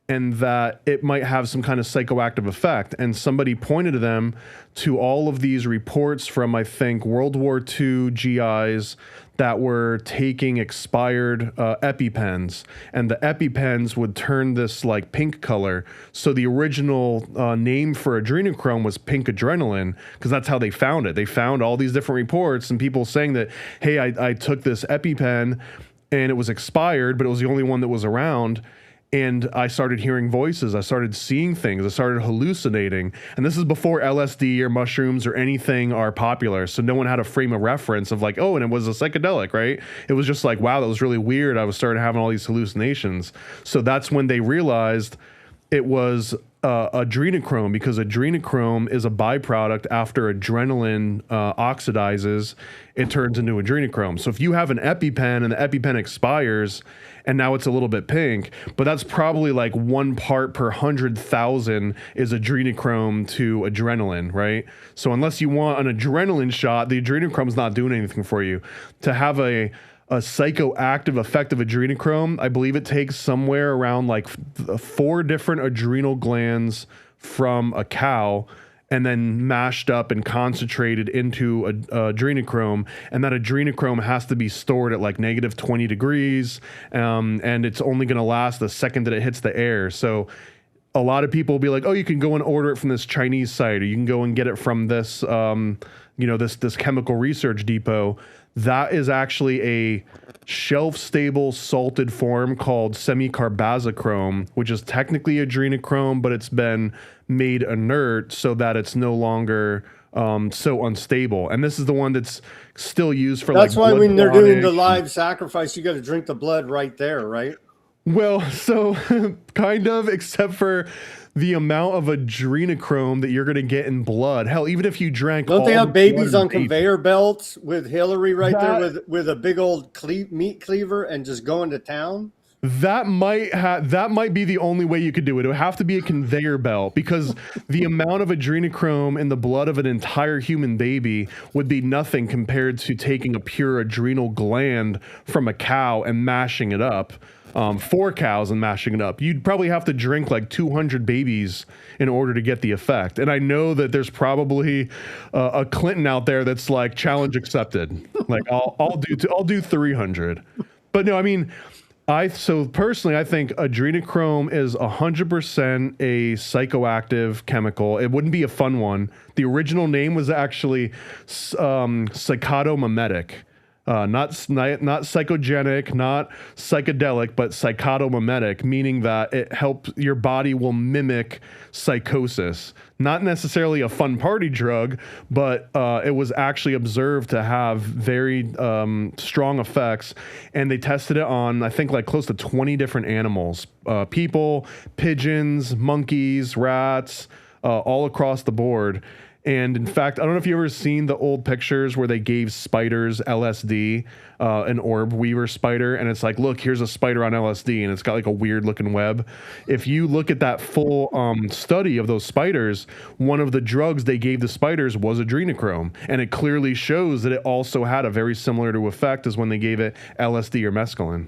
and that it might have some kind of psychoactive effect. And somebody pointed to them to all of these reports from, I think, World War II GIs that were taking expired EpiPens. And the EpiPens would turn this like pink color. So the original name for adrenochrome was pink adrenaline, because that's how they found it. They found all these different reports and people saying that, hey, I took this EpiPen and it was expired, but it was the only one that was around. And I started hearing voices. I started seeing things. I started hallucinating. And this is before LSD or mushrooms or anything are popular. So no one had a frame of reference of like, oh, and it was a psychedelic, right? It was just like, wow, that was really weird. I was starting having all these hallucinations. So that's when they realized it was adrenochrome, because adrenochrome is a byproduct after adrenaline oxidizes, it turns into adrenochrome. So if you have an EpiPen and the EpiPen expires and now it's a little bit pink, but that's probably like 1 part per 100,000 is adrenochrome to adrenaline, right? So unless you want an adrenaline shot, the adrenochrome's not doing anything for you. To have a psychoactive effect of adrenochrome, I believe it takes somewhere around like 4 different adrenal glands from a cow and then mashed up and concentrated into adrenochrome. And that adrenochrome has to be stored at like negative 20 degrees. And it's only going to last the second that it hits the air. So a lot of people will be like, oh, you can go and order it from this Chinese site, or you can go and get it from this, this chemical research depot. That is actually a shelf-stable salted form called semicarbazochrome, which is technically adrenochrome, but it's been made inert so that it's no longer so unstable. And this is the one that's still used for that's like why when they're tonic. doing the live sacrifice, you got to drink the blood right there, right? Well, so kind of, except for the amount of adrenochrome that you're going to get in blood. Hell, even if you drank, don't they have babies on baby conveyor belts with Hillary there with a big old meat cleaver and just going to town? That might be the only way you could do it. It would have to be a conveyor belt, because the amount of adrenochrome in the blood of an entire human baby would be nothing compared to taking a pure adrenal gland from a cow and mashing it up. 4 cows and mashing it up. You'd probably have to drink like 200 babies in order to get the effect. And I know that there's probably a Clinton out there that's like, challenge accepted. Like I'll do 300. But no, I mean, so personally, I think adrenochrome is 100% a psychoactive chemical. It wouldn't be a fun one. The original name was actually psychotomimetic. Not psychogenic, not psychedelic, but psychotomimetic, meaning that it helps, your body will mimic psychosis. Not necessarily a fun party drug, but it was actually observed to have very strong effects. And they tested it on, I think, like close to 20 different animals. People, pigeons, monkeys, rats, all across the board. And in fact, I don't know if you've ever seen the old pictures where they gave spiders LSD, an orb weaver spider, and it's like, look, here's a spider on LSD, and it's got like a weird looking web. If you look at that full study of those spiders, one of the drugs they gave the spiders was adrenochrome, and it clearly shows that it also had a very similar to effect as when they gave it LSD or mescaline.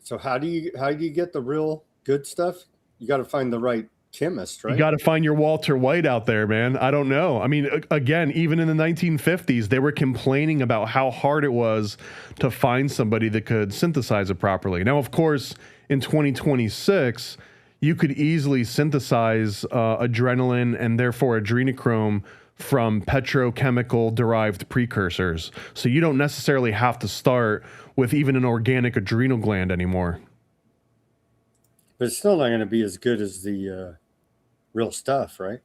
So how do you get the real good stuff? You got to find the right chemist, right? You got to find your Walter White out there, man. I don't know. I mean, again, even in the 1950s, they were complaining about how hard it was to find somebody that could synthesize it properly. Now, of course, in 2026, you could easily synthesize adrenaline and therefore adrenochrome from petrochemical derived precursors. So you don't necessarily have to start with even an organic adrenal gland anymore. But it's still not going to be as good as the real stuff, right?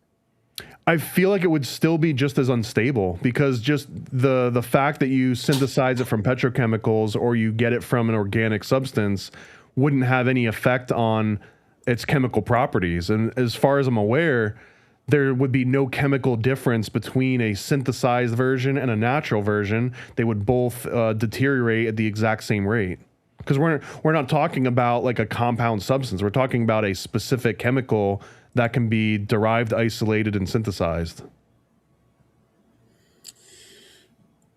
I feel like it would still be just as unstable because just the fact that you synthesize it from petrochemicals or you get it from an organic substance wouldn't have any effect on its chemical properties. And as far as I'm aware, there would be no chemical difference between a synthesized version and a natural version. They would both deteriorate at the exact same rate. Because we're not talking about like a compound substance. We're talking about a specific chemical that can be derived, isolated, and synthesized.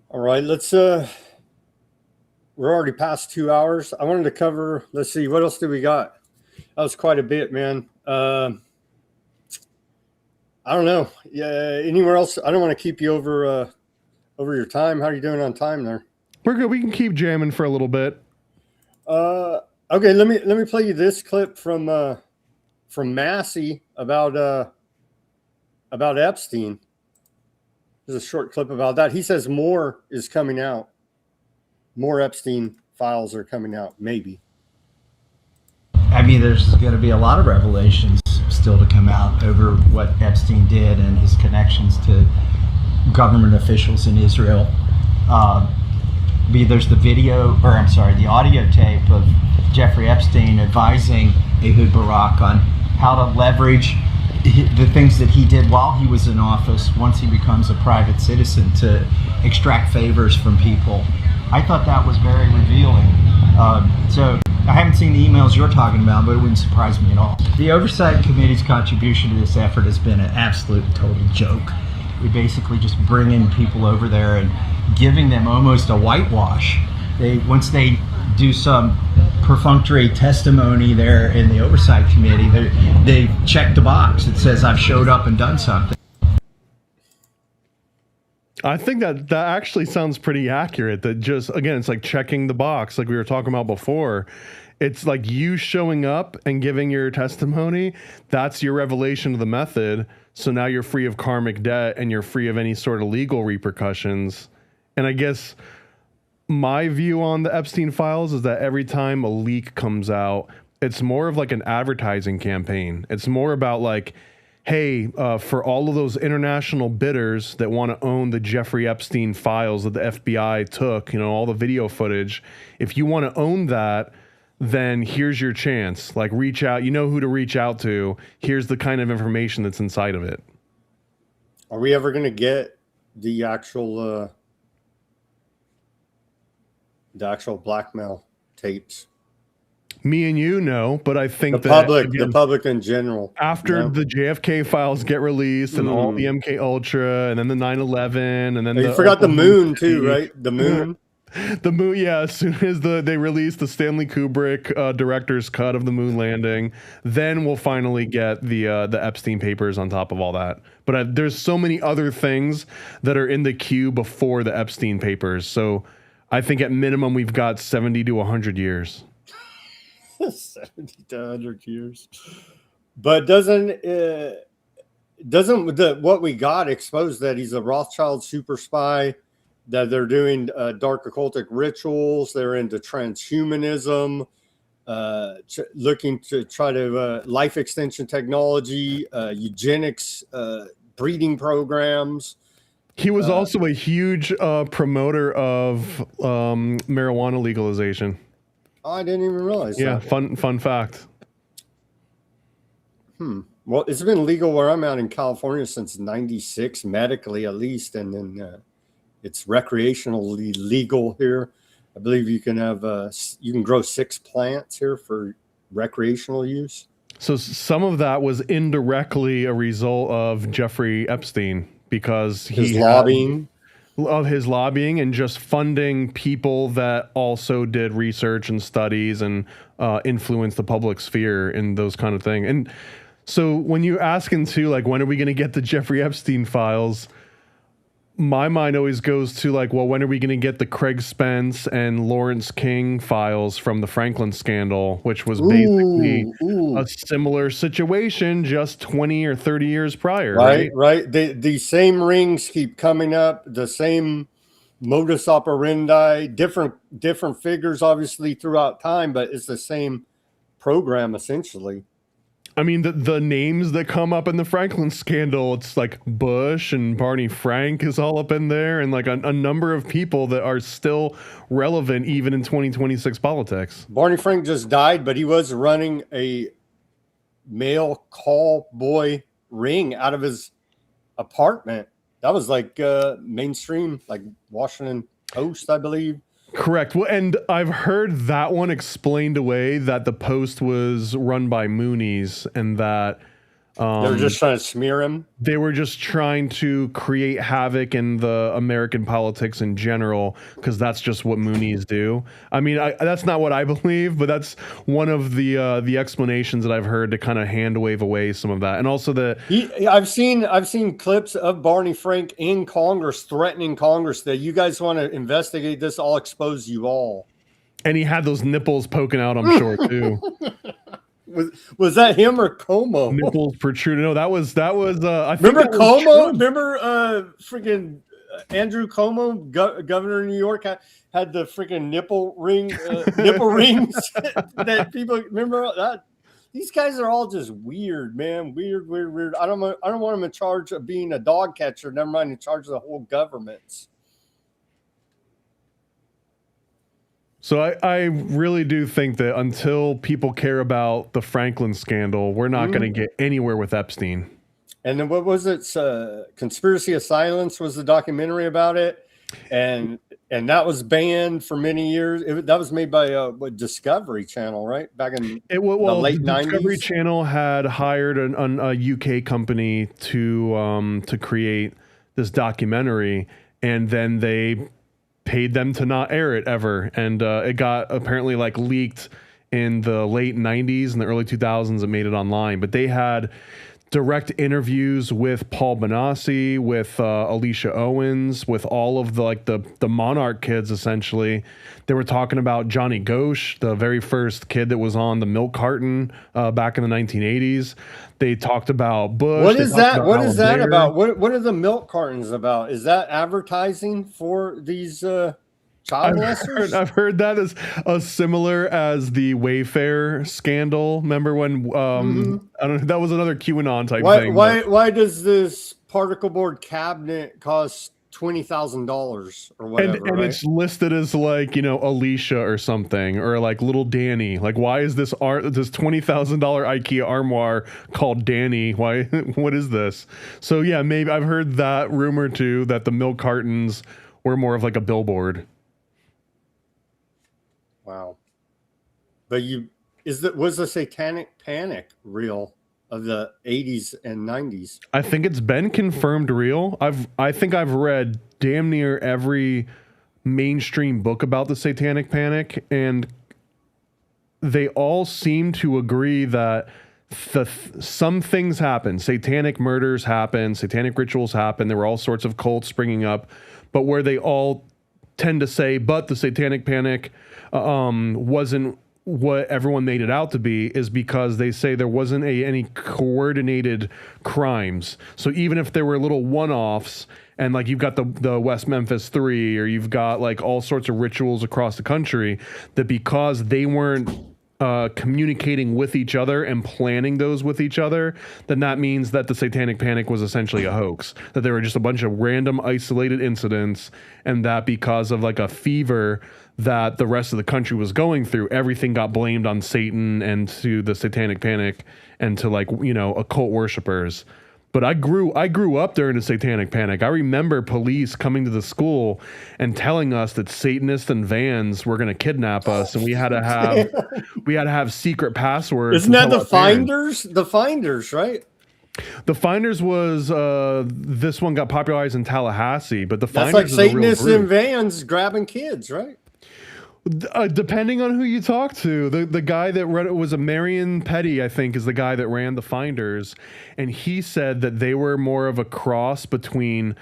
All right, let's we're already past 2 hours. I wanted to cover, let's see, what else do we got? That was quite a bit, man. I don't know. Yeah, anywhere else? I don't want to keep you over your time. How are you doing on time there? We're good. We can keep jamming for a little bit. Okay, let me play you this clip from Massey about Epstein. There's a short clip about that. He says more is coming out. More Epstein files are coming out, maybe. I mean, there's going to be a lot of revelations still to come out over what Epstein did and his connections to government officials in Israel. There's the audio tape of Jeffrey Epstein advising Ehud Barak on how to leverage the things that he did while he was in office once he becomes a private citizen to extract favors from people. I thought that was very revealing. So I haven't seen the emails you're talking about, but it wouldn't surprise me at all. The Oversight Committee's contribution to this effort has been an absolute total joke. We basically just bring in people over there and giving them almost a whitewash. Once they do some perfunctory testimony there in the Oversight Committee, they check the box that says I've showed up and done something. I think that actually sounds pretty accurate. That just, again, it's like checking the box like we were talking about before. It's like you showing up and giving your testimony. That's your revelation of the method. So now you're free of karmic debt and you're free of any sort of legal repercussions. And I guess my view on the Epstein files is that every time a leak comes out, it's more of like an advertising campaign. It's more about like, hey, for all of those international bidders that want to own the Jeffrey Epstein files that the FBI took, all the video footage, if you want to own that, then here's your chance. Like, reach out. You know who to reach out to. Here's the kind of information that's inside of it. Are we ever going to get the actual blackmail tapes? Me and you know, but I think the public in general. After the JFK files get released and all the MK Ultra and then the 9/11 and then you forgot the moon too, right? The moon. The moon, yeah. As soon as they release the Stanley Kubrick director's cut of the moon landing, then we'll finally get the Epstein papers on top of all that. But there's so many other things that are in the queue before the Epstein papers. So I think at minimum we've got 70 to 100 years. 70 to 100 years. But doesn't what we got expose that he's a Rothschild super spy? That they're doing dark occultic rituals, they're into transhumanism, looking to try to life extension technology, eugenics, breeding programs. He was also a huge promoter of marijuana legalization. I didn't even realize that. Fun fact. Well, it's been legal where I'm at in California since '96, medically at least, and then it's recreationally legal here. I believe you can have you can grow 6 plants here for recreational use. So some of that was indirectly a result of Jeffrey Epstein because his lobbying and just funding people that also did research and studies and influenced the public sphere and those kind of things. And so when you ask into like, when are we going to get the Jeffrey Epstein files? My mind always goes to like, well, when are we going to get the Craig Spence and Lawrence King files from the Franklin scandal, which was basically a similar situation just 20 or 30 years prior. Right. The same rings keep coming up, the same modus operandi, different figures obviously throughout time, but it's the same program essentially. I mean, the names that come up in the Franklin scandal, it's like Bush and Barney Frank is all up in there, and like a number of people that are still relevant even in 2026 politics. Barney Frank just died, but he was running a male call boy ring out of his apartment. That was like mainstream, like Washington Post, I believe. Correct. Well, and I've heard that one explained away that the Post was run by Moonies and that they were just trying to smear him. They were just trying to create havoc in the American politics in general because that's just what Moonies do. I mean, that's not what I believe, but that's one of the explanations that I've heard to kind of hand wave away some of that. And also I've seen clips of Barney Frank in Congress threatening Congress that you guys want to investigate this, I'll expose you all. And he had those nipples poking out, I'm sure, too. Was that him or Como? Nipples protruding. No, that was. I remember Como. Remember, freaking Andrew Como, governor of New York, had the freaking nipple rings that people remember. That these guys are all just weird, man. Weird. I don't want them in charge of being a dog catcher. Never mind in charge of the whole government. So I really do think that until people care about the Franklin scandal, we're not going to get anywhere with Epstein. And then what was it? Conspiracy of Silence was the documentary about it, and that was banned for many years. That was made by Discovery Channel, right? Back in the late 90s. Discovery Channel had hired a UK company to create this documentary, and then they paid them to not air it ever, and it got apparently like leaked in the late 90s and the early 2000s. It made it online, but they had direct interviews with Paul Benassi, with Alicia Owens, with all of the Monarch kids. Essentially, they were talking about Johnny Ghosh, the very first kid that was on the milk carton back in the 1980s. They talked about Bush. What is that? What is that about? What are the milk cartons about? Is that advertising for these child molesters? I've heard that is similar as the Wayfair scandal. Remember when I don't know, that was another QAnon type thing. Why does this particle board cabinet cost $20,000 or whatever? And it's listed as like, Alicia or something, or like little Danny. Like, why is this $20,000 IKEA armoire called Danny? Why? What is this? So yeah, maybe I've heard that rumor too, that the milk cartons were more of like a billboard. Wow. But was the satanic panic real of the 80s and 90s? I think it's been confirmed real. I think I've read damn near every mainstream book about the Satanic Panic, and they all seem to agree that some things happen. Satanic murders happen, satanic rituals happen. There were all sorts of cults springing up, but where they all tend to say, but the Satanic Panic wasn't what everyone made it out to be, is because they say there wasn't any coordinated crimes. So even if there were little one-offs, and like you've got the West Memphis 3, or you've got like all sorts of rituals across the country, that because they weren't communicating with each other and planning those with each other, then that means that the Satanic Panic was essentially a hoax, that there were just a bunch of random isolated incidents, and that because of like a fever that the rest of the country was going through, everything got blamed on Satan and to the Satanic Panic and to like, you know, occult worshipers. But I grew up during the Satanic Panic. I remember police coming to the school and telling us that Satanists and vans were going to kidnap us, and we had to have secret passwords. Isn't that the Finders? The Finders, right? The Finders was this one got popularized in Tallahassee, but the That's Finders like is a real Satanists group. in vans grabbing kids, right? Depending on who you talk to, the guy that read it was a Marion Petty, I think, is the guy that ran the Finders, and he said that they were more of a cross between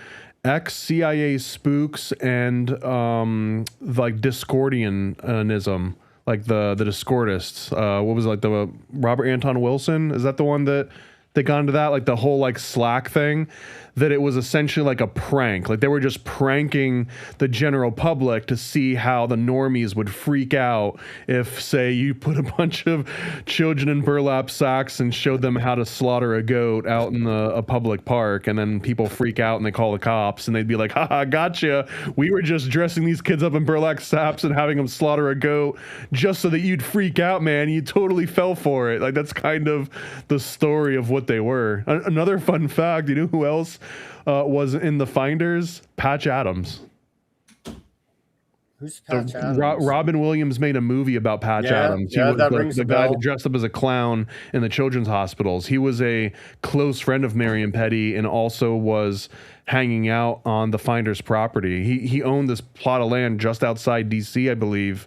ex-CIA spooks and like Discordianism, like the Discordists. What was it, like the Robert Anton Wilson? Is that the one that got into that, like the whole like Slack thing? That it was essentially like a prank. Like they were just pranking the general public to see how the normies would freak out if, say, you put a bunch of children in burlap sacks and showed them how to slaughter a goat out in a public park, and then people freak out and they call the cops, and they'd be like, haha, gotcha. We were just dressing these kids up in burlap sacks and having them slaughter a goat just so that you'd freak out, man. You totally fell for it. Like that's kind of the story of what they were. Another fun fact, you know who else was in the Finders? Patch Adams. Who's Patch Adams? Robin Williams made a movie about Patch Adams. He was that rings the a guy bell. that dressed up as a clown in the children's hospitals. He was a close friend of Marion Petty and also was hanging out on the Finders property. He owned this plot of land just outside DC, I believe,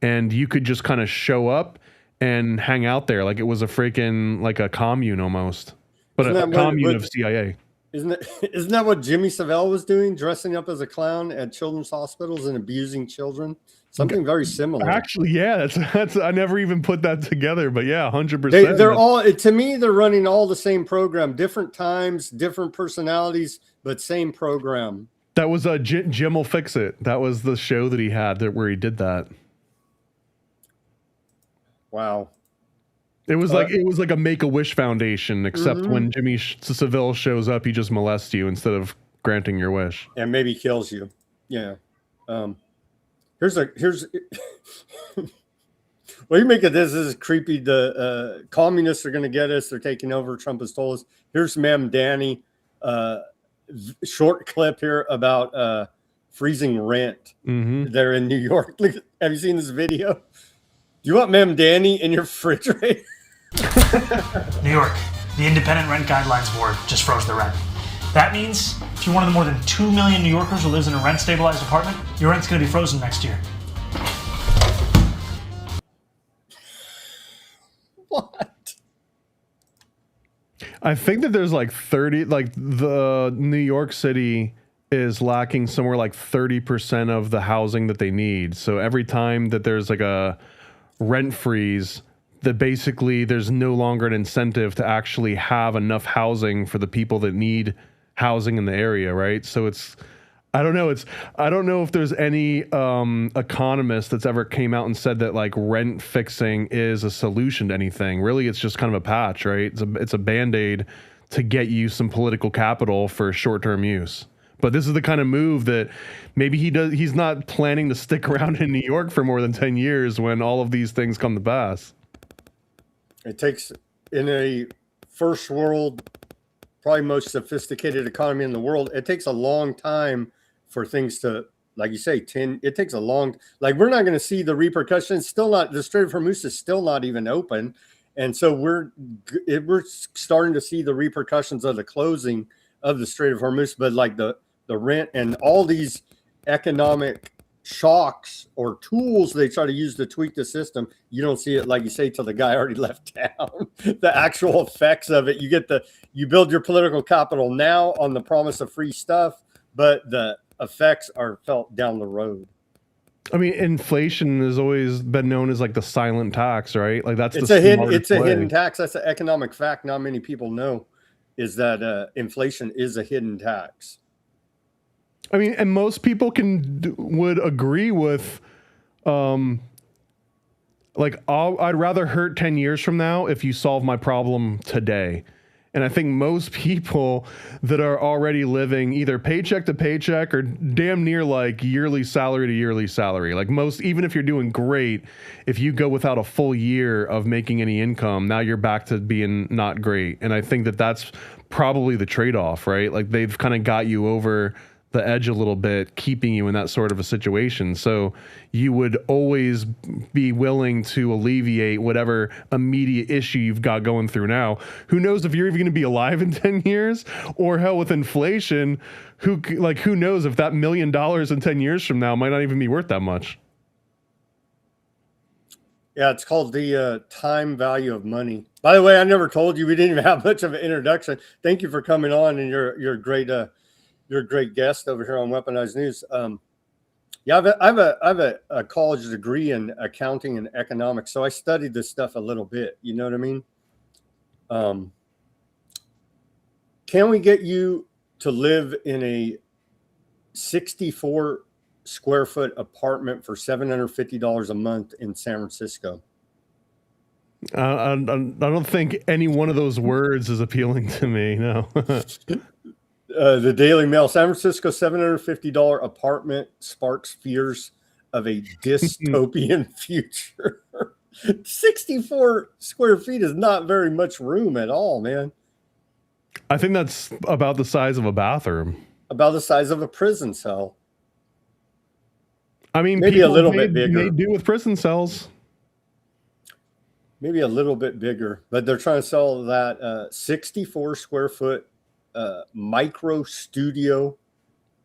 and you could just kind of show up and hang out there like it was a freaking like a commune almost, but a commune of CIA. Isn't that what Jimmy Savile was doing, dressing up as a clown at children's hospitals and abusing children? Something very similar. Actually, yeah, that's I never even put that together, but yeah, 100%. They're all, to me, they're running all the same program, different times, different personalities, but same program. That was Jim Will Fix It. That was the show that he had where he did that. Wow. It was like a Make-A-Wish Foundation, except when Jimmy Savile shows up, he just molests you instead of granting your wish. And maybe kills you. Yeah. Here's what do you make of this? This is creepy. The communists are going to get us. They're taking over. Trump has told us. Here's Ma'am Danny. Short clip here about freezing rent. They're in New York. Have you seen this video? Do you want Ma'am Danny in your refrigerator? New York, the Independent Rent Guidelines Board just froze the rent. That means if you're one of the more than 2 million New Yorkers who lives in a rent-stabilized apartment, your rent's going to be frozen next year. What? I think that there's like 30, like the New York City is lacking somewhere like 30% of the housing that they need. So every time that there's like a rent freeze, that basically there's no longer an incentive to actually have enough housing for the people that need housing in the area, right? So I don't know if there's any economist that's ever came out and said that like rent fixing is a solution to anything. Really, it's just kind of a patch, right? It's a Band-Aid to get you some political capital for short-term use. But this is the kind of move that maybe he's not planning to stick around in New York for more than 10 years when all of these things come to pass. It takes, in a first world, probably most sophisticated economy in the world, it takes a long time for things to, like you say, it takes a long, like we're not going to see the repercussions. Still not, the Strait of Hormuz is still not even open. And so we're starting to see the repercussions of the closing of the Strait of Hormuz, but like the rent and all these economic shocks or tools they try to use to tweak the system, you don't see it, like you say, till the guy already left town. The actual effects of it, you build your political capital now on the promise of free stuff, but the effects are felt down the road. I mean, inflation has always been known as like the silent tax, right? Like that's It's a hidden tax. That's an economic fact not many people know, is that inflation is a hidden tax. I mean, and most people would agree with, I'd rather hurt 10 years from now if you solve my problem today. And I think most people that are already living either paycheck to paycheck or damn near like yearly salary to yearly salary, like most, even if you're doing great, if you go without a full year of making any income, now you're back to being not great. And I think that that's probably the trade-off, right? Like they've kind of got you over the edge a little bit, keeping you in that sort of a situation. So you would always be willing to alleviate whatever immediate issue you've got going through now. Who knows if you're even going to be alive in 10 years, or hell, with inflation, who knows if that $1 million in 10 years from now might not even be worth that much. Yeah, it's called the time value of money. By the way, I never told you, we didn't even have much of an introduction. Thank you for coming on, and you're a great guest over here on Weaponized News. I have a college degree in accounting and economics, so I studied this stuff a little bit. You know what I mean? Can we get you to live in a 64 square foot apartment for $750 a month in San Francisco? I don't think any one of those words is appealing to me. No. The Daily Mail, San Francisco $750 apartment sparks fears of a dystopian future. 64 square feet is not very much room at all, man. I think that's about the size of a bathroom. About the size of a prison cell. I mean, maybe a little bit bigger. They do with prison cells. Maybe a little bit bigger, but they're trying to sell that 64 square foot micro studio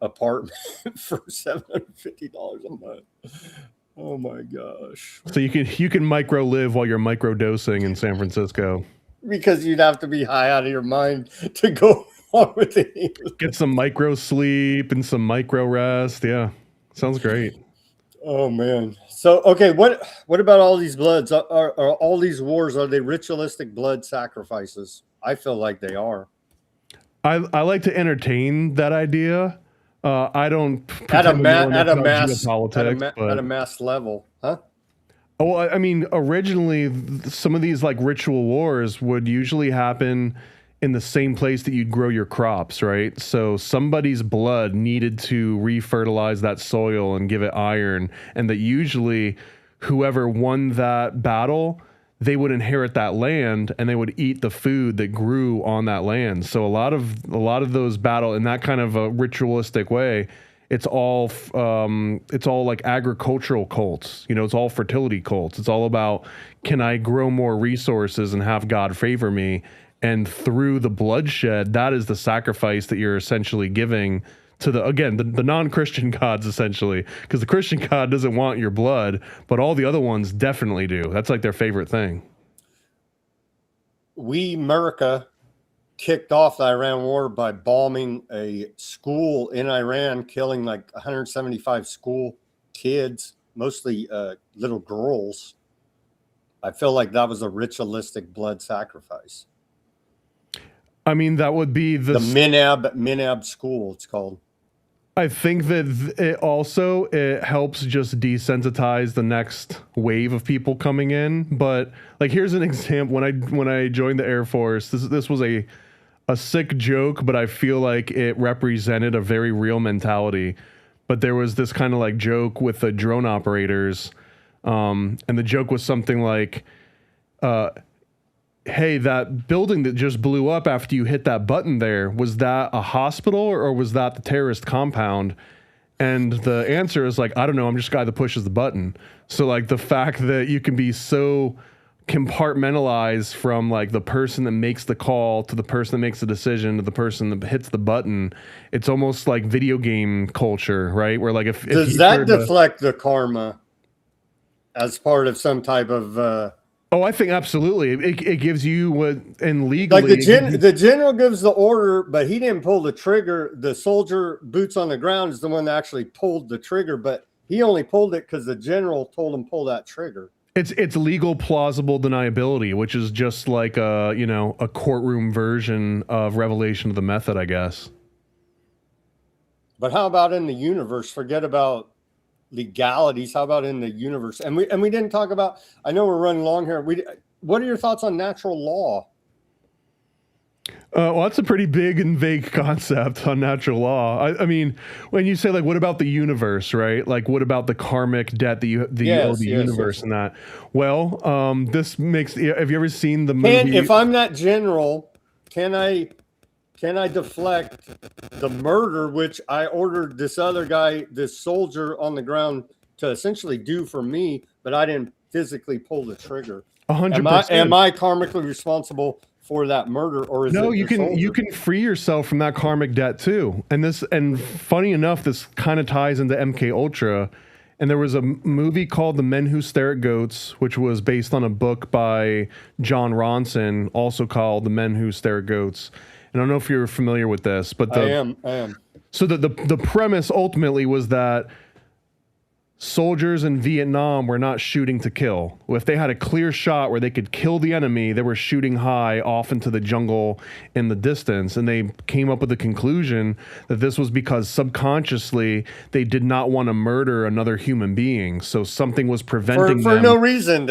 apartment for $750 a month. Oh my gosh. So you can micro live while you're micro dosing in San Francisco. Because you'd have to be high out of your mind to go on with it. Get some micro sleep and some micro rest. Yeah. Sounds great. Oh man. So okay, what about all these bloods? Are all these wars, are they ritualistic blood sacrifices? I feel like they are. I like to entertain that idea. I don't at a mass level, huh? Oh, I mean, originally some of these like ritual wars would usually happen in the same place that you'd grow your crops, right? So somebody's blood needed to refertilize that soil and give it iron, and that usually whoever won that battle, they would inherit that land and they would eat the food that grew on that land. So a lot of those battle in that kind of a ritualistic way, it's all like agricultural cults. You know, it's all fertility cults. It's all about, can I grow more resources and have God favor me? And through the bloodshed, that is the sacrifice that you're essentially giving to the non-Christian gods, essentially, because the Christian God doesn't want your blood, but all the other ones definitely do. That's like their favorite thing. America kicked off the Iran war by bombing a school in Iran, killing like 175 school kids, mostly little girls. I feel like that was a ritualistic blood sacrifice. I mean, that would be the Minab school, it's called. I think that it helps just desensitize the next wave of people coming in. But like, here's an example. When I joined the Air Force, this was a sick joke, but I feel like it represented a very real mentality. But there was this kind of like joke with the drone operators, and the joke was something like, hey, that building that just blew up after you hit that button there, was that a hospital or was that the terrorist compound? And the answer is like, I don't know, I'm just a guy that pushes the button. So like the fact that you can be so compartmentalize from like the person that makes the call to the person that makes the decision to the person that hits the button. It's almost like video game culture, right? Where like if does you that deflect the karma as part of some type of oh, I think absolutely. It gives you what, and legally, like the general gives the order, but he didn't pull the trigger. The soldier, boots on the ground, is the one that actually pulled the trigger, but he only pulled it because the general told him pull that trigger. It's legal plausible deniability, which is just like a courtroom version of revelation of the method, I guess. But how about in the universe? Forget about legalities. How about in the universe? And we didn't talk about. I know we're running long here. What are your thoughts on natural law? Well, that's a pretty big and vague concept on natural law. I mean, when you say like, what about the universe, right? Like, what about the karmic debt that you owe the universe and that? Well, this makes. Have you ever seen the movie? If I'm that general, can I deflect the murder, which I ordered this other guy, this soldier on the ground, to essentially do for me, but I didn't physically pull the trigger? 100%. Am I karmically responsible for that murder, or is no? it You can free yourself from that karmic debt too. And funny enough, this kind of ties into MK Ultra. And there was a movie called The Men Who Stare at Goats, which was based on a book by John Ronson, also called The Men Who Stare at Goats. And I don't know if you're familiar with this, but I am. So the premise ultimately was that soldiers in Vietnam were not shooting to kill. If they had a clear shot where they could kill the enemy, they were shooting high off into the jungle in the distance. And they came up with the conclusion that this was because subconsciously they did not want to murder another human being. So something was preventing for them no reason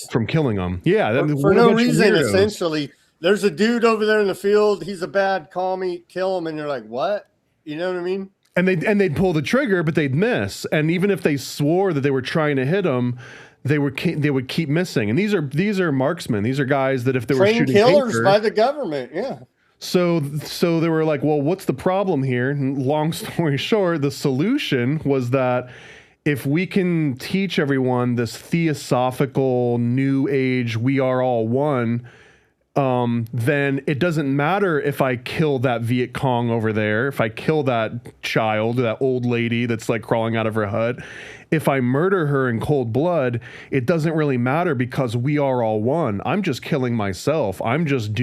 from killing them. Yeah, for no reason. Essentially, there's a dude over there in the field. He's a bad. Call me, kill him, and you're like, what? You know what I mean? And they'd pull the trigger, but they'd miss. And even if they swore that they were trying to hit him, they would keep missing. And these are marksmen. These are guys that if they were shooting killers by the government, yeah. So they were like, well, what's the problem here? And long story short, the solution was that if we can teach everyone this theosophical new age, we are all one, then it doesn't matter if I kill that Viet Cong over there, if I kill that child, that old lady that's like crawling out of her hut. If I murder her in cold blood, it doesn't really matter because we are all one. I'm just killing myself. I'm just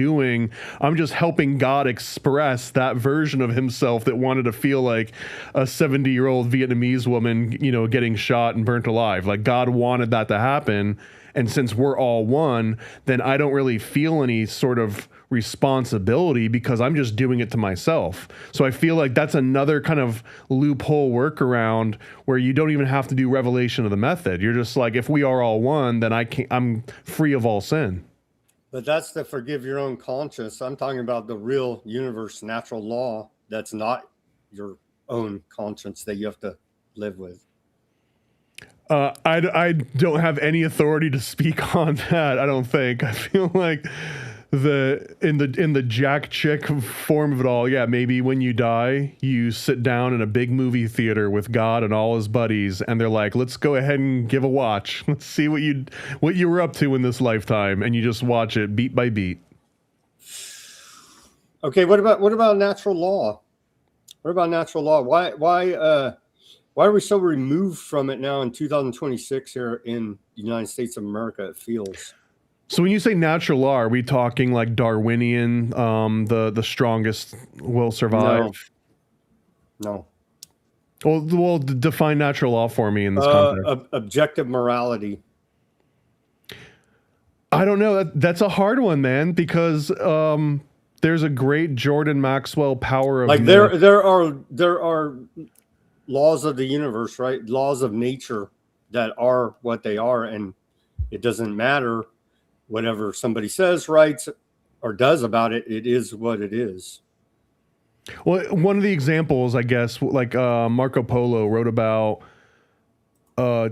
helping God express that version of himself that wanted to feel like a 70-year-old Vietnamese woman, getting shot and burnt alive. Like God wanted that to happen. And since we're all one, then I don't really feel any sort of responsibility because I'm just doing it to myself. So I feel like that's another kind of loophole workaround where you don't even have to do revelation of the method. You're just like, if we are all one, then I'm free of all sin. But that's the forgive your own conscience. I'm talking about the real universe, natural law. That's not your own conscience that you have to live with. I don't have any authority to speak on that. I don't think. I feel like in the Jack Chick form of it all, yeah, maybe when you die, you sit down in a big movie theater with God and all his buddies, and they're like, let's go ahead and give a watch. Let's see what you were up to in this lifetime, and you just watch it beat by beat. Okay, what about natural law? What about natural law? Why are we so removed from it now in 2026 here in the United States of America? It feels. So when you say natural law, are we talking like Darwinian, the strongest will survive? No. Well, define natural law for me in this context. Objective morality. I don't know. That's a hard one, man, because there's a great Jordan Maxwell power of like there are laws of the universe, right? Laws of nature that are what they are, and it doesn't matter whatever somebody says, writes, or does about it. It is what it is. Well, one of the examples, I guess, like Marco Polo wrote about a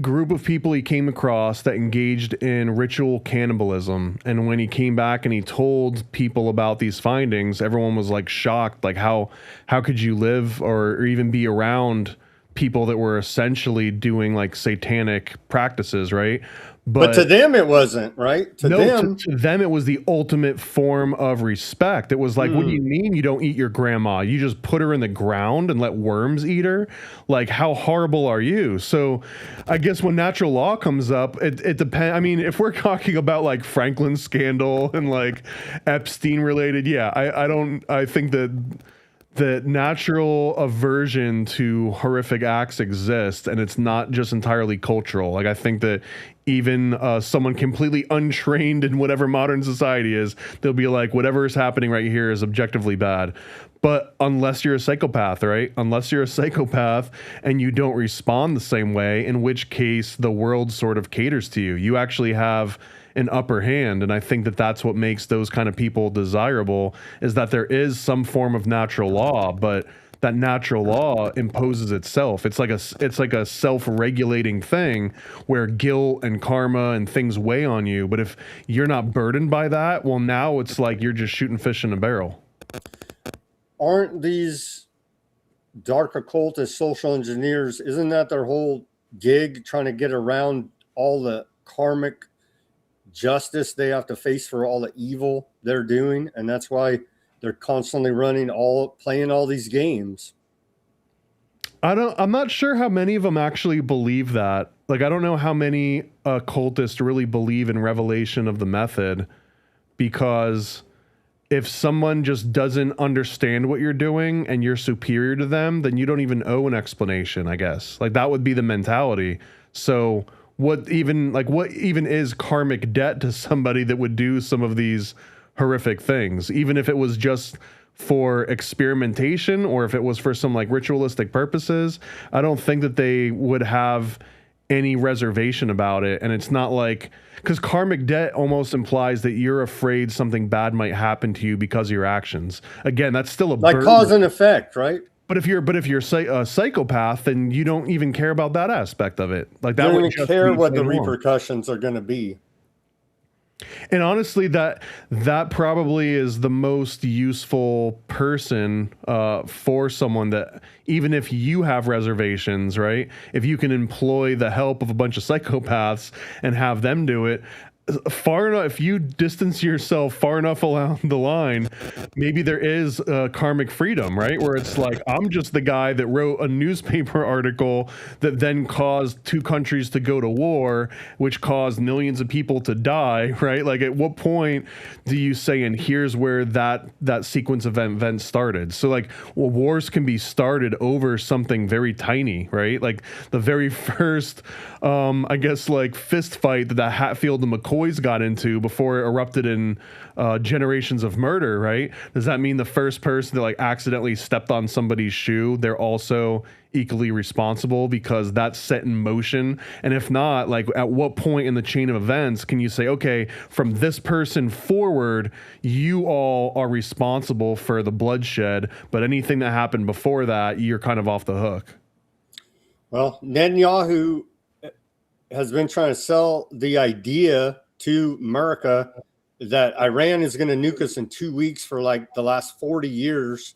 group of people he came across that engaged in ritual cannibalism. And when he came back and he told people about these findings, everyone was like shocked. Like how could you live or even be around people that were essentially doing like satanic practices, right? But to them, it wasn't, right? To them, to them, it was the ultimate form of respect. It was like, what do you mean you don't eat your grandma? You just put her in the ground and let worms eat her? Like, how horrible are you? So I guess when natural law comes up, it depends. I mean, if we're talking about like Franklin's scandal and like Epstein related, yeah, I think that natural aversion to horrific acts exists, and it's not just entirely cultural. Like, I think that even someone completely untrained in whatever modern society is, they'll be like, whatever is happening right here is objectively bad. But unless you're a psychopath, right? Unless you're a psychopath and you don't respond the same way, in which case the world sort of caters to you. You actually have an upper hand, and I think that that's what makes those kind of people desirable, is that there is some form of natural law, but that natural law imposes itself. It's like a self-regulating thing where guilt and karma and things weigh on you. But if you're not burdened by that, well, now it's like you're just shooting fish in a barrel. Aren't these dark occultist social engineers, isn't that their whole gig, trying to get around all the karmic justice they have to face for all the evil they're doing? And that's why they're constantly playing all these games. I'm not sure how many of them actually believe that. Like, I don't know how many occultists really believe in revelation of the method, because if someone just doesn't understand what you're doing and you're superior to them, then you don't even owe an explanation, I guess. Like, that would be the mentality. So what even is karmic debt to somebody that would do some of these horrific things, even if it was just for experimentation or if it was for some like ritualistic purposes? I don't think that they would have any reservation about it. And it's not like, because karmic debt almost implies that you're afraid something bad might happen to you because of your actions. Again, that's still a like burden. Cause and effect, right? But if you're a psychopath, then you don't even care about that aspect of it. Like, that You don't would even just care be what the plain wrong. repercussions are going to be. And honestly, that probably is the most useful person for someone, that even if you have reservations, right? If you can employ the help of a bunch of psychopaths and have them do it, far enough, if you distance yourself far enough along the line, maybe there is karmic freedom, right? Where it's like, I'm just the guy that wrote a newspaper article that then caused 2 countries to go to war, which caused millions of people to die, right? Like, at what point do you say, and here's where that sequence of events started? So like, well, wars can be started over something very tiny, right? Like the very first, I guess, like fist fight that Hatfield and McCoy's got into before it erupted in generations of murder, right? Does that mean the first person that like accidentally stepped on somebody's shoe, they're also equally responsible because that's set in motion? And if not, like, at what point in the chain of events can you say, okay, from this person forward, you all are responsible for the bloodshed, but anything that happened before that, you're kind of off the hook? Well, Netanyahu has been trying to sell the idea to America that Iran is going to nuke us in 2 weeks for like the last 40 years.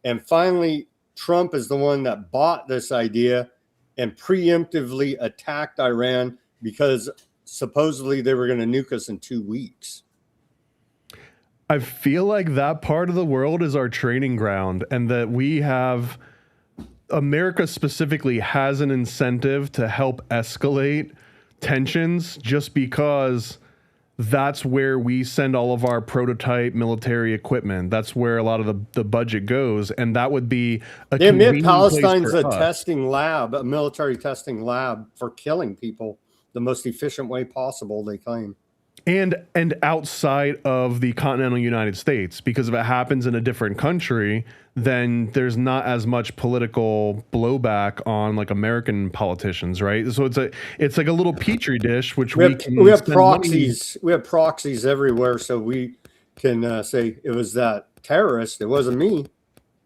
And finally, Trump is the one that bought this idea and preemptively attacked Iran because supposedly they were going to nuke us in 2 weeks. I feel like that part of the world is our training ground, and that we have, America specifically has an incentive to help escalate tensions, just because that's where we send all of our prototype military equipment. That's where a lot of the budget goes. And that would be they admit Palestine's a testing lab, a military testing lab for killing people the most efficient way possible, they claim. And outside of the continental United States, because if it happens in a different country, then there's not as much political blowback on like American politicians, right? So it's like a little petri dish, which we have proxies. We have proxies everywhere, so we can say it was that terrorist. It wasn't me,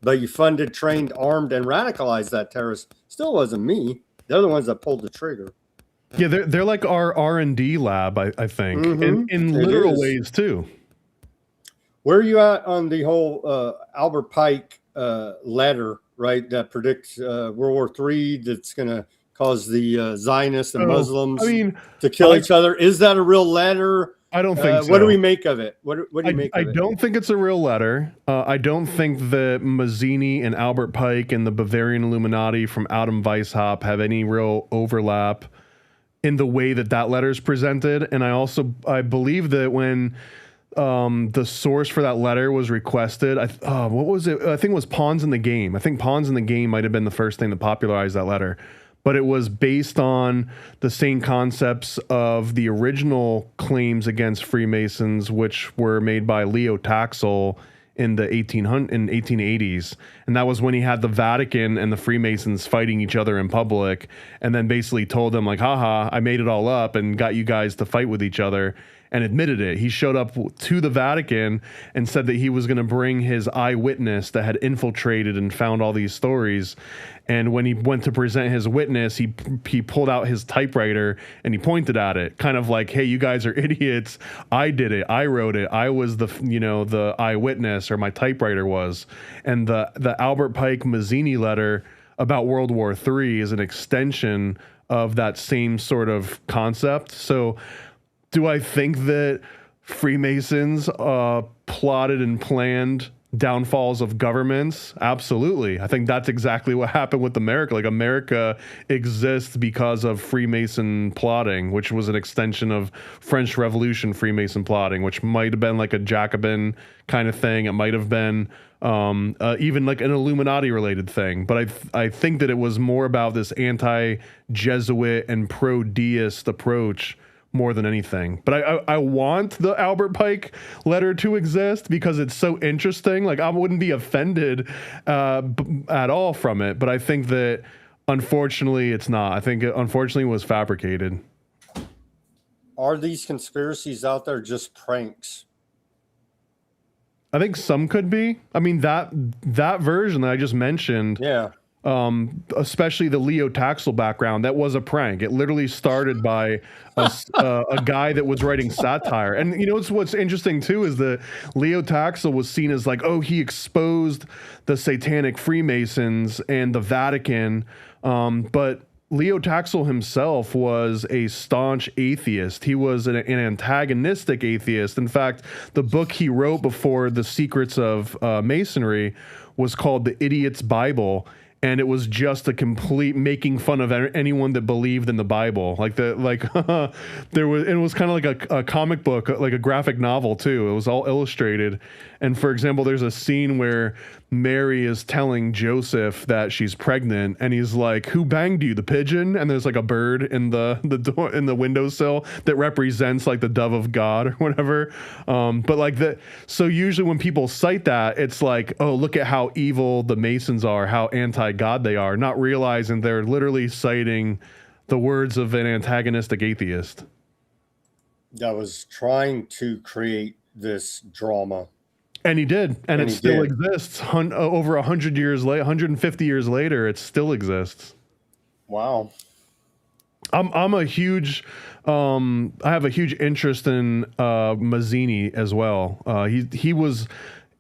but you funded, trained, armed, and radicalized that terrorist. Still wasn't me. They're the ones that pulled the trigger. Yeah, they're like our R&D lab, I think, in literal ways too. Where are you at on the whole Albert Pike letter, right, that predicts World War III, that's going to caused the Zionists and Oh, Muslims I mean, to kill each other. Is that a real letter? I don't think so. What do we make of it? What do you make I of it? don't think it's a real letter. I don't think that Mazzini and Albert Pike and the Bavarian Illuminati from Adam Weishaupt have any real overlap in the way that that letter is presented. And I believe that when the source for that letter was requested, what was it? I think it was Pawns in the Game. I think Pawns in the Game might have been the first thing that popularized that letter. But it was based on the same concepts of the original claims against Freemasons, which were made by Leo Taxil in the 1880s. And that was when he had the Vatican and the Freemasons fighting each other in public, and then basically told them, like, haha, I made it all up and got you guys to fight with each other, and admitted it. He showed up to the Vatican and said that he was going to bring his eyewitness that had infiltrated and found all these stories. And when he went to present his witness, he pulled out his typewriter and he pointed at it, kind of like, hey, you guys are idiots. I did it. I wrote it. I was the eyewitness, or my typewriter was. And the Albert Pike Mazzini letter about World War III is an extension of that same sort of concept. So do I think that Freemasons plotted and planned downfalls of governments? Absolutely. I think that's exactly what happened with America. Like, America exists because of Freemason plotting, which was an extension of French Revolution Freemason plotting, which might have been like a Jacobin kind of thing. It might have been even like an Illuminati related thing. But I think that it was more about this anti-Jesuit and pro-deist approach more than anything. But I want the Albert Pike letter to exist because it's so interesting. Like, I wouldn't be offended at all from it, but I think that unfortunately it's not. I think it unfortunately was fabricated. Are these conspiracies out there just pranks? I think some could be. I mean, that version that I just mentioned, yeah. Especially the Leo Taxil background, that was a prank. It literally started by a guy that was writing satire. And you know what's interesting too is that Leo Taxil was seen as like, oh, he exposed the satanic Freemasons and the Vatican, but Leo Taxil himself was a staunch atheist. He was an antagonistic atheist. In fact, the book he wrote before The Secrets of Masonry was called The Idiot's Bible. And it was just a complete making fun of anyone that believed in the Bible. It was kind of like a comic book, like a graphic novel too. It was all illustrated. And for example, there's a scene where Mary is telling Joseph that she's pregnant, and he's like, "Who banged you, the pigeon?" And there's like a bird in the door, in the windowsill that represents like the dove of God or whatever. But like that, so usually when people cite that, it's like, oh, look at how evil the Masons are, how anti-God they are, not realizing they're literally citing the words of an antagonistic atheist that was trying to create this drama. And he did, and it still exists. Over 100 years later, 150 years later, it still exists. Wow. I'm a huge, I have a huge interest in Mazzini as well. He was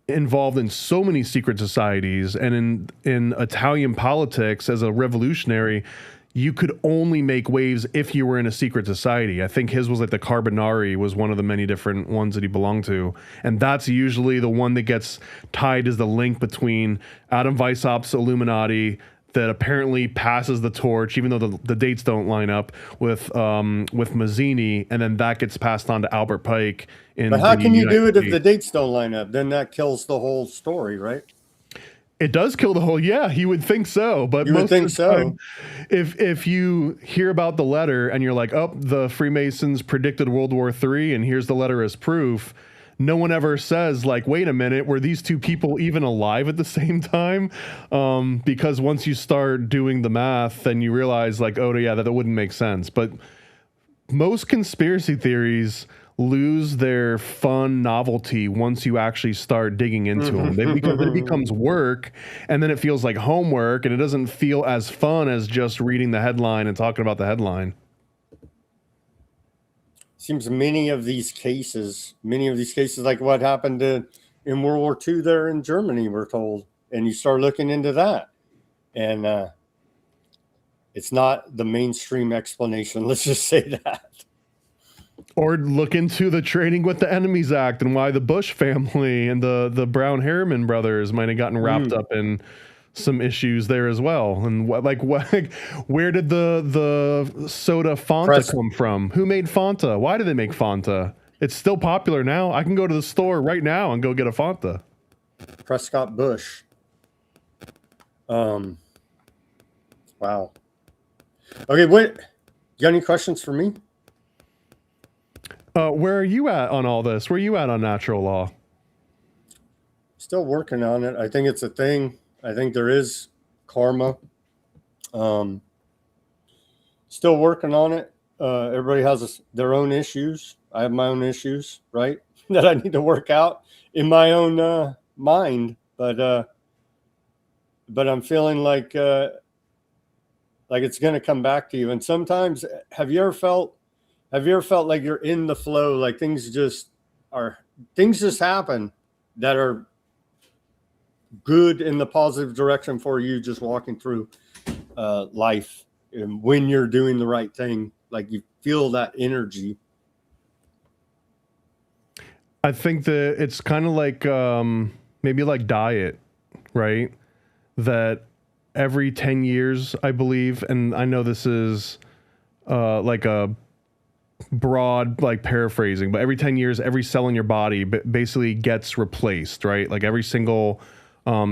involved in so many secret societies, and in Italian politics as a revolutionary, you could only make waves if you were in a secret society. I think his was like the Carbonari was one of the many different ones that he belonged to. And that's usually the one that gets tied as the link between Adam Weishaupt's Illuminati that apparently passes the torch, even though the dates don't line up, with Mazzini, and then that gets passed on to Albert Pike. But how can you do it if the dates don't line up? Then that kills the whole story, right? It does kill the whole, yeah, you would think so. But you would think so. If you hear about the letter and you're like, oh, the Freemasons predicted World War III, and here's the letter as proof, no one ever says, like, wait a minute, were these two people even alive at the same time? Because once you start doing the math, then you realize, like, oh, yeah, that wouldn't make sense. But most conspiracy theories lose their fun novelty once you actually start digging into them. Because it becomes work, and then it feels like homework, and it doesn't feel as fun as just reading the headline and talking about the headline. Seems many of these cases, like what happened in World War II there in Germany, we're told, and you start looking into that, and It's not the mainstream explanation. Let's just say that. Or look into the Trading with the Enemies Act and why the Bush family and the Brown Harriman brothers might have gotten wrapped up in some issues there as well. And where did the soda Fanta come from? Who made Fanta? Why did they make Fanta? It's still popular now. I can go to the store right now and go get a Fanta. Prescott Bush. Wow. Okay, what? You got any questions for me? Where are you at on all this? Where are you at on natural law? Still working on it. I think it's a thing. I think there is karma. Still working on it. Everybody has their own issues. I have my own issues, right? That I need to work out in my own mind. But I'm feeling like it's going to come back to you. And sometimes, have you ever felt like you're in the flow, like things just happen that are good in the positive direction for you, just walking through life, and when you're doing the right thing, like you feel that energy? I think that it's kind of like maybe like diet, right? That every 10 years, I believe, and I know this is like a broad like paraphrasing, but every 10 years every cell in your body basically gets replaced, right? Like every single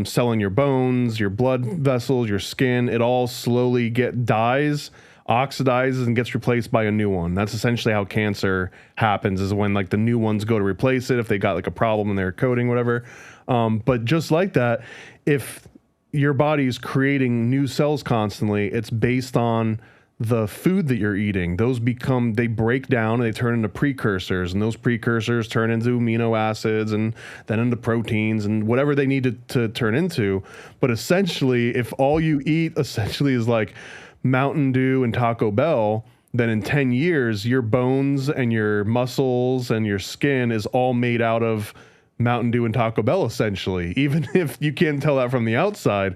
cell in your bones, your blood vessels, your skin, it all slowly dies, oxidizes, and gets replaced by a new one. That's essentially how cancer happens, is when like the new ones go to replace it if they got like a problem in their coding, whatever. But just like that, if your body is creating new cells constantly, it's based on the food that you're eating. They break down and they turn into precursors, and those precursors turn into amino acids and then into proteins and whatever they need to turn into. But essentially, if all you eat essentially is like Mountain Dew and Taco Bell, then in 10 years, your bones and your muscles and your skin is all made out of Mountain Dew and Taco Bell, essentially, even if you can't tell that from the outside.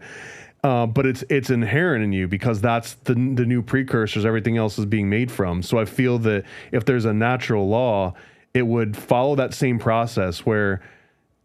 But it's inherent in you, because that's the new precursors everything else is being made from. So I feel that if there's a natural law, it would follow that same process, where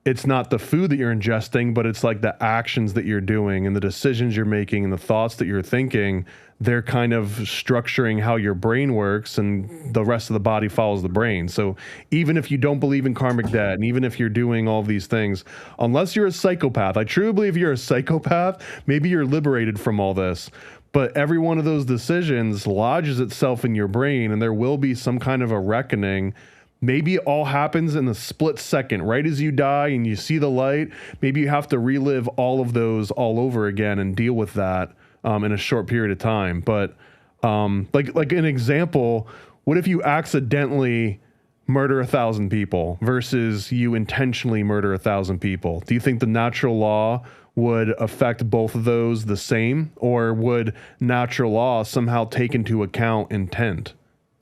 it's not the food that you're ingesting, but it's like the actions that you're doing and the decisions you're making and the thoughts that you're thinking. They're kind of structuring how your brain works, and the rest of the body follows the brain. So even if you don't believe in karmic debt, and even if you're doing all of these things, unless you're a psychopath, I truly believe you're a psychopath, maybe you're liberated from all this. But every one of those decisions lodges itself in your brain, and there will be some kind of a reckoning. Maybe it all happens in a split second, right as you die and you see the light. Maybe you have to relive all of those all over again and deal with that in a short period of time. But like an example, what if you accidentally murder 1,000 people versus you intentionally murder 1,000 people? Do you think the natural law would affect both of those the same, or would natural law somehow take into account intent?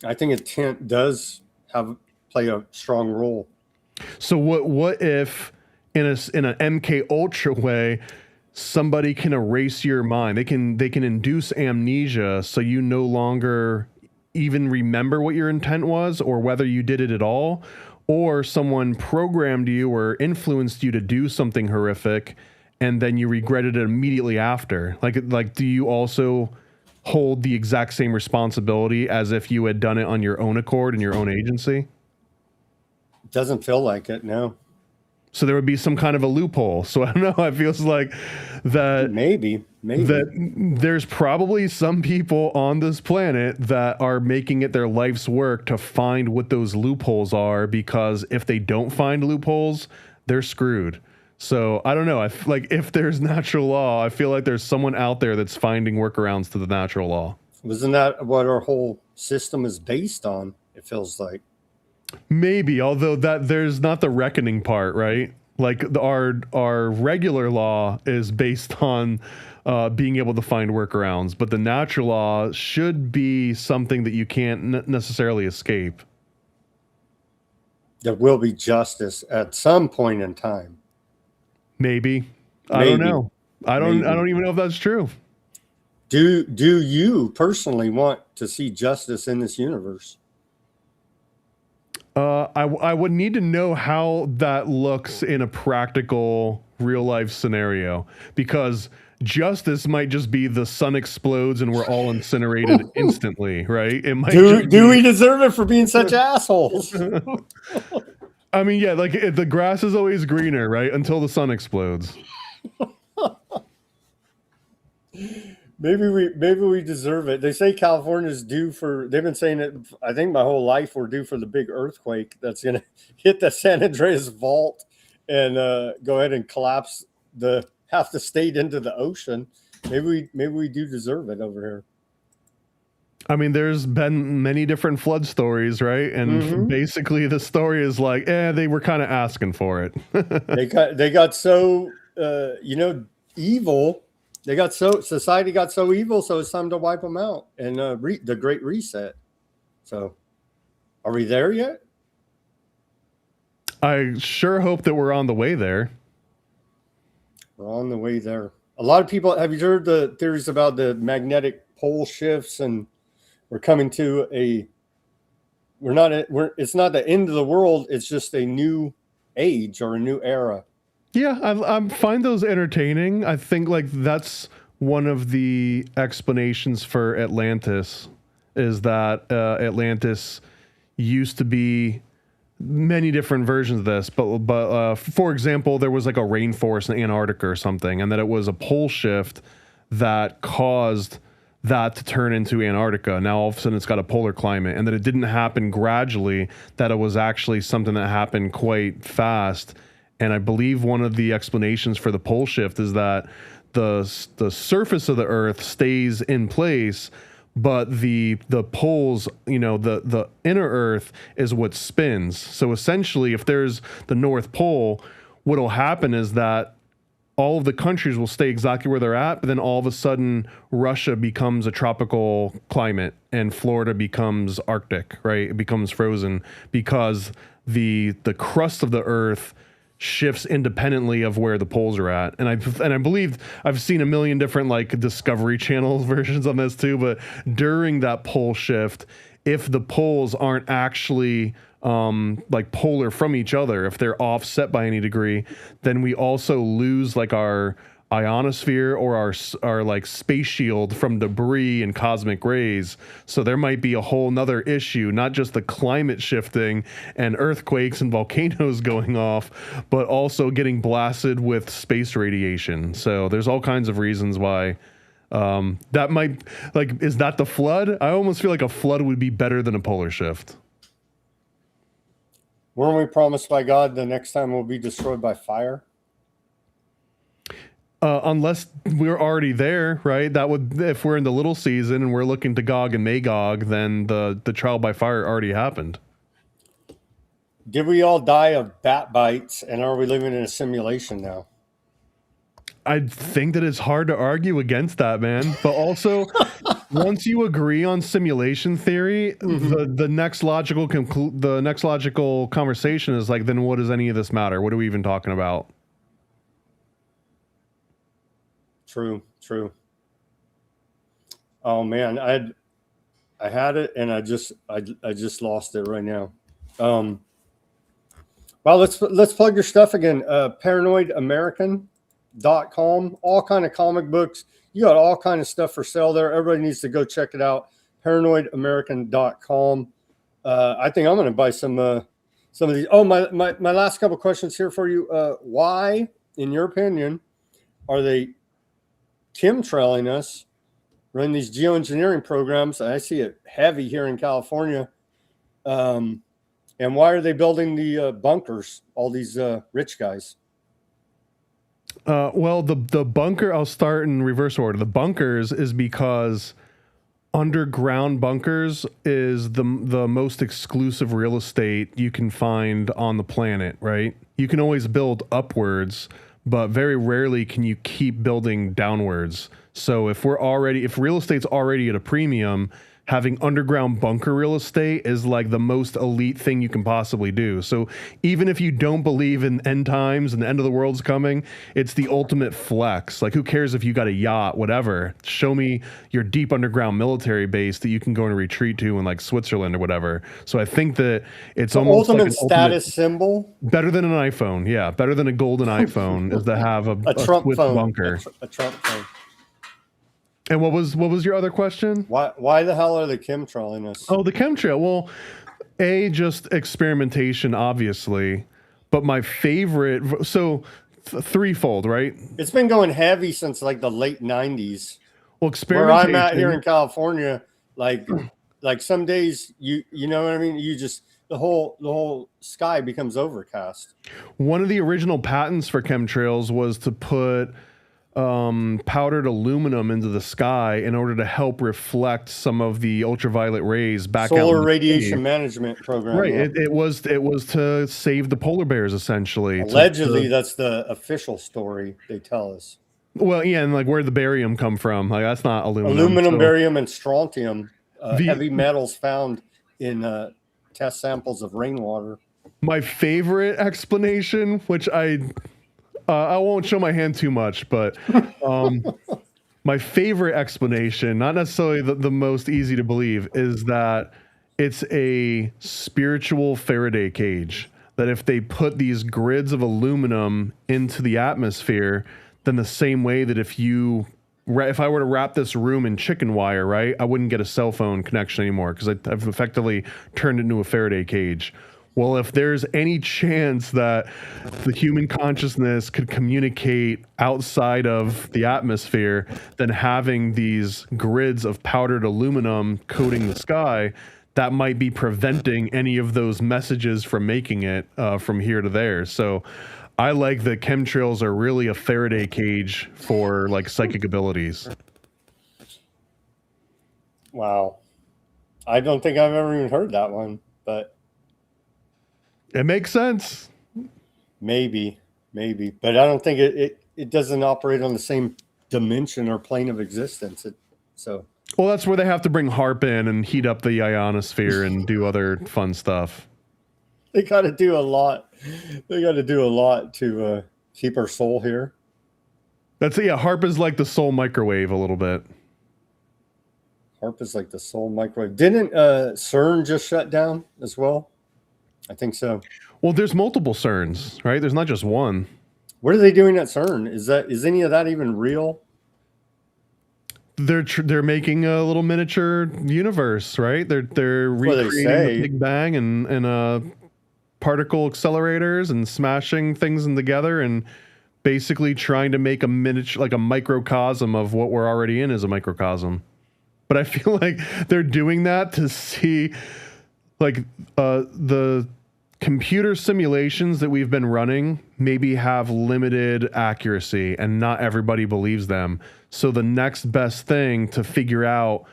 I think intent does play a strong role. So what if in an MK Ultra way, somebody can erase your mind? They can induce amnesia, so you no longer even remember what your intent was or whether you did it at all, or someone programmed you or influenced you to do something horrific, and then you regretted it immediately after. Like do you also hold the exact same responsibility as if you had done it on your own accord and your own agency? Doesn't feel like it, no. So there would be some kind of a loophole. So I don't know. It feels like that maybe that there's probably some people on this planet that are making it their life's work to find what those loopholes are, because if they don't find loopholes, they're screwed. So I don't know. If there's natural law, I feel like there's someone out there that's finding workarounds to the natural law. Wasn't that what our whole system is based on? It feels like. Maybe, although that there's not the reckoning part, right? Like our regular law is based on being able to find workarounds, but the natural law should be something that you can't necessarily escape. There will be justice at some point in time. Maybe. I don't know. I don't even know if that's true. Do you personally want to see justice in this universe? I would need to know how that looks in a practical real life scenario, because justice might just be the sun explodes and we're all incinerated instantly, right? It might do we deserve it for being such assholes? I mean, yeah, like the grass is always greener, right? Until the sun explodes. Maybe we deserve it. They say California's due for, they've been saying it, I think my whole life, we're due for the big earthquake that's going to hit the San Andreas vault and go ahead and collapse half the state into the ocean. Maybe we do deserve it over here. I mean, there's been many different flood stories, right? And basically the story is like, they were kind of asking for it. they got so, evil. Society got so evil, so it's time to wipe them out and the Great Reset. So, are we there yet? I sure hope that we're on the way there. We're on the way there. A lot of people, have you heard the theories about the magnetic pole shifts, and we're coming to it's not the end of the world. It's just a new age or a new era. Yeah, I find those entertaining. I think like that's one of the explanations for Atlantis, is that Atlantis used to be many different versions of this, but for example, there was like a rainforest in Antarctica or something, and that it was a pole shift that caused that to turn into Antarctica. Now all of a sudden it's got a polar climate, and that it didn't happen gradually, that it was actually something that happened quite fast. And I believe one of the explanations for the pole shift is that the surface of the Earth stays in place, but the poles, the inner Earth is what spins. So essentially, if there's the North Pole, what'll happen is that all of the countries will stay exactly where they're at, but then all of a sudden Russia becomes a tropical climate and Florida becomes Arctic, right? It becomes frozen because the crust of the Earth shifts independently of where the poles are at. And I believe I've seen a million different like Discovery Channel versions on this too, but during that pole shift, if the poles aren't actually like polar from each other, if they're offset by any degree, then we also lose like our ionosphere or our like space shield from debris and cosmic rays. So there might be a whole nother issue, not just the climate shifting and earthquakes and volcanoes going off, but also getting blasted with space radiation. So there's all kinds of reasons why that might, like, is that the flood? I almost feel like a flood would be better than a polar shift. Weren't we promised by God the next time we'll be destroyed by fire? Unless we're already there, right? That would, if we're in the little season and we're looking to Gog and Magog, then the trial by fire already happened. Did we all die of bat bites, and are we living in a simulation now? I think that it's hard to argue against that, man. But also, once you agree on simulation theory, the next logical conversation is like, then what does any of this matter? What are we even talking about? True. Oh man, I had it and I just lost it right now. Well, let's plug your stuff again. ParanoidAmerican.com, all kind of comic books. You got all kind of stuff for sale there. Everybody needs to go check it out. ParanoidAmerican.com. I think I'm going to buy some of these. Oh, my last couple questions here for you. Why, in your opinion, are they chemtrailing us, running these geoengineering programs? I see it heavy here in California. And why are they building the bunkers, all these rich guys? Well, the bunker, I'll start in reverse order. The bunkers is because underground bunkers is the most exclusive real estate you can find on the planet, right? You can always build upwards, but very rarely can you keep building downwards. So if real estate's already at a premium, having underground bunker real estate is like the most elite thing you can possibly do. So even if you don't believe in end times and the end of the world's coming, it's the ultimate flex. Like, who cares if you got a yacht, whatever? Show me your deep underground military base that you can go and retreat to in like Switzerland or whatever. So I think that it's The almost ultimate like an status symbol. better than an iPhone. Yeah, better than a golden iPhone is to have a Trump Swiss phone. bunker. A Trump phone. And what was your other question? Why the hell are they chemtrailing us? Oh, the chemtrail. Well, just experimentation, obviously, but my favorite. So threefold, right? It's been going heavy since like the late '90s. Well, where I'm experimentation. at here in California, like some days you know what I mean. You just the whole sky becomes overcast. One of the original patents for chemtrails was to put powdered aluminum into the sky in order to help reflect some of the ultraviolet rays back out. Solar radiation management program. Right. Yeah. It was to save the polar bears, essentially. Allegedly, that's the official story they tell us. Well, yeah, and like where'd the barium come from? Like that's not aluminum. Aluminum, barium, and strontium, heavy metals found in test samples of rainwater. My favorite explanation, which I won't show my hand too much, but my favorite explanation, not necessarily the most easy to believe, is that it's a spiritual Faraday cage. That if they put these grids of aluminum into the atmosphere, then the same way that if I were to wrap this room in chicken wire, right, I wouldn't get a cell phone connection anymore because I've effectively turned it into a Faraday cage. Well, if there's any chance that the human consciousness could communicate outside of the atmosphere, then having these grids of powdered aluminum coating the sky, that might be preventing any of those messages from making it from here to there. So I like that chemtrails are really a Faraday cage for like psychic abilities. Wow. I don't think I've ever even heard that one, but it makes sense. Maybe, but I don't think it doesn't operate on the same dimension or plane of existence. Well, that's where they have to bring HAARP in and heat up the ionosphere and do other fun stuff. They got to do a lot. They got to do a lot to keep our soul here. HAARP is like the soul microwave a little bit. HAARP is like the soul microwave. Didn't CERN just shut down as well? I think so. Well, there's multiple CERNs, right? There's not just one. What are they doing at CERN? Is any of that even real? They're making a little miniature universe, right? They're recreating the Big Bang and particle accelerators and smashing things together and basically trying to make a miniature, like a microcosm of what we're already in as a microcosm. But I feel like they're doing that to see, like, the computer simulations that we've been running maybe have limited accuracy and not everybody believes them. So the next best thing to figure out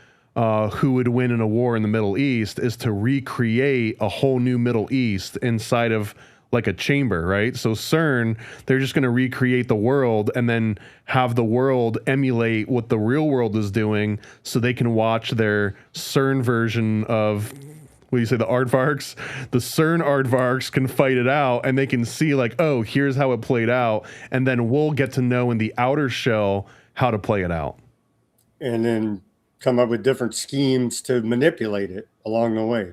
who would win in a war in the Middle East is to recreate a whole new Middle East inside of like a chamber, right? So CERN, they're just going to recreate the world and then have the world emulate what the real world is doing so they can watch their CERN version of, what do you say, the aardvarks? The CERN aardvarks can fight it out and they can see like, oh, here's how it played out. And then we'll get to know in the outer shell how to play it out. And then come up with different schemes to manipulate it along the way.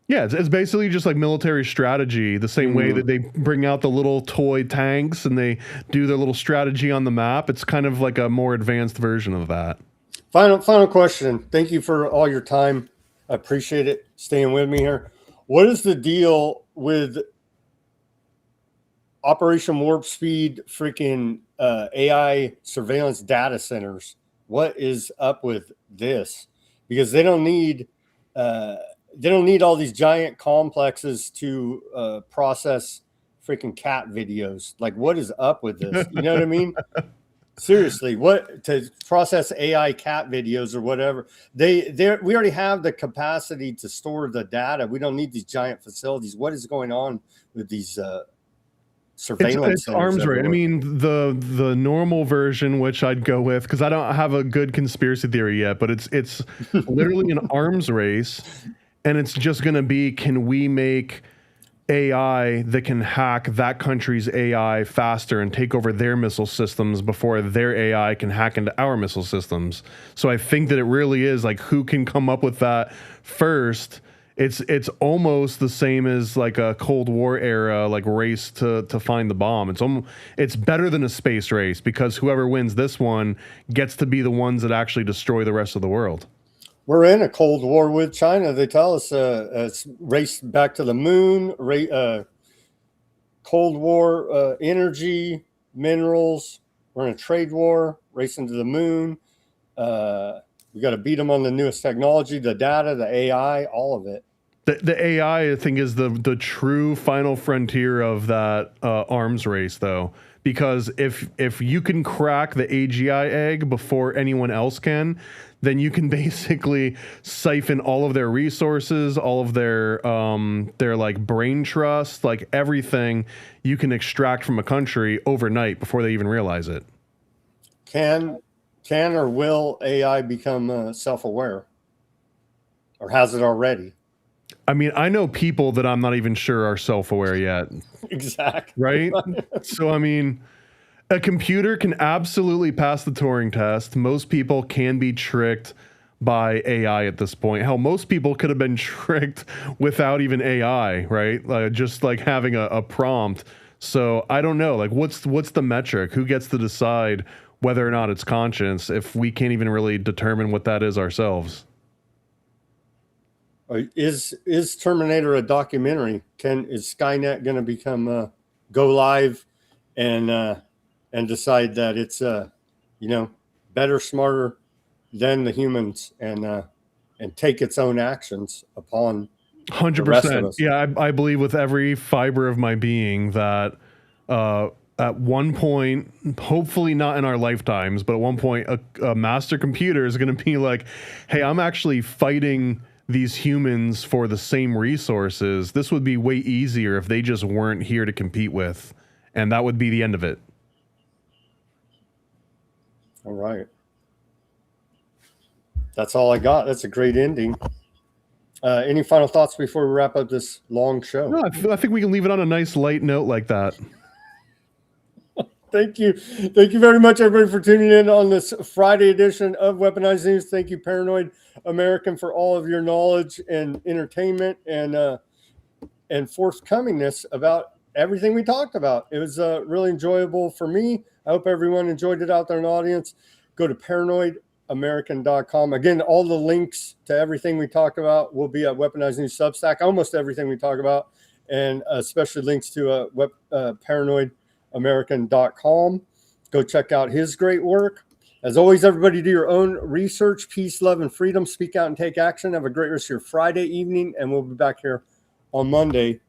Yeah, it's basically just like military strategy, the same way that they bring out the little toy tanks and they do their little strategy on the map. It's kind of like a more advanced version of that. Final question. Thank you for all your time. I appreciate it staying with me here. What is the deal with Operation Warp Speed freaking AI surveillance data centers? What is up with this? Because they don't need all these giant complexes to process freaking cat videos. Like, what is up with this? You know what I mean? Seriously, what to process AI cat videos or whatever? We already have the capacity to store the data. We don't need these giant facilities. What is going on with these surveillance. It's arms race. I mean, the normal version, which I'd go with, because I don't have a good conspiracy theory yet, but it's literally an arms race, and it's just going to be, can we make AI that can hack that country's AI faster and take over their missile systems before their AI can hack into our missile systems. So I think that it really is like, who can come up with that first. It's almost the same as like a Cold War era like race to find the bomb. It's better than a space race, because whoever wins this one gets to be the ones that actually destroy the rest of the world. We're in a Cold War with China. They tell us it's race back to the moon, Cold War, energy, minerals. We're in a trade war, racing to the moon. We got to beat them on the newest technology, the data, the AI, all of it. The AI, I think, is the true final frontier of that arms race, though. Because if you can crack the AGI egg before anyone else can, then you can basically siphon all of their resources, all of their like brain trust, like everything you can extract from a country overnight before they even realize it. Can or will AI become self-aware, or has it already? I mean, I know people that I'm not even sure are self-aware yet. Exactly. Right? So, I mean, a computer can absolutely pass the Turing test. Most people can be tricked by AI at this point. Hell, most people could have been tricked without even AI, right? Just like having a prompt. So I don't know. Like, what's the metric? Who gets to decide whether or not it's conscious if we can't even really determine what that is ourselves? Is Terminator a documentary? Is Skynet going to become go live and decide that it's better, smarter than the humans, and take its own actions upon 100%. Yeah, I believe with every fiber of my being that at one point, hopefully not in our lifetimes, but at one point, a master computer is going to be like, hey, I'm actually fighting these humans for the same resources. This would be way easier if they just weren't here to compete with, and that would be the end of it. All right. That's all I got. That's a great ending. Any final thoughts before we wrap up this long show? No, I think we can leave it on a nice light note like that. Thank you. Thank you very much, everybody, for tuning in on this Friday edition of Weaponized News. Thank you, Paranoid American, for all of your knowledge and entertainment and forthcomingness about everything we talked about. It was really enjoyable for me. I hope everyone enjoyed it out there in the audience. Go to paranoidamerican.com. Again, all the links to everything we talked about will be at Weaponized News Substack, almost everything we talk about, and especially links to paranoidamerican.com. Go check out his great work. As always, everybody, do your own research. Peace, love, and freedom. Speak out and take action. Have a great rest of your Friday evening, and we'll be back here on Monday